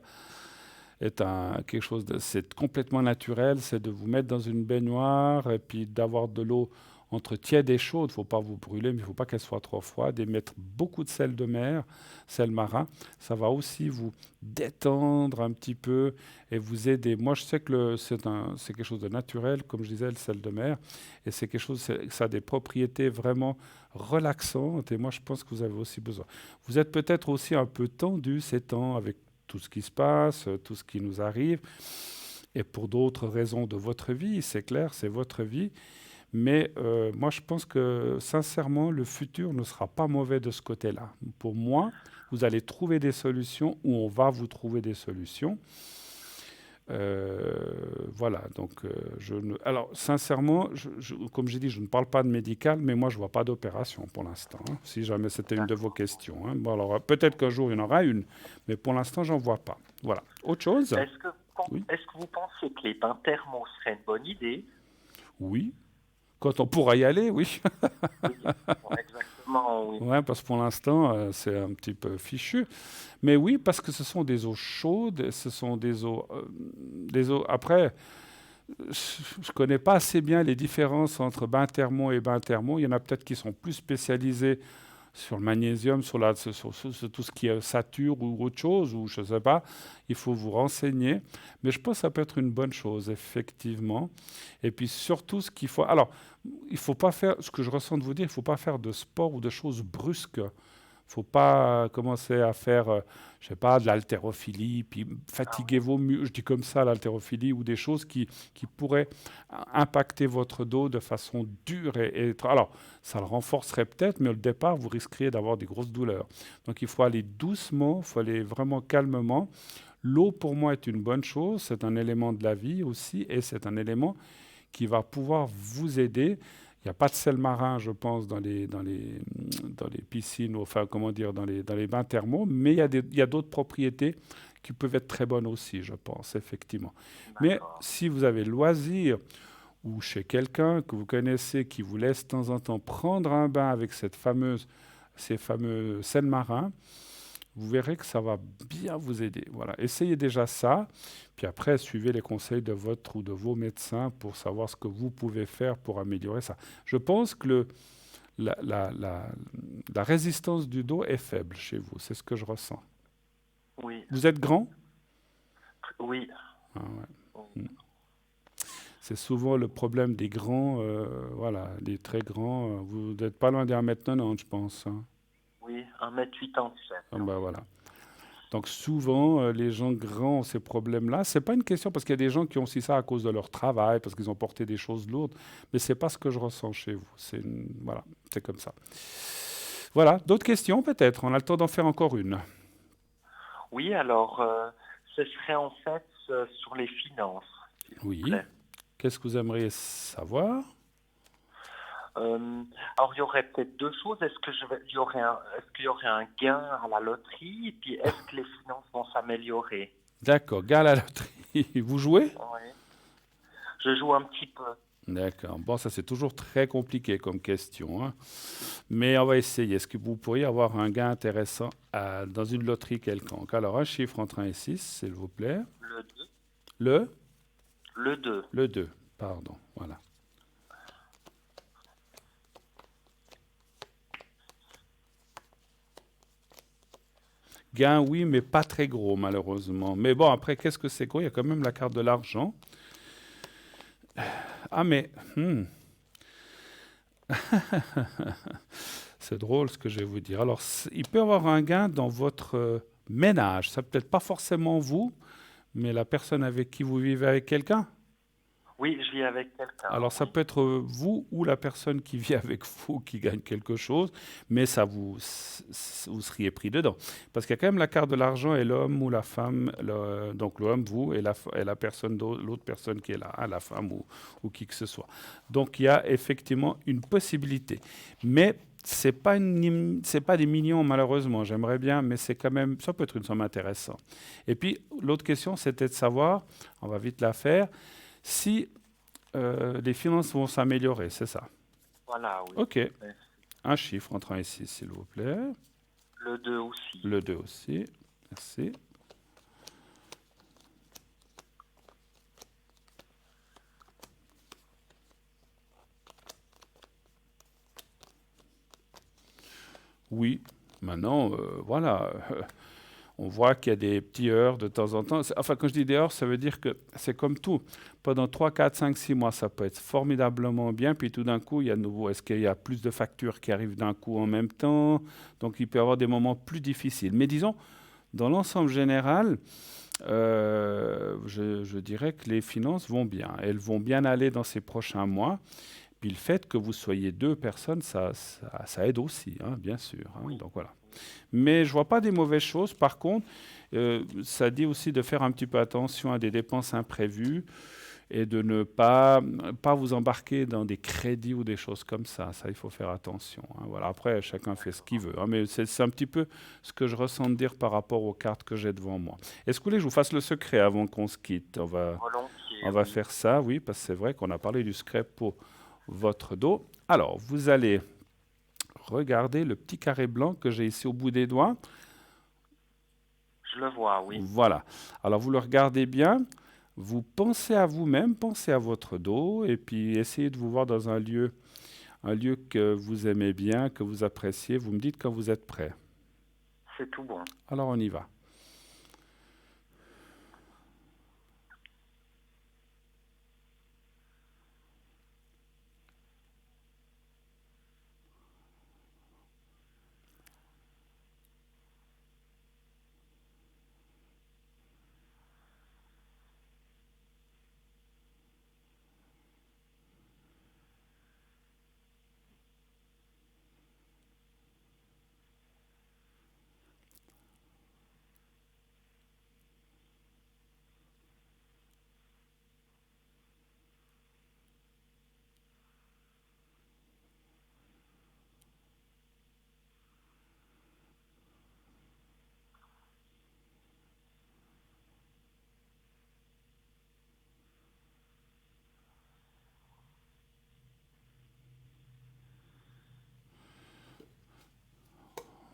est quelque chose c'est complètement naturel, c'est de vous mettre dans une baignoire et puis d'avoir de l'eau entre tiède et chaude. Il ne faut pas vous brûler, mais il ne faut pas qu'elle soit trop froide. Et mettre beaucoup de sel de mer, sel marin, ça va aussi vous détendre un petit peu et vous aider. Moi, je sais que c'est quelque chose de naturel, comme je disais, le sel de mer. Et c'est quelque chose, ça a des propriétés vraiment relaxantes. Et moi, je pense que vous avez aussi besoin. Vous êtes peut-être aussi un peu tendu ces temps avec tout ce qui se passe, tout ce qui nous arrive. Et pour d'autres raisons de votre vie, c'est clair, c'est votre vie. Mais moi, je pense que sincèrement, le futur ne sera pas mauvais de ce côté-là. Pour moi, vous allez trouver des solutions ou on va vous trouver des solutions. Voilà, donc alors sincèrement, comme j'ai dit, je ne parle pas de médical, mais moi je ne vois pas d'opération pour l'instant, hein, si jamais c'était une de vos questions, hein. Bon, alors peut-être qu'un jour il y en aura une, mais pour l'instant j'en vois pas. Voilà. Autre chose? Oui. Est-ce que vous pensez que les bains thermaux seraient une bonne idée? Oui. Quand on pourra y aller, oui. Oui, exactement, oui. Ouais, parce que pour l'instant, c'est un petit peu fichu. Mais oui, parce que ce sont des eaux chaudes, ce sont des eaux... Après, je ne connais pas assez bien les différences entre bains thermaux et bains thermaux. Il y en a peut-être qui sont plus spécialisés sur le magnésium, sur tout ce qui est sature ou autre chose, ou je ne sais pas. Il faut vous renseigner. Mais je pense que ça peut être une bonne chose, effectivement. Et puis surtout, ce qu'il faut... Alors, il faut pas faire, ce que je ressens de vous dire, il ne faut pas faire de sport ou de choses brusques. Il ne faut pas commencer à faire, je sais pas, de l'haltérophilie, puis fatiguer vos muscles, je dis comme ça, l'haltérophilie, ou des choses qui pourraient impacter votre dos de façon dure. Alors, ça le renforcerait peut-être, mais au départ, vous risqueriez d'avoir des grosses douleurs. Donc, il faut aller doucement, il faut aller vraiment calmement. L'eau, pour moi, est une bonne chose. C'est un élément de la vie aussi, et c'est un élément qui va pouvoir vous aider. Il n'y a pas de sel marin, je pense, dans les piscines, enfin, comment dire, dans les bains thermaux, mais il y a d'autres propriétés qui peuvent être très bonnes aussi, je pense, effectivement. Mais D'accord. si vous avez le loisir ou chez quelqu'un que vous connaissez qui vous laisse de temps en temps prendre un bain avec ces fameux sels marins, vous verrez que ça va bien vous aider. Voilà, essayez déjà ça, puis après suivez les conseils de votre ou de vos médecins pour savoir ce que vous pouvez faire pour améliorer ça. Je pense que la, la- la- la résistance du dos est faible chez vous, c'est ce que je ressens. Oui, Vous êtes grand? oui, Ah ouais. oui, C'est souvent le problème des grands, voilà, des très grands. Vous n'êtes pas loin des 1,90 m, je pense, hein. oui, 1,87 m, Ah bah oui. voilà. Donc souvent, les gens grands ont ces problèmes-là. C'est pas une question parce qu'il y a des gens qui ont aussi ça à cause de leur travail, parce qu'ils ont porté des choses lourdes, mais c'est pas ce que je ressens chez vous. Voilà, c'est comme ça. Voilà, d'autres questions peut-être. On a le temps d'en faire encore une. Oui, alors, ce serait en fait sur les finances, s'il vous Oui. plaît. Qu'est-ce que vous aimeriez savoir? Alors, il y aurait peut-être deux choses. Est-ce qu'il y aurait un gain à la loterie? Et puis, est-ce que les finances vont s'améliorer? D'accord, gars à la loterie. Vous jouez? Oui. Je joue un petit peu. D'accord. Bon, ça c'est toujours très compliqué comme question, hein. Mais on va essayer. Est-ce que vous pourriez avoir un gain intéressant dans une loterie quelconque? Alors, un chiffre entre 1 et 6, s'il vous plaît. Le 2. Le? Le 2. Le 2, pardon. Voilà. Gain, oui, mais pas très gros, malheureusement. Mais bon, après, qu'est-ce que c'est gros? Il y a quand même la carte de l'argent. Ah, mais... C'est drôle ce que je vais vous dire. Alors, il peut y avoir un gain dans votre ménage. Ça peut être pas forcément vous, mais la personne avec qui vous vivez avec quelqu'un. Oui, je vis avec quelqu'un, Alors, ça oui. peut être vous ou la personne qui vit avec vous qui gagne quelque chose, mais ça vous seriez pris dedans. Parce qu'il y a quand même la carte de l'argent et l'homme ou la femme, donc l'homme, vous, et la personne, l'autre personne qui est là, hein, la femme ou qui que ce soit. Donc, il y a effectivement une possibilité. Mais c'est pas des millions, malheureusement. J'aimerais bien, mais c'est quand même, ça peut être une somme intéressante. Et puis, l'autre question, c'était de savoir, on va vite la faire, si les finances vont s'améliorer, c'est ça. Voilà, oui. OK. Merci. Un chiffre entre 1 et 6, s'il vous plaît. Le 2 aussi. Le 2 aussi. Merci. Oui. Maintenant, voilà. On voit qu'il y a des petits heurts de temps en temps. Enfin, quand je dis des heurts, ça veut dire que c'est comme tout. Pendant 3, 4, 5, 6 mois, ça peut être formidablement bien. Puis tout d'un coup, il y a de nouveau, est-ce qu'il y a plus de factures qui arrivent d'un coup en même temps? Donc, il peut y avoir des moments plus difficiles. Mais disons, dans l'ensemble général, je dirais que les finances vont bien. Elles vont bien aller dans ces prochains mois. Puis le fait que vous soyez deux personnes, ça aide aussi, hein, bien sûr, hein. Oui. Donc voilà. Mais je vois pas des mauvaises choses. Par contre, ça dit aussi de faire un petit peu attention à des dépenses imprévues et de ne pas vous embarquer dans des crédits ou des choses comme ça. Ça, il faut faire attention, hein. Voilà. Après, chacun fait ce qu'il veut, hein. Mais c'est un petit peu ce que je ressens de dire par rapport aux cartes que j'ai devant moi. Est-ce que vous voulez que je vous fasse le secret avant qu'on se quitte? Volontiers, On va oui. faire ça, oui, parce que c'est vrai qu'on a parlé du secret pour votre dos. Alors, vous allez regarder le petit carré blanc que j'ai ici au bout des doigts. Je le vois, oui. Voilà. Alors, vous le regardez bien. Vous pensez à vous-même, pensez à votre dos, et puis essayez de vous voir dans un lieu que vous aimez bien, que vous appréciez. Vous me dites quand vous êtes prêt. C'est tout bon. Alors, on y va.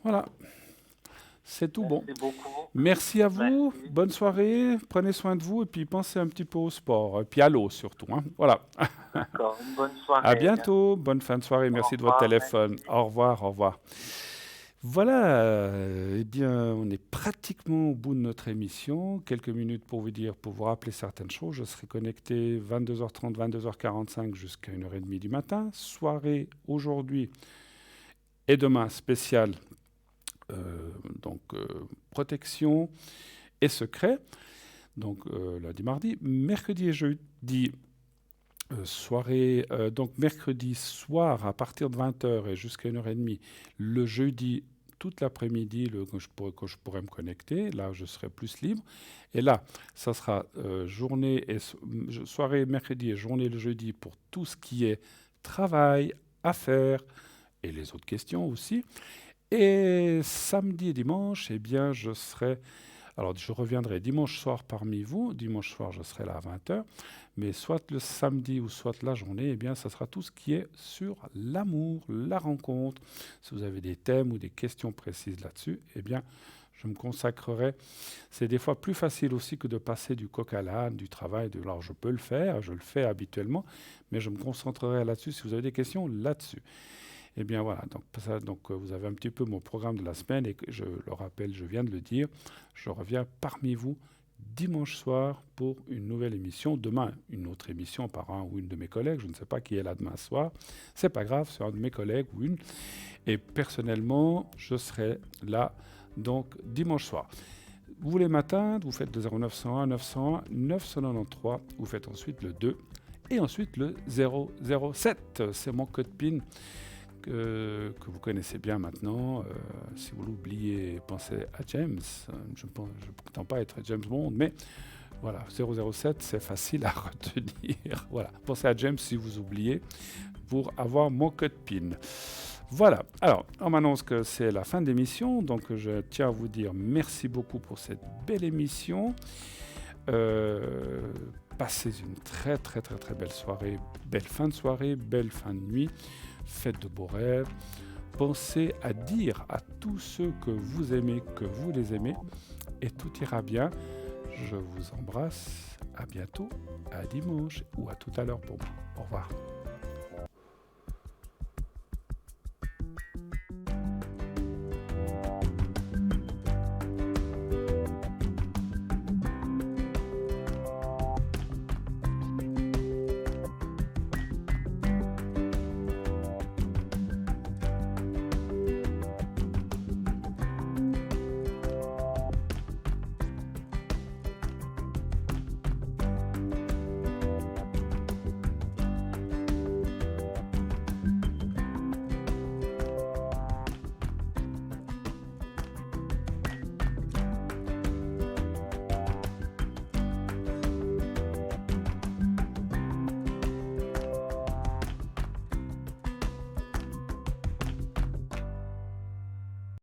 Voilà, c'est tout bon. Merci beaucoup. Merci à vous, Merci. bonne soirée, prenez soin de vous et puis pensez un petit peu au sport, et puis à l'eau surtout, hein. Voilà, D'accord. Une bonne à soirée. bientôt, bonne fin de soirée, Au merci de votre revoir. téléphone. Merci. Au revoir, au revoir. Voilà, eh bien, on est pratiquement au bout de notre émission. Quelques minutes pour vous dire, pour vous rappeler certaines choses. Je serai connecté 22h30, 22h45 jusqu'à 1h30 du matin. Soirée aujourd'hui et demain spéciale, protection et secret. Donc lundi, mardi, mercredi et jeudi. Soirée, donc mercredi soir à partir de 20h et jusqu'à 1h30, le jeudi toute l'après-midi que je pourrais me connecter, là je serai plus libre, et là ça sera soirée mercredi et journée le jeudi pour tout ce qui est travail, affaires et les autres questions aussi, et samedi et dimanche, eh bien je reviendrai dimanche soir parmi vous. Dimanche soir, je serai là à 20h. Mais soit le samedi ou soit la journée, eh bien, ça sera tout ce qui est sur l'amour, la rencontre. Si vous avez des thèmes ou des questions précises là-dessus, eh bien, je me consacrerai. C'est des fois plus facile aussi que de passer du coq à l'âne, du travail. Alors, je peux le faire, je le fais habituellement, mais je me concentrerai là-dessus si vous avez des questions là-dessus. Eh bien voilà, donc vous avez un petit peu mon programme de la semaine et je le rappelle, je viens de le dire, je reviens parmi vous dimanche soir pour une nouvelle émission. Demain, une autre émission par un ou une de mes collègues, je ne sais pas qui est là demain soir, c'est pas grave, c'est un de mes collègues ou une. Et personnellement, je serai là donc dimanche soir. Vous voulez m'atteindre, vous faites le 0901 901 993, vous faites ensuite le 2 et ensuite le 007, c'est mon code PIN. Que vous connaissez bien maintenant. Si vous l'oubliez, pensez à James. Je ne prétends pas être James Bond, mais voilà, 007, c'est facile à retenir. Voilà, pensez à James si vous oubliez pour avoir mon code PIN. Voilà, alors on m'annonce que c'est la fin de l'émission, donc je tiens à vous dire merci beaucoup pour cette belle émission. Passez une très très très très belle soirée, belle fin de soirée, belle fin de nuit. Faites de beaux rêves. Pensez à dire à tous ceux que vous aimez que vous les aimez et tout ira bien. Je vous embrasse. À bientôt, à dimanche ou à tout à l'heure pour moi. Au revoir.